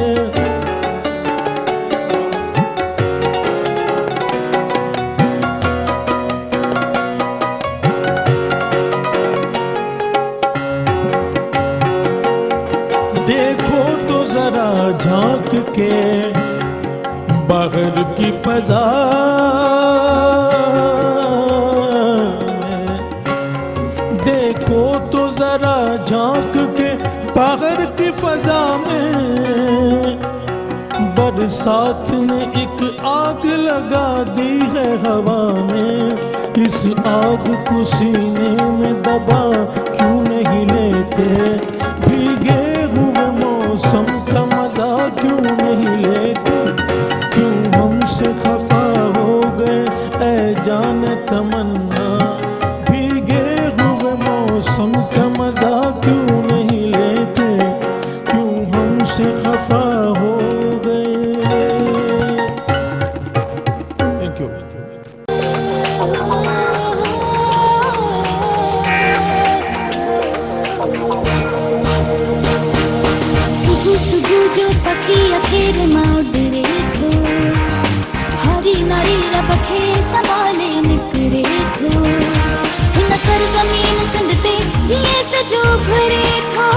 देखो तो जरा झांक के बाहर की फजा में, देखो तो जरा झांक के बाहर की फजा में, बरसात ने एक आग लगा दी है हवा में, इस आग को सीने में दबा क्यों नहीं लेते, भीगे हुए मौसम का मजा क्यों नहीं लेते, क्यों हमसे खफा हो गए ऐ जान तमन्ना, भीगे हुए मौसम का मजा क्यों नहीं लेते, क्यों हमसे खफा हो गए। Thank U. सुबह सुबह जो पखी अखेर माउड रे थो, हरी नारी रबखे संभाले निकरे थो, हिन सर जमीन सिंध ते जिए सजो घरे थो,